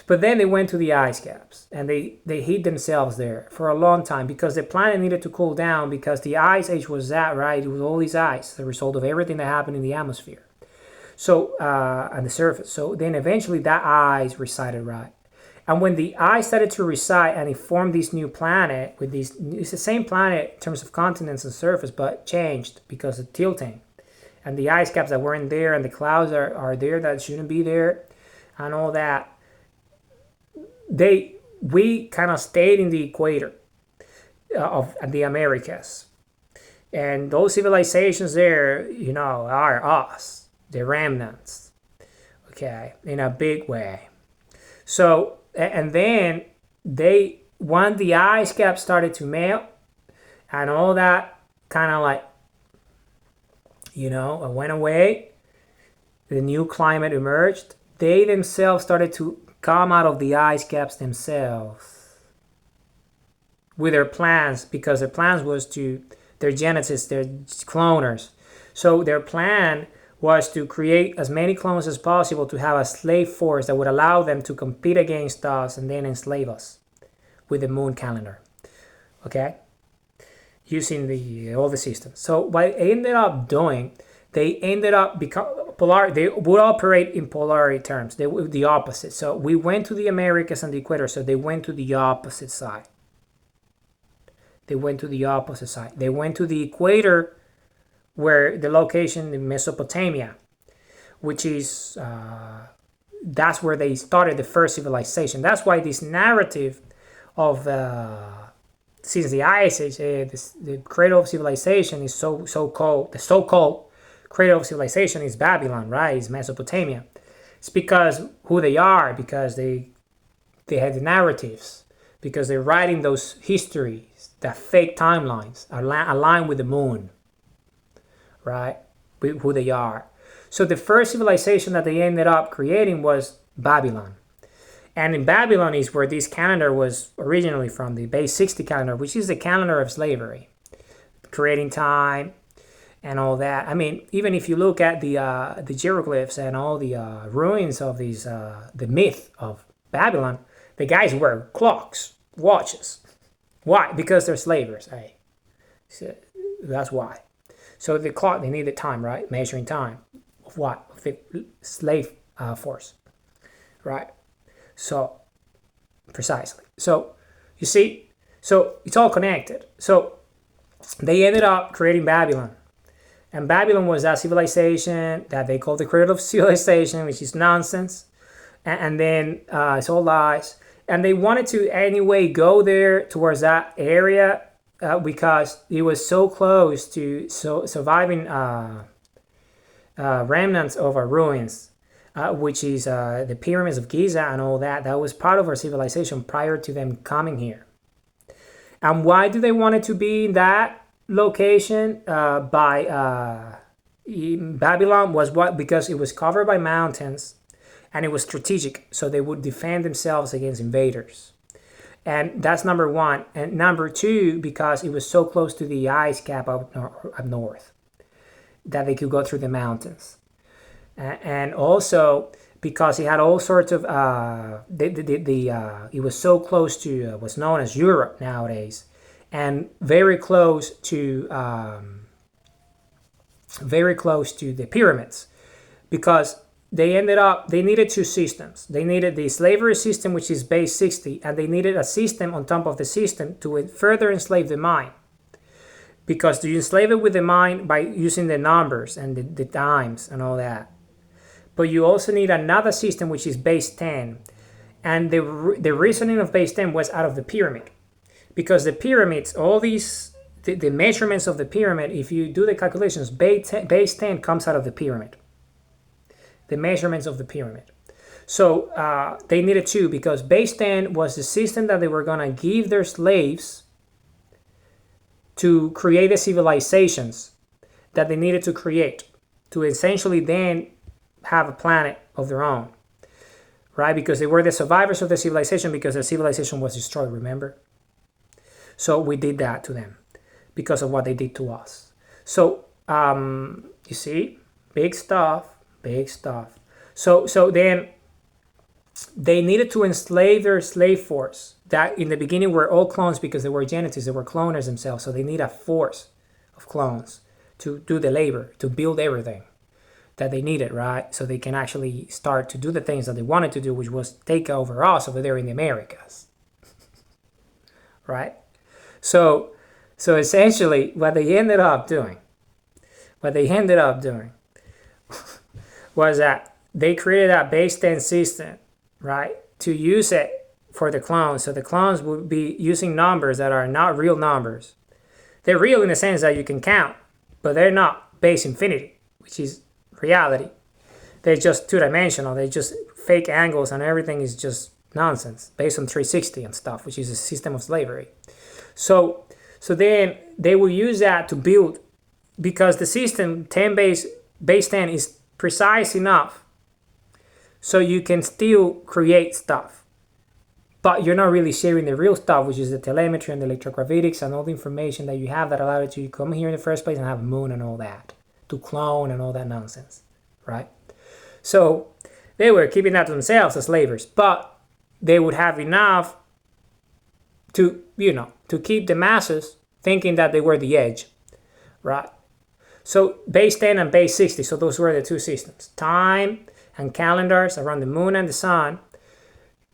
But then they went to the ice caps, and they hid themselves there for a long time because the planet needed to cool down because the ice age was that, right? It was all this ice, the result of everything that happened in the atmosphere. So, on the surface. So then eventually that ice resided, right? And when the ice started to reside and it formed this new planet with these, it's the same planet in terms of continents and surface, but changed because of tilting. And the ice caps that weren't there and the clouds are there that shouldn't be there and all that. We kind of stayed in the equator of the Americas. And those civilizations there, are us, the remnants, okay, in a big way. So, and then when the ice cap started to melt and all that kind of like, went away, the new climate emerged, they themselves started to come out of the ice caps themselves with their plans, because their plans was their geneticists, their cloners. So their plan was to create as many clones as possible to have a slave force that would allow them to compete against us and then enslave us with the moon calendar, okay? Using all the systems. So what they ended up doing, they ended up they would operate in polarity terms. They were the opposite. So we went to the Americas and the equator, so they went to the opposite side. They went to the equator, where the location in Mesopotamia, which is, that's where they started the first civilization. That's why this narrative of, since the Ice Age, the cradle of civilization is so-called, the so-called cradle of civilization is Babylon, right? It's Mesopotamia. It's because who they are, because they have the narratives, because they're writing those histories, that fake timelines aligned with the moon, right? With who they are. So the first civilization that they ended up creating was Babylon. And in Babylon is where this calendar was originally from, the base 60 calendar, which is the calendar of slavery, creating time and all that. I mean, even if you look at the hieroglyphs and all the ruins of these, the myth of Babylon, the guys wear clocks, watches. Why? Because they're slavers. Hey, so that's why. So the clock, they needed time, right? Measuring time of what? Of the slave force, right? So, precisely. So, you see, so it's all connected. So, they ended up creating Babylon. And Babylon was that civilization that they called the cradle of civilization, which is nonsense. And then it's all lies. And they wanted to anyway go there towards that area because it was so close to surviving remnants of our ruins which is the pyramids of Giza and all that. That was part of our civilization prior to them coming here. And why do they want it to be in that location? In Babylon was what? Because it was covered by mountains and it was strategic, so they would defend themselves against invaders. And that's number one. And number two, because it was so close to the ice cap up north that they could go through the mountains. And also because it had all sorts of, it was so close to what's known as Europe nowadays, and very close to the pyramids, because they needed two systems. They needed the slavery system, which is base 60, and they needed a system on top of the system to further enslave the mind. Because you enslave it with the mind by using the numbers and the times and all that. But you also need another system, which is base 10. And the reasoning of base 10 was out of the pyramid. Because the pyramids, all these, the measurements of the pyramid, if you do the calculations, base 10 comes out of the pyramid. The measurements of the pyramid. So they needed two, because base 10 was the system that they were going to give their slaves to create the civilizations that they needed to create, to essentially then have a planet of their own, right? Because they were the survivors of the civilization, because the civilization was destroyed, remember? So we did that to them because of what they did to us. So you see, big stuff. So then they needed to enslave their slave force that in the beginning were all clones, because they were genetics, they were cloners themselves. So they need a force of clones to do the labor, to build everything that they needed, right? So they can actually start to do the things that they wanted to do, which was take over us over there in the Americas, right? So essentially what they ended up doing was that they created that base 10 system, right, to use it for the clones. So the clones would be using numbers that are not real numbers. They're real in the sense that you can count, but they're not base infinity, which is reality. They're just two-dimensional. They're just fake angles, and everything is just nonsense based on 360 and stuff, which is a system of slavery. So then they will use that to build, because the system 10 base 10 is precise enough so you can still create stuff, but you're not really sharing the real stuff, which is the telemetry and the electrogravitics and all the information that you have that allowed you to come here in the first place and have a moon and all that, to clone and all that nonsense, right? So they were keeping that to themselves as slavers, but they would have enough to, to keep the masses thinking that they were the edge, right? So base 10 and base 60, so those were the two systems. Time and calendars around the moon and the sun.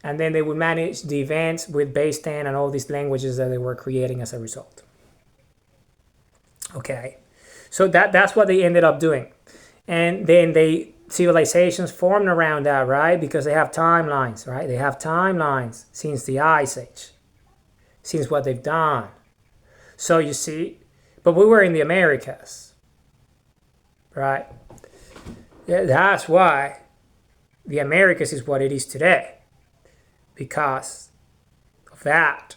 And then they would manage the events with base 10 and all these languages that they were creating as a result. Okay, so that's what they ended up doing. And then civilizations formed around that, right? Because they have timelines, right? They have timelines since the Ice Age, since what they've done. So you see, but we were in the Americas, right? Yeah, that's why the Americas is what it is today. Because of that.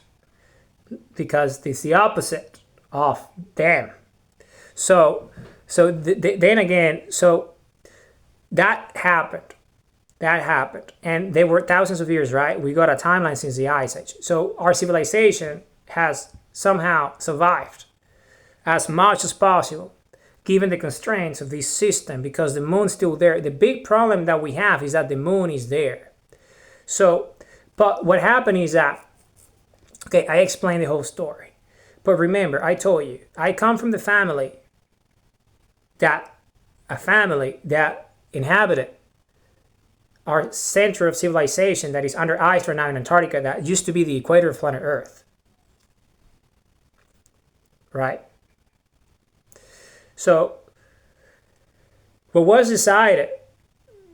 Because it's the opposite of them. So then again, so that happened. And they were thousands of years, right? We got a timeline since the Ice Age. So our civilization has somehow survived as much as possible, given the constraints of this system, because the moon's still there. The big problem that we have is that the moon is there. So, but what happened is that, okay, I explained the whole story. But remember, I told you, I come from the family that inhabited our center of civilization that is under ice right now in Antarctica, that used to be the equator of planet Earth. Right? So, what was decided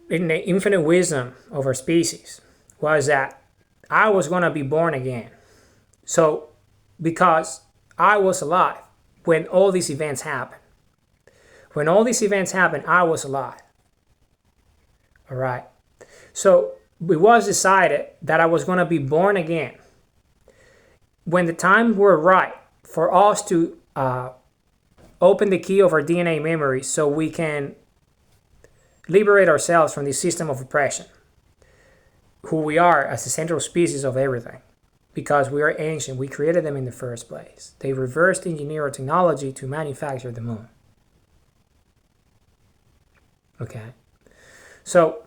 in the infinite wisdom of our species was that I was going to be born again. So, because I was alive when all these events happened. When all these events happened, I was alive. All right. So it was decided that I was going to be born again when the times were right for us to open the key of our DNA memory so we can liberate ourselves from this system of oppression, who we are as the central species of everything. Because we are ancient, we created them in the first place. They reversed engineer our technology to manufacture the moon. Okay. So,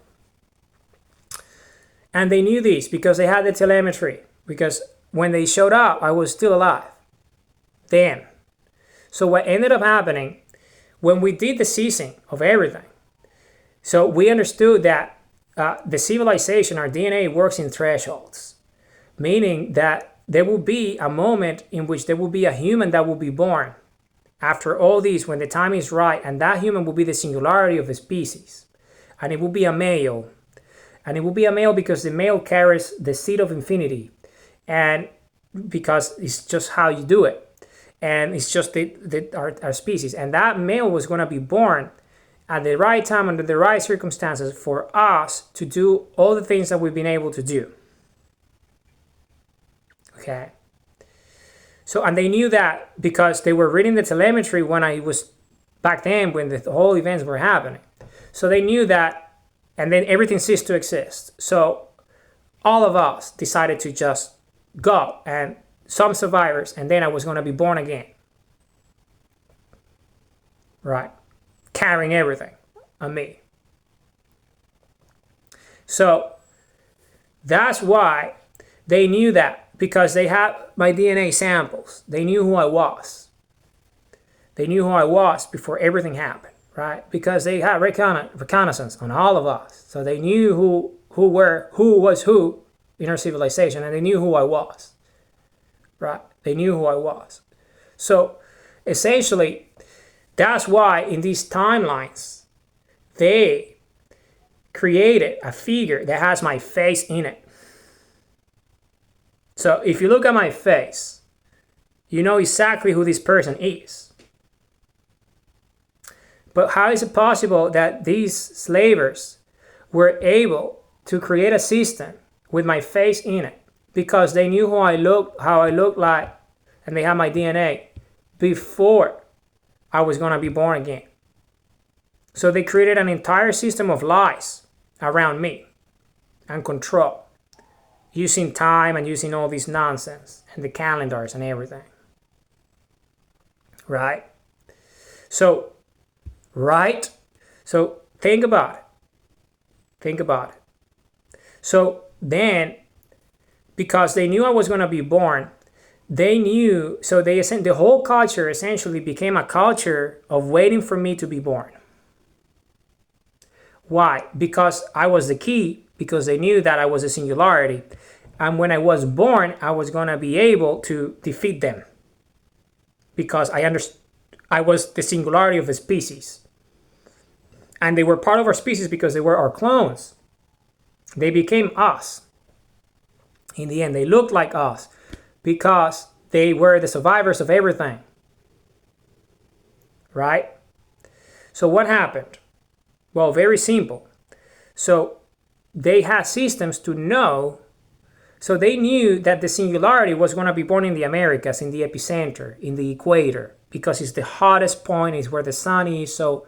and they knew this because they had the telemetry. Because when they showed up, I was still alive. Then. So what ended up happening, when we did the ceasing of everything, so we understood that the civilization, our DNA, works in thresholds. Meaning that there will be a moment in which there will be a human that will be born after all this, when the time is right, and that human will be the singularity of the species. And it will be a male. And it will be a male because the male carries the seed of infinity. And because it's just how you do it. And it's just our species. And that male was going to be born at the right time, under the right circumstances, for us to do all the things that we've been able to do. Okay. So, and they knew that because they were reading the telemetry when I was back then, when the whole events were happening. So they knew that, and then everything ceased to exist. So all of us decided to just go, and some survivors, and then I was going to be born again. Right. Carrying everything on me. So that's why they knew that. Because they had my DNA samples. They knew who I was. They knew who I was before everything happened, right? Because they had reconnaissance on all of us. So they knew who was who in our civilization, and they knew who I was, right? They knew who I was. So essentially, that's why in these timelines, they created a figure that has my face in it. So if you look at my face, you know exactly who this person is. But how is it possible that these slavers were able to create a system with my face in it? Because they knew how I looked like, and they had my DNA before I was going to be born again. So they created an entire system of lies around me and control. Using time and using all this nonsense and the calendars and everything. Right? So think about it. Think about it. So then, because they knew I was going to be born, they knew, so the whole culture essentially became a culture of waiting for me to be born. Why? Because I was the key, because they knew that I was a singularity. And when I was born, I was going to be able to defeat them. Because I was the singularity of the species. And they were part of our species because they were our clones. They became us. In the end, they looked like us because they were the survivors of everything. Right? So what happened? Well, very simple. So they had systems to know. So they knew that the singularity was going to be born in the Americas, in the epicenter, in the equator, because it's the hottest point, it's where the sun is, so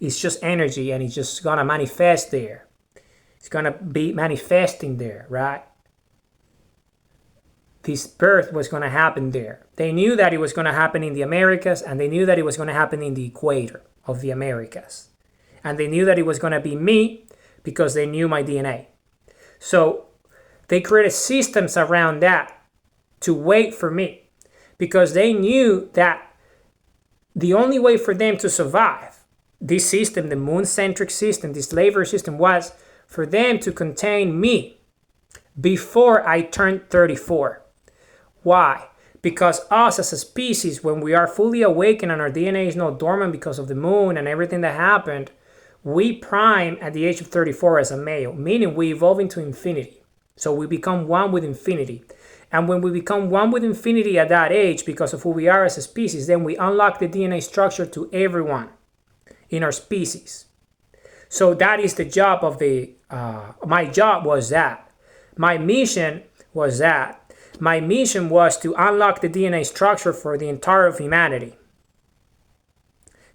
it's just energy, and it's just going to manifest there. It's going to be manifesting there, right? This birth was going to happen there. They knew that it was going to happen in the Americas, and they knew that it was going to happen in the equator of the Americas. And they knew that it was going to be me because they knew my DNA. So they created systems around that to wait for me because they knew that the only way for them to survive this system, the moon-centric system, this slavery system, was for them to contain me before I turned 34. Why? Because us as a species, when we are fully awakened and our DNA is not dormant because of the moon and everything that happened, we prime at the age of 34 as a male, meaning we evolve into infinity. So we become one with infinity. And when we become one with infinity at that age, because of who we are as a species, then we unlock the DNA structure to everyone in our species. So that is the job of my job was that. My mission was that. My mission was to unlock the DNA structure for the entire of humanity.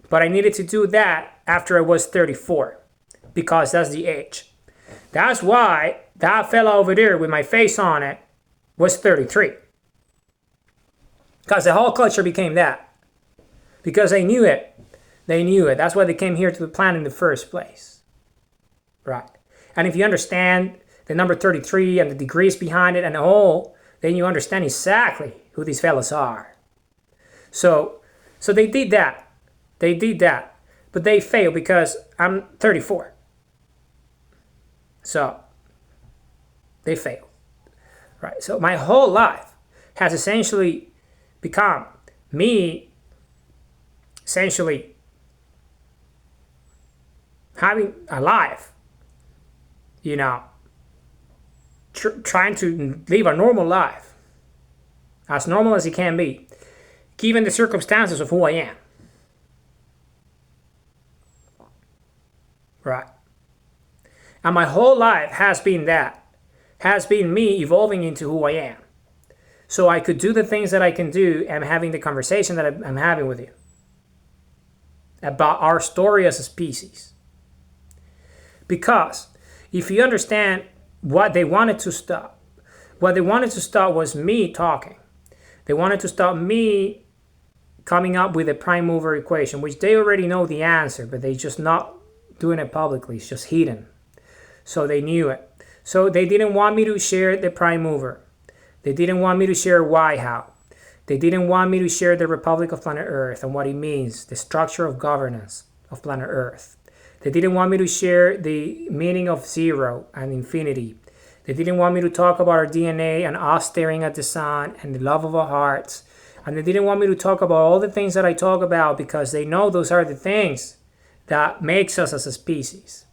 But I needed to do that after I was 34, because that's the age. That's why that fella over there with my face on it was 33. Because the whole culture became that. Because they knew it. They knew it. That's why they came here to the planet in the first place. Right. And if you understand the number 33 and the degrees behind it and the whole, then you understand exactly who these fellas are. So they did that. They did that. But they failed because I'm 34. So they failed. Right. So my whole life has essentially become me essentially having a life, you know, trying to live a normal life, as normal as it can be, given the circumstances of who I am. Right. And my whole life has been that, has been me evolving into who I am. So I could do the things that I can do and having the conversation that I'm having with you about our story as a species. Because if you understand what they wanted to stop, what they wanted to stop was me talking. They wanted to stop me coming up with a prime mover equation, which they already know the answer, but they just not doing it publicly. It's just hidden. So they knew it. So they didn't want me to share the prime mover. They didn't want me to share why, how. They didn't want me to share the Republic of Planet Earth and what it means, the structure of governance of Planet Earth. They didn't want me to share the meaning of zero and infinity. They didn't want me to talk about our DNA and us staring at the sun and the love of our hearts. And they didn't want me to talk about all the things that I talk about because they know those are the things that makes us as a species.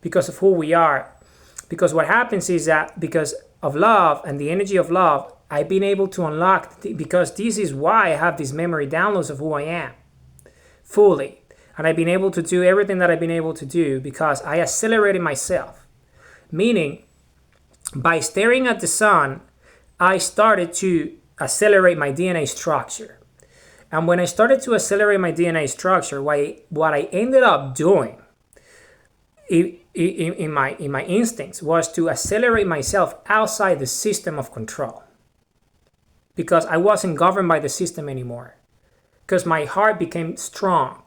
Because of who we are. Because what happens is that because of love and the energy of love, I've been able to unlock, because this is why I have these memory downloads of who I am fully. And I've been able to do everything that I've been able to do because I accelerated myself. Meaning, by staring at the sun, I started to accelerate my DNA structure. And when I started to accelerate my DNA structure, what I ended up doing in my instincts was to accelerate myself outside the system of control. Because I wasn't governed by the system anymore. Because my heart became strong.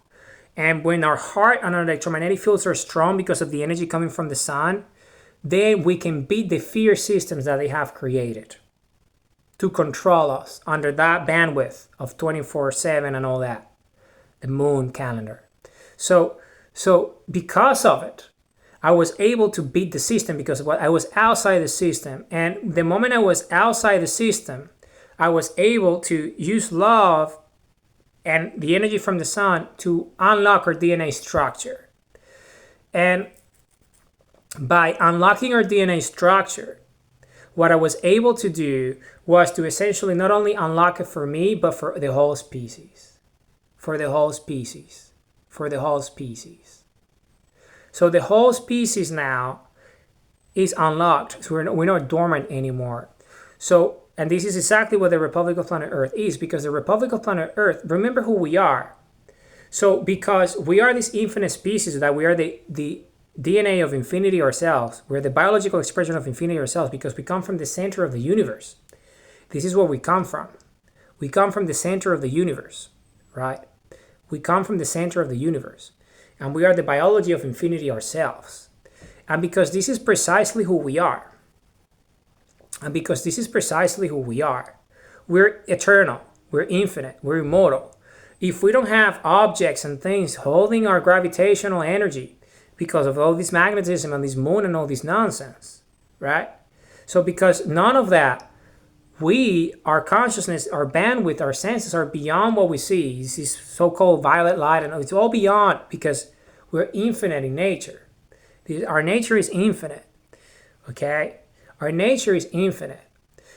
And when our heart and our electromagnetic fields are strong because of the energy coming from the sun, then we can beat the fear systems that they have created to control us under that bandwidth of 24/7 and all that, the moon calendar. So because of it, I was able to beat the system because of what I was outside the system. And the moment I was outside the system, I was able to use love and the energy from the sun to unlock our DNA structure. And by unlocking our DNA structure, what I was able to do was to essentially not only unlock it for me, but for the whole species. For the whole species. For the whole species. So the whole species now is unlocked. So we're not dormant anymore. So, and this is exactly what the Republic of Planet Earth is, because the Republic of Planet Earth, remember who we are. So because we are this infinite species, that we are the DNA of infinity ourselves, we're the biological expression of infinity ourselves, because we come from the center of the universe. This is where we come from. We come from the center of the universe, right? We come from the center of the universe. And we are the biology of infinity ourselves. And because this is precisely who we are, we're eternal, we're infinite, we're immortal. If we don't have objects and things holding our gravitational energy because of all this magnetism and this moon and all this nonsense, right? So because none of that, our consciousness, our bandwidth, our senses are beyond what we see. This is so-called violet light, and it's all beyond because we're infinite in nature. Our nature is infinite, okay? Our nature is infinite.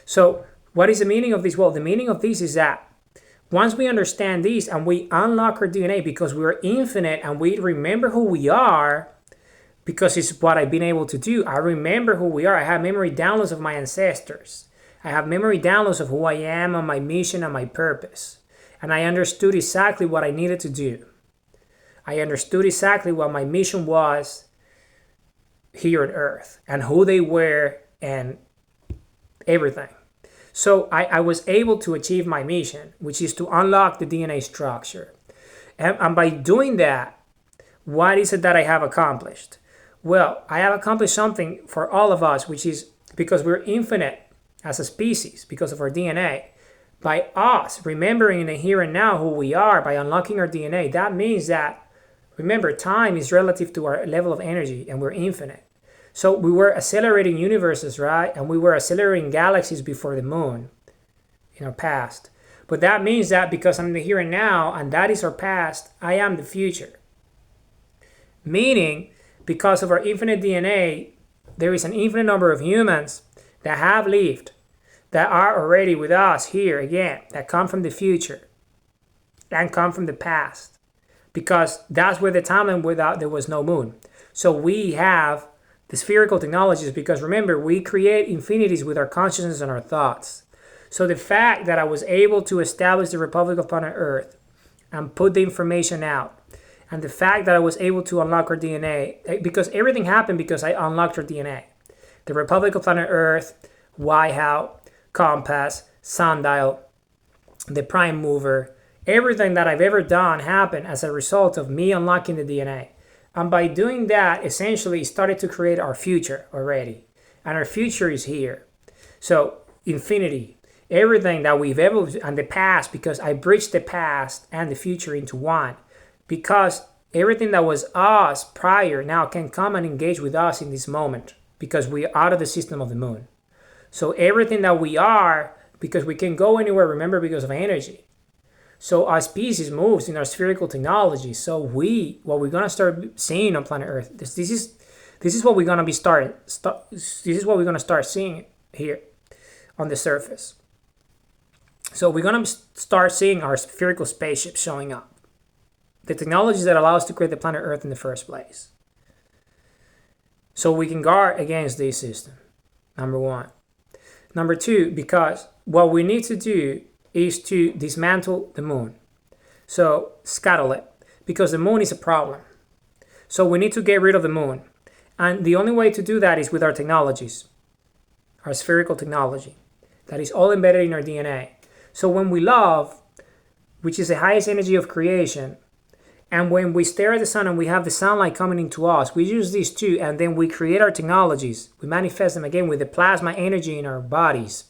So what is the meaning of this? Well, the meaning of this is that once we understand this and we unlock our DNA because we're infinite and we remember who we are, because it's what I've been able to do. I remember who we are. I have memory downloads of my ancestors. I have memory downloads of who I am and my mission and my purpose. And I understood exactly what I needed to do. I understood exactly what my mission was here on Earth and who they were and everything. So I was able to achieve my mission, which is to unlock the DNA structure. And by doing that, what is it that I have accomplished? Well, I have accomplished something for all of us, which is because we're infinite as a species, because of our DNA. By us remembering in the here and now who we are, by unlocking our DNA, that means that, remember, time is relative to our level of energy, and we're infinite. So we were accelerating universes, right? And we were accelerating galaxies before the moon in our past. But that means that because I'm the here and now, and that is our past, I am the future. Meaning, because of our infinite DNA, there is an infinite number of humans that have lived, that are already with us here again, that come from the future and come from the past. Because that's where the timeline without there was no moon. So we have the spherical technologies, because remember, we create infinities with our consciousness and our thoughts. So the fact that I was able to establish the Republic of Planet Earth and put the information out, and the fact that I was able to unlock our DNA, because everything happened because I unlocked our DNA. The Republic of Planet Earth, Whiteout, Compass, Sundial, the Prime Mover, everything that I've ever done happened as a result of me unlocking the DNA. And by doing that, essentially started to create our future already. And our future is here. So, infinity, everything that we've ever, and the past, because I bridged the past and the future into one. Because everything that was us prior now can come and engage with us in this moment. Because we are out of the system of the moon. So everything that we are, because we can go anywhere, remember, because of energy. So our species moves in our spherical technology. So what we're gonna start seeing on planet Earth, this is what we're gonna be this is what we're gonna start seeing here on the surface. So we're gonna start seeing our spherical spaceship showing up. The technologies that allow us to create the planet Earth in the first place. So we can guard against this system, number one. Number two, because what we need to do is to dismantle the moon. So scuttle it, because the moon is a problem. So we need to get rid of the moon. And the only way to do that is with our technologies, our spherical technology. That is all embedded in our DNA. So when we love, which is the highest energy of creation, and when we stare at the sun and we have the sunlight coming into us, we use these two, and then we create our technologies. We manifest them again with the plasma energy in our bodies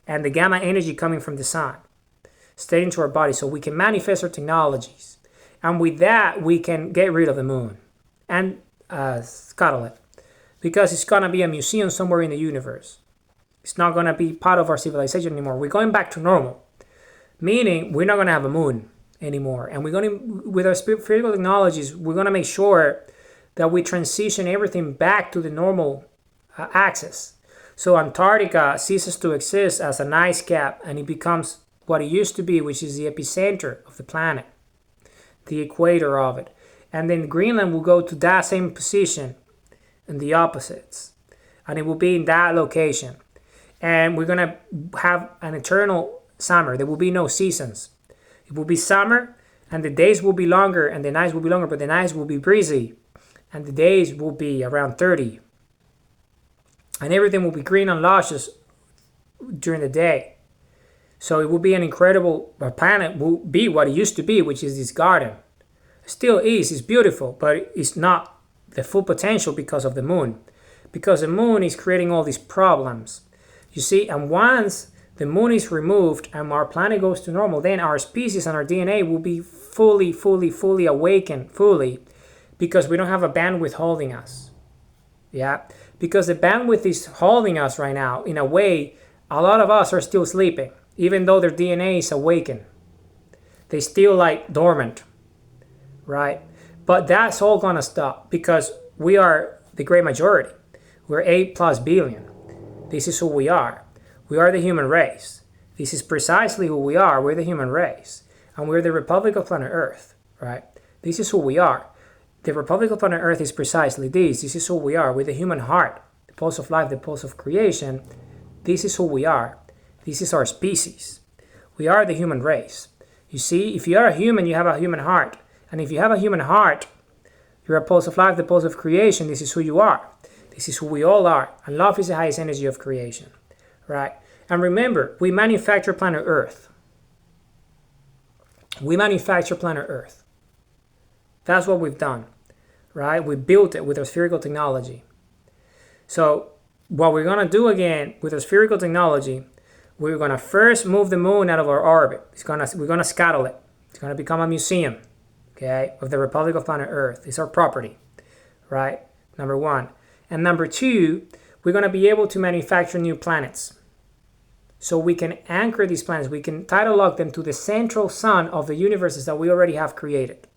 and the gamma energy coming from the sun, staying into our body, so we can manifest our technologies. And with that, we can get rid of the moon and scuttle it, because it's going to be a museum somewhere in the universe. It's not going to be part of our civilization anymore. We're going back to normal, meaning we're not going to have a moon anymore. And we're going to, with our spherical technologies, we're going to make sure that we transition everything back to the normal axis. So Antarctica ceases to exist as an ice cap, and it becomes what it used to be, which is the epicenter of the planet, the equator of it. And then Greenland will go to that same position in the opposites, and it will be in that location. And we're going to have an eternal summer. There will be no seasons. It will be summer, and the days will be longer, and the nights will be longer, but the nights will be breezy, and the days will be around 30. And everything will be green and luscious during the day. So it will be an incredible, our planet will be what it used to be, which is this garden. It still is, it's beautiful, but it's not the full potential because of the moon. Because the moon is creating all these problems. You see, and once the moon is removed and our planet goes to normal, then our species and our DNA will be fully awakened, because we don't have a bandwidth holding us. Yeah, because the bandwidth is holding us right now. In a way, a lot of us are still sleeping, even though their DNA is awakened. They still like dormant, right? But that's all gonna stop, because we are the great majority. We're 8+ billion. This is who we are. We are the human race. This is precisely who we are. We're the human race. And we're the Republic of Planet Earth, right? This is who we are. The Republic of Planet Earth is precisely this. This is who we are with the human heart, the pulse of life, the pulse of creation. This is who we are. This is our species. We are the human race. You see, if you are a human, you have a human heart. And if you have a human heart, you're a pulse of life, the pulse of creation. This is who you are. This is who we all are. And love is the highest energy of creation, right? And remember, we manufacture planet Earth. We manufacture planet Earth. That's what we've done, right? We built it with our spherical technology. So what we're going to do again with our spherical technology, we're going to first move the moon out of our orbit. We're going to scuttle it. It's going to become a museum, okay, of the Republic of Planet Earth. It's our property, right? Number one. And number two, we're going to be able to manufacture new planets. So we can anchor these planets. We can tidal lock them to the central sun of the universes that we already have created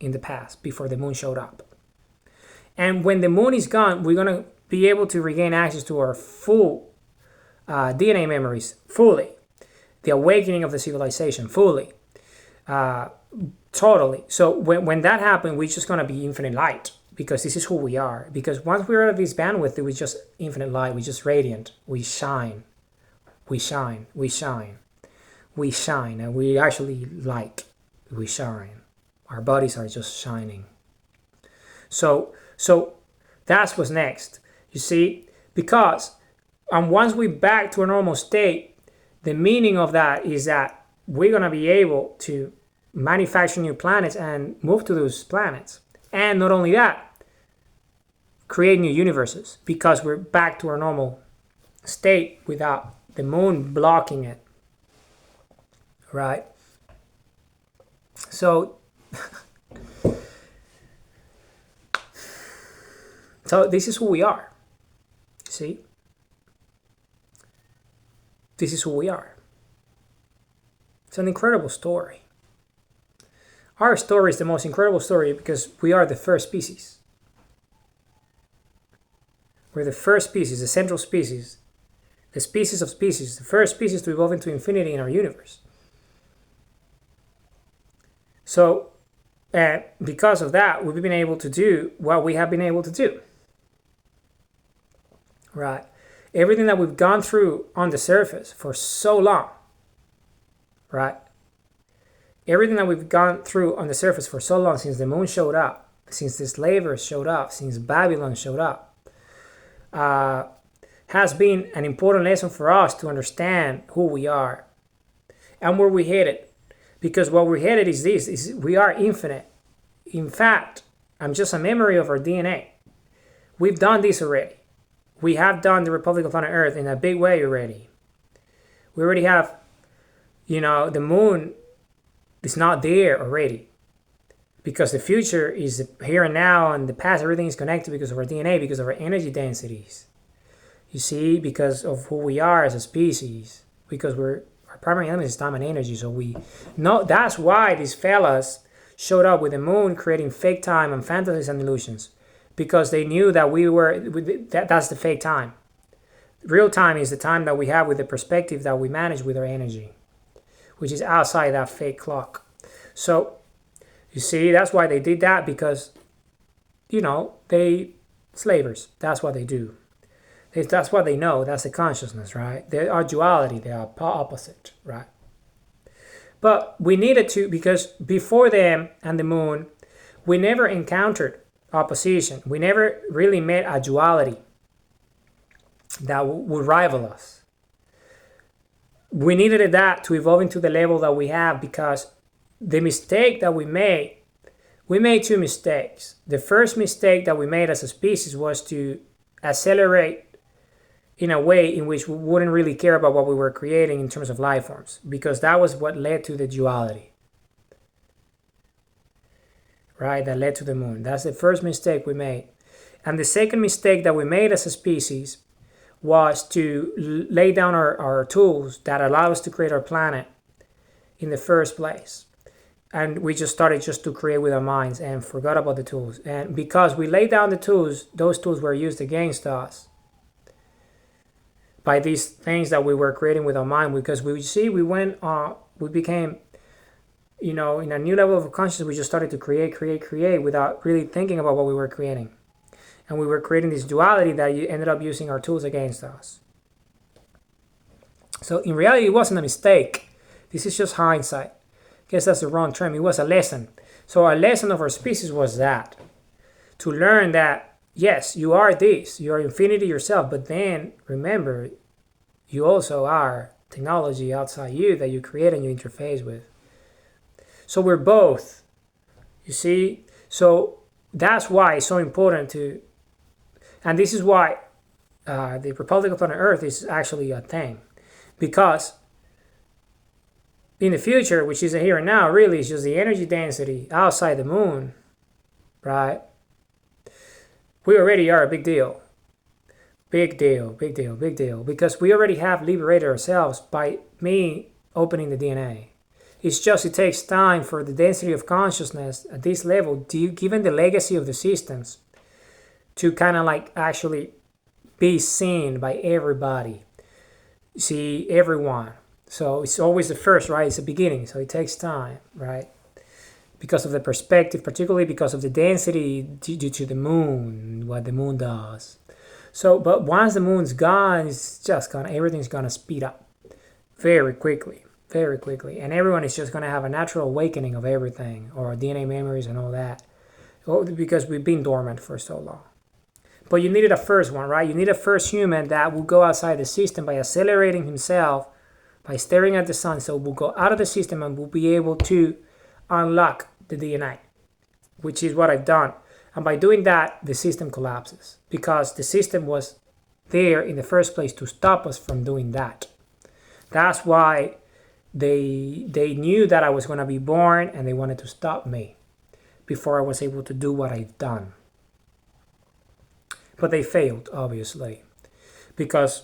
in the past before the moon showed up. And when the moon is gone, we're going to be able to regain access to our full DNA memories fully. The awakening of the civilization fully. Totally. So when that happens, we're just going to be infinite light. Because this is who we are. Because once we're out of this bandwidth, we're just infinite light. We're just radiant. We shine. We shine. We shine. We shine. And we actually light. We shine. Our bodies are just shining. So that's what's next. You see? Because once we're back to a normal state, the meaning of that is that we're going to be able to manufacture new planets and move to those planets. And not only that, create new universes because we're back to our normal state without the moon blocking it, right? So this is who we are. See? This is who we are. It's an incredible story. Our story is the most incredible story because we are the first species. We're the first species, the central species, the species of species, the first species to evolve into infinity in our universe. So, because of that, we've been able to do what we have been able to do. Right? Everything that we've gone through on the surface for so long, right? Everything that we've gone through on the surface for so long since the moon showed up, since the slavers showed up, since Babylon showed up, has been an important lesson for us to understand who we are and where we're headed. Because what we're headed is this, is we are infinite. In fact, I'm just a memory of our DNA. We've done this already. We have done the Republic of Planet Earth in a big way already. We already have, the moon is not there already. Because the future is here and now, and the past, everything is connected because of our DNA, because of our energy densities. You see, because of who we are as a species, because our primary element is time and energy. So we know that's why these fellas showed up with the moon, creating fake time and fantasies and illusions, because they knew that that's the fake time. Real time is the time that we have with the perspective that we manage with our energy, which is outside that fake clock. So you see, that's why they did that, because, they slavers. That's what they do. That's what they know. That's the consciousness, right? They are duality. They are opposite, right? But we needed to, because before them and the moon, we never encountered opposition. We never really met a duality that would rival us. We needed that to evolve into the level that we have, because the mistake that we made two mistakes. The first mistake that we made as a species was to accelerate in a way in which we wouldn't really care about what we were creating in terms of life forms, because that was what led to the duality, right? That led to the moon. That's the first mistake we made. And the second mistake that we made as a species was to lay down our tools that allow us to create our planet in the first place. And we just started just to create with our minds and forgot about the tools. And because we laid down the tools, those tools were used against us by these things that we were creating with our mind. Because we became in a new level of consciousness, we just started to create without really thinking about what we were creating. And we were creating this duality that you ended up using our tools against us. So in reality, it wasn't a mistake. This is just hindsight. I guess that's the wrong term. It was a lesson. So our lesson of our species was that. To learn that, yes, you are this. You are infinity yourself. But then, remember, you also are technology outside you that you create and you interface with. So we're both. You see? So that's why it's so important to... And this is why the Republic of Planet Earth is actually a thing. Because in the future, which is here and now, really, it's just the energy density outside the moon, right? We already are a big deal. Big deal. Because we already have liberated ourselves by me opening the DNA. It's just it takes time for the density of consciousness at this level, given the legacy of the systems, to kind of like actually be seen by everybody. See, everyone. So it's always the first, right? It's the beginning. So it takes time, right? Because of the perspective, particularly because of the density due to the moon, what the moon does. So, but once the moon's gone, it's just gonna, everything's gonna speed up very quickly. And everyone is just gonna have a natural awakening of everything, or DNA memories and all that, because we've been dormant for so long. But you needed a first one, right? You need a first human that will go outside the system by accelerating himself, by staring at the sun. So we'll go out of the system and we'll be able to unlock the DNA, which is what I've done. And by doing that, the system collapses because the system was there in the first place to stop us from doing that. That's why they knew that I was going to be born and they wanted to stop me before I was able to do what I've done. But they failed, obviously, because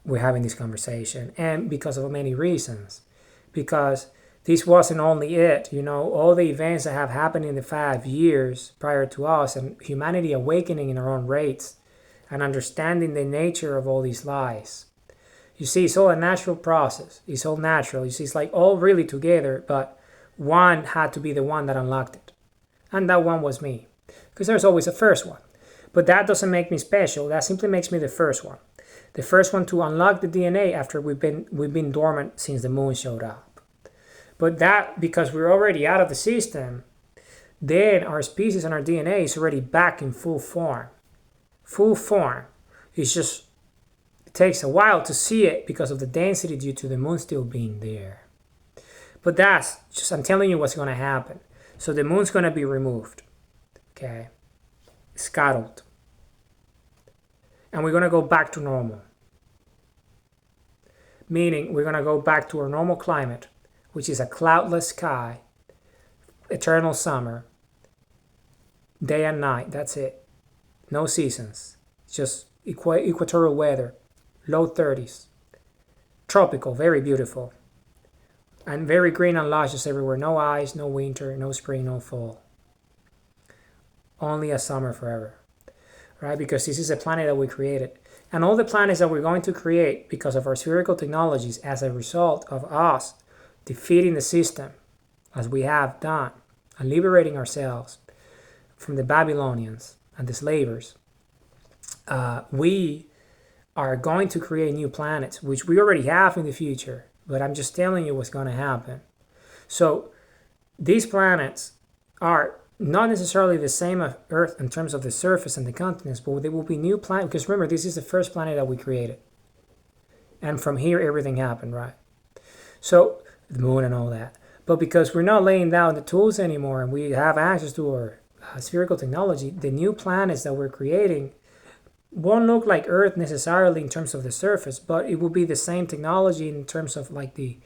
we're having this conversation and because of many reasons. Because this wasn't only it, all the events that have happened in the 5 years prior to us and humanity awakening in our own rates and understanding the nature of all these lies. You see, it's all a natural process. It's all natural. You see, it's like all really together, but one had to be the one that unlocked it. And that one was me. Because there's always a first one. But that doesn't make me special. That simply makes me the first one. The first one to unlock the DNA after we've been dormant since the moon showed up. But that, because we're already out of the system, then our species and our DNA is already back in full form. Full form. It's just, it takes a while to see it because of the density due to the moon still being there. But that's just, I'm telling you what's going to happen. So the moon's going to be removed. Okay. Scuttled. And we're going to go back to normal. Meaning we're going to go back to our normal climate, which is a cloudless sky, eternal summer, day and night, that's it. No seasons, just equatorial weather, low 30s, tropical, very beautiful, and very green and luscious everywhere. No ice, no winter, no spring, no fall. Only a summer forever, right? Because this is a planet that we created. And all the planets that we're going to create because of our spherical technologies as a result of us defeating the system as we have done and liberating ourselves from the Babylonians and the slavers, we are going to create new planets, which we already have in the future, but I'm just telling you what's going to happen. So these planets are not necessarily the same as Earth in terms of the surface and the continents, but they will be new planets, because remember, this is the first planet that we created. And from here, everything happened, right? So, the moon and all that. But because we're not laying down the tools anymore and we have access to our spherical technology, the new planets that we're creating won't look like Earth necessarily in terms of the surface, but it will be the same technology in terms of like the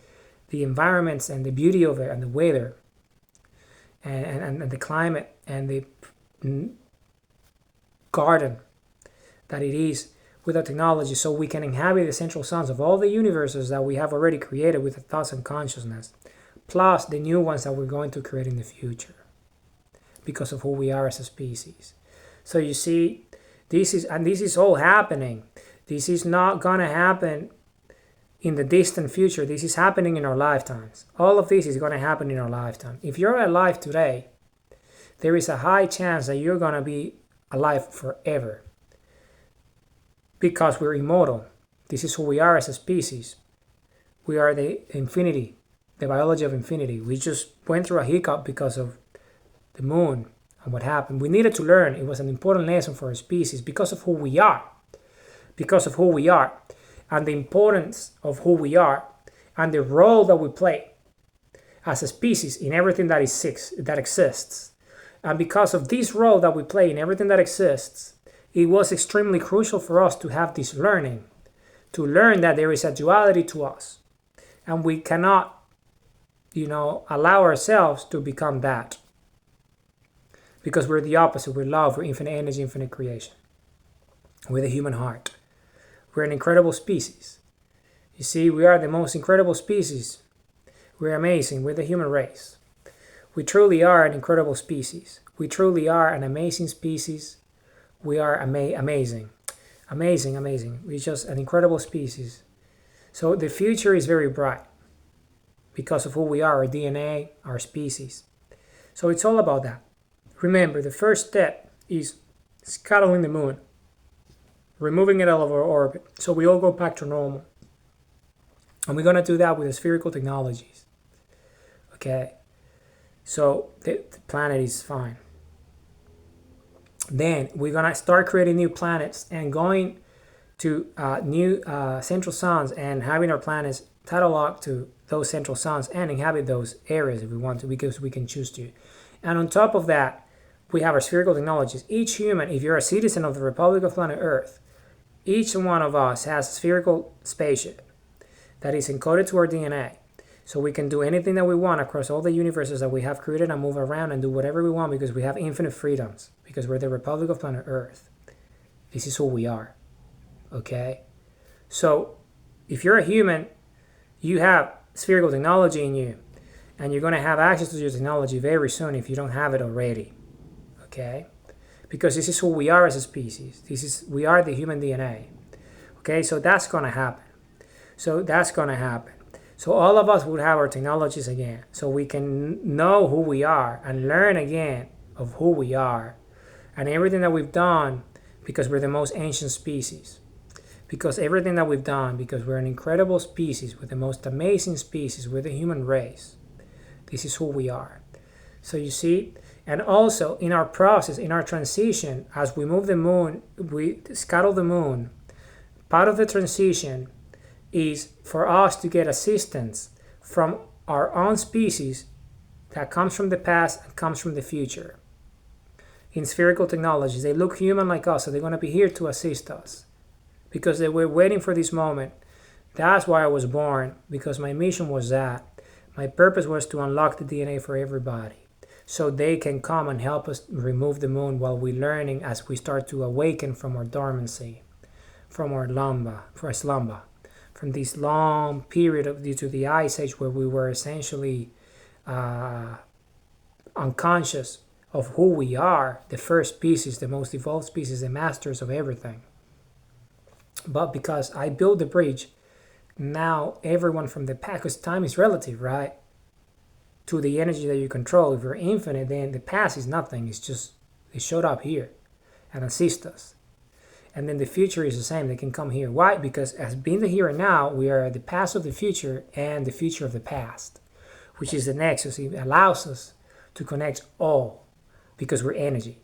environments and the beauty of it and the weather. And the climate and the garden that it is with our technology, so we can inhabit the central suns of all the universes that we have already created with the thoughts and consciousness, plus the new ones that we're going to create in the future because of who we are as a species. So you see, this is all happening. This is not gonna happen in the distant future. This is happening in our lifetimes. All of this is going to happen in our lifetime. If you're alive today, there is a high chance that you're going to be alive forever, because we're immortal. This is who we are as a species. We are the infinity, the biology of infinity. We just went through a hiccup because of the moon and what happened. We needed to learn. It was an important lesson for our species because of who we are. Because of who we are and the importance of who we are and the role that we play as a species in everything that exists. And because of this role that we play in everything that exists, it was extremely crucial for us to have this learning, to learn that there is a duality to us. And we cannot, allow ourselves to become that. Because we're the opposite. We're love, we're infinite energy, infinite creation. We're the human heart. We're an incredible species. You see, we are the most incredible species. We're amazing. We're the human race. We truly are an incredible species. We truly are an amazing species. We are amazing. Amazing. We're just an incredible species. So the future is very bright because of who we are, our DNA, our species. So it's all about that. Remember, the first step is scuttling the moon, removing it out of our orbit, so we all go back to normal. And we're going to do that with the spherical technologies. Okay? So the planet is fine. Then we're going to start creating new planets and going to new central suns and having our planets tidal lock to those central suns and inhabit those areas if we want to, because we can choose to. And on top of that, we have our spherical technologies. Each human, if you're a citizen of the Republic of Planet Earth, each one of us has a spherical spaceship that is encoded to our DNA. So we can do anything that we want across all the universes that we have created and move around and do whatever we want because we have infinite freedoms, because we're the Republic of Planet Earth. This is who we are. Okay? So if you're a human, you have spherical technology in you, and you're going to have access to your technology very soon if you don't have it already. Okay? Because this is who we are as a species. We are the human DNA. Okay? So that's going to happen. So all of us would have our technologies again. So we can know who we are and learn again of who we are and everything that we've done, because we're the most ancient species. Because everything that we've done, because we're an incredible species, we're the most amazing species, we're the human race. This is who we are. So you see, and also in our process, in our transition, as we move the moon, we scuttle the moon, part of the transition is for us to get assistance from our own species that comes from the past and comes from the future. In spherical technologies, they look human like us, so they're going to be here to assist us because they were waiting for this moment. That's why I was born, because my mission was that. My purpose was to unlock the DNA for everybody, so they can come and help us remove the moon while we're learning as we start to awaken from our dormancy, from our slumber, from this long period due to the Ice Age where we were essentially unconscious of who we are, the first species, the most evolved species, the masters of everything. But because I built the bridge, now everyone from the past, because time is relative, right? To the energy that you control. If you're infinite, then the past is nothing. It's just, they showed up here and assist us. And then the future is the same. They can come here. Why? Because as being the here and now, we are the past of the future and the future of the past, which is the nexus. It allows us to connect all because we're energy.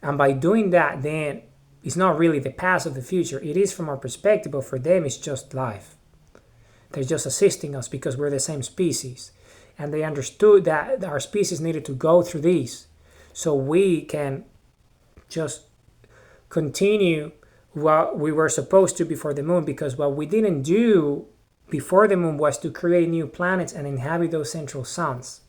And by doing that, then it's not really the past of the future. It is from our perspective, but for them, it's just life. They're just assisting us because we're the same species. And they understood that our species needed to go through these so we can just continue what we were supposed to before the moon, because what we didn't do before the moon was to create new planets and inhabit those central suns.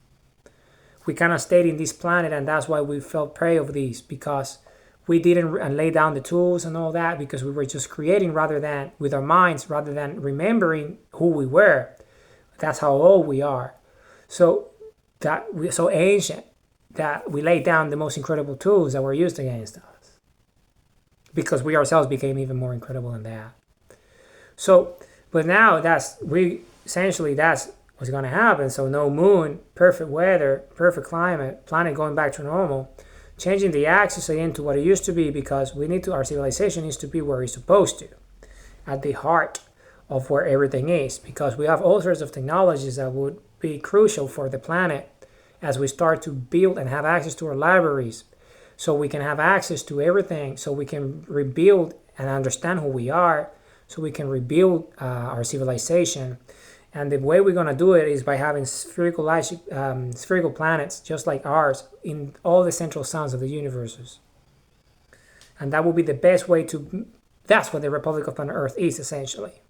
We kind of stayed in this planet, and that's why we fell prey of these, because we didn't lay down the tools and all that, because we were just creating rather than with our minds, rather than remembering who we were. That's how old we are. So that we're so ancient that we laid down the most incredible tools that were used against us, because we ourselves became even more incredible than that. So But now that's what's going to happen. So no moon, perfect weather, perfect climate, planet going back to normal, changing the axis again to what it used to be, because our civilization needs to be where it's supposed to, at the heart of where everything is, because we have all sorts of technologies that would be crucial for the planet as we start to build and have access to our libraries, so we can have access to everything, so we can rebuild and understand who we are, so we can rebuild our civilization. And the way we're going to do it is by having spherical planets just like ours in all the central suns of the universes. And that will be the best way that's what the Republic of Planet Earth is, essentially.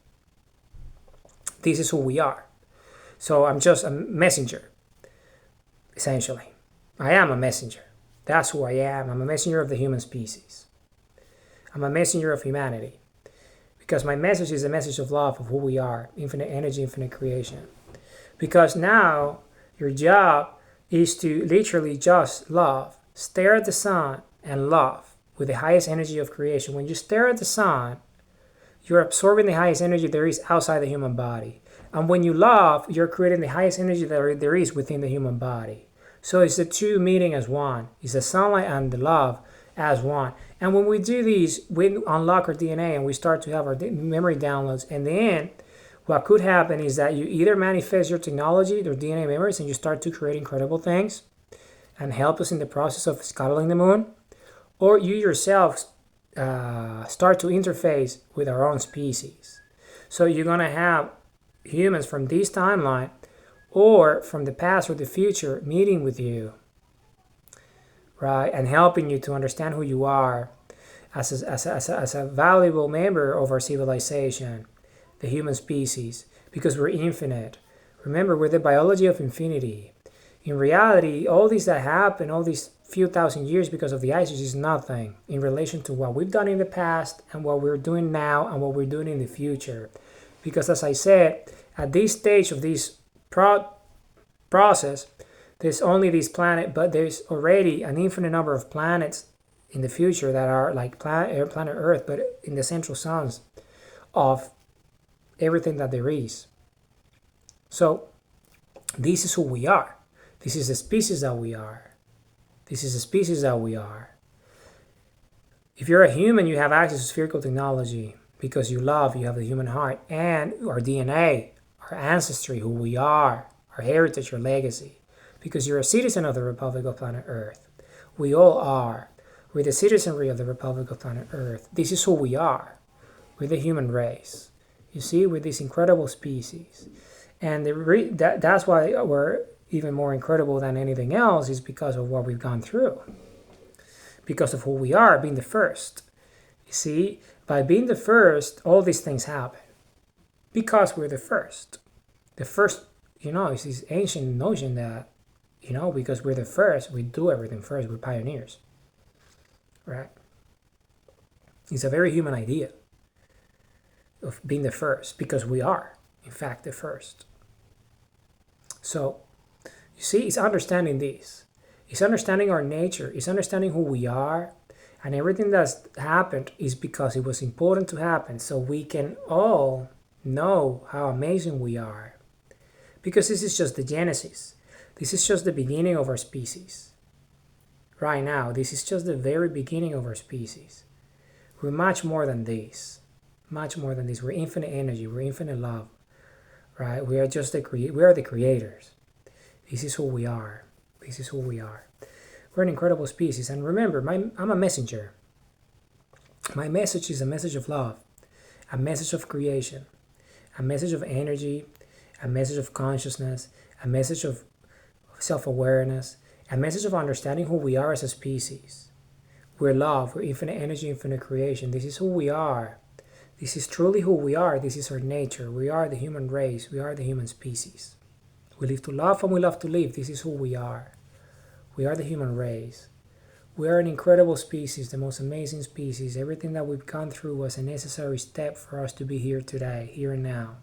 This is who we are. So I'm just a messenger, essentially. I am a messenger. That's who I am. I'm a messenger of the human species. I'm a messenger of humanity. Because my message is a message of love, of who we are, infinite energy, infinite creation. Because now your job is to literally just love. Stare at the sun and love with the highest energy of creation. When you stare at the sun, you're absorbing the highest energy there is outside the human body. And when you love, you're creating the highest energy there is within the human body. So it's the two meeting as one. It's the sunlight and the love as one. And when we do these, we unlock our DNA and we start to have our memory downloads. And then what could happen is that you either manifest your technology, your DNA memories, and you start to create incredible things and help us in the process of scuttling the moon, or you yourself start to interface with our own species. So you're going to have humans from this timeline or from the past or the future meeting with you, right, and helping you to understand who you are as a valuable member of our civilization, the human species, because we're infinite. Remember, we're the biology of infinity. In reality, all this that happened, all these few thousand years because of the ice age is nothing in relation to what we've done in the past and what we're doing now and what we're doing in the future. Because as I said, at this stage of this process, there's only this planet, but there's already an infinite number of planets in the future that are like planet Earth, but in the central suns of everything that there is. So this is who we are. This is the species that we are. This is the species that we are. If you're a human, you have access to spherical technology because you love, you have the human heart, and our DNA, our ancestry, who we are, our heritage, our legacy. Because you're a citizen of the Republic of Planet Earth. We all are. We're the citizenry of the Republic of Planet Earth. This is who we are. We're the human race. You see, we're this incredible species. And that's why we're even more incredible than anything else, is because of what we've gone through. Because of who we are, being the first. You see, by being the first, all these things happen. Because we're the first. The first, it's this ancient notion that, because we're the first, we do everything first, we're pioneers. Right? It's a very human idea of being the first, because we are, in fact, the first. So, you see, it's understanding this. It's understanding our nature. It's understanding who we are. And everything that's happened is because it was important to happen, so we can all know how amazing we are. Because this is just the genesis. This is just the beginning of our species. Right now, this is just the very beginning of our species. We're much more than this. Much more than this. We're infinite energy. We're infinite love. Right? We are just we are the creators. This is who we are. This is who we are. We're an incredible species. And remember, I'm a messenger. My message is a message of love, a message of creation, a message of energy, a message of consciousness, a message of self-awareness, a message of understanding who we are as a species. We're love, we're infinite energy, infinite creation. This is who we are. This is truly who we are. This is our nature. We are the human race. We are the human species. We live to love and we love to live. This is who we are. We are the human race. We are an incredible species, the most amazing species. Everything that we've gone through was a necessary step for us to be here today, here and now.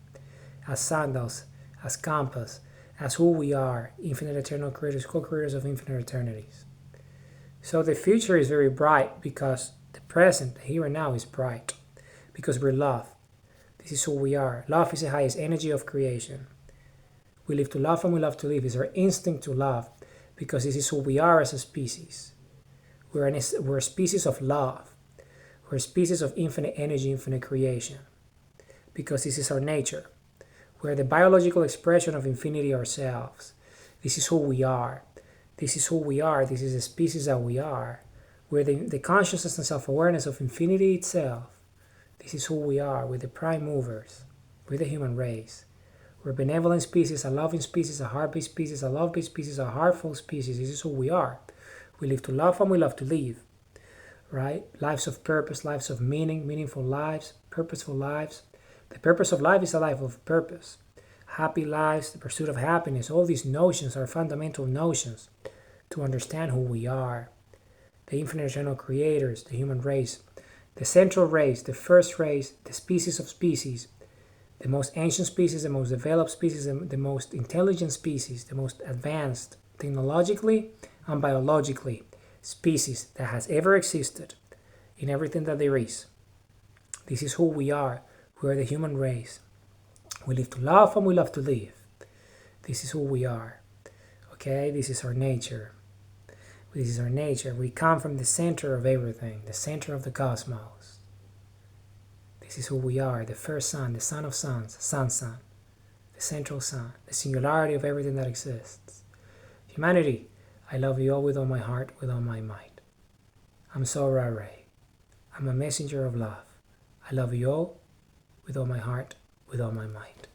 As sundials, as compass, as who we are, infinite eternal creators, co-creators of infinite eternities. So the future is very bright because the present, the here and now, is bright. Because we're love. This is who we are. Love is the highest energy of creation. We live to love and we love to live. It's our instinct to love because this is who we are as a species. We're a species of love. We're a species of infinite energy, infinite creation because this is our nature. We're the biological expression of infinity ourselves. This is who we are. This is who we are. This is the species that we are. We're the consciousness and self-awareness of infinity itself. This is who we are. We're the prime movers. We're the human race. We're a benevolent species, a loving species, a heart-based species, a love-based species, a heartful species. This is who we are. We live to love and we love to live. Right? Lives of purpose, lives of meaning, meaningful lives, purposeful lives. The purpose of life is a life of purpose. Happy lives, the pursuit of happiness, all these notions are fundamental notions to understand who we are. The infinite eternal creators, the human race, the central race, the first race, the species of species, the most ancient species, the most developed species, the most intelligent species, the most advanced technologically and biologically species that has ever existed in everything that there is. This is who we are. We are the human race. We live to love and we love to live. This is who we are. Okay, this is our nature. This is our nature. We come from the center of everything, the center of the cosmos. This is who we are, the first sun, the son of suns, sun, the central sun, the singularity of everything that exists. Humanity, I love you all with all my heart, with all my might. I'm Sora Ray. I'm a messenger of love. I love you all with all my heart, with all my might.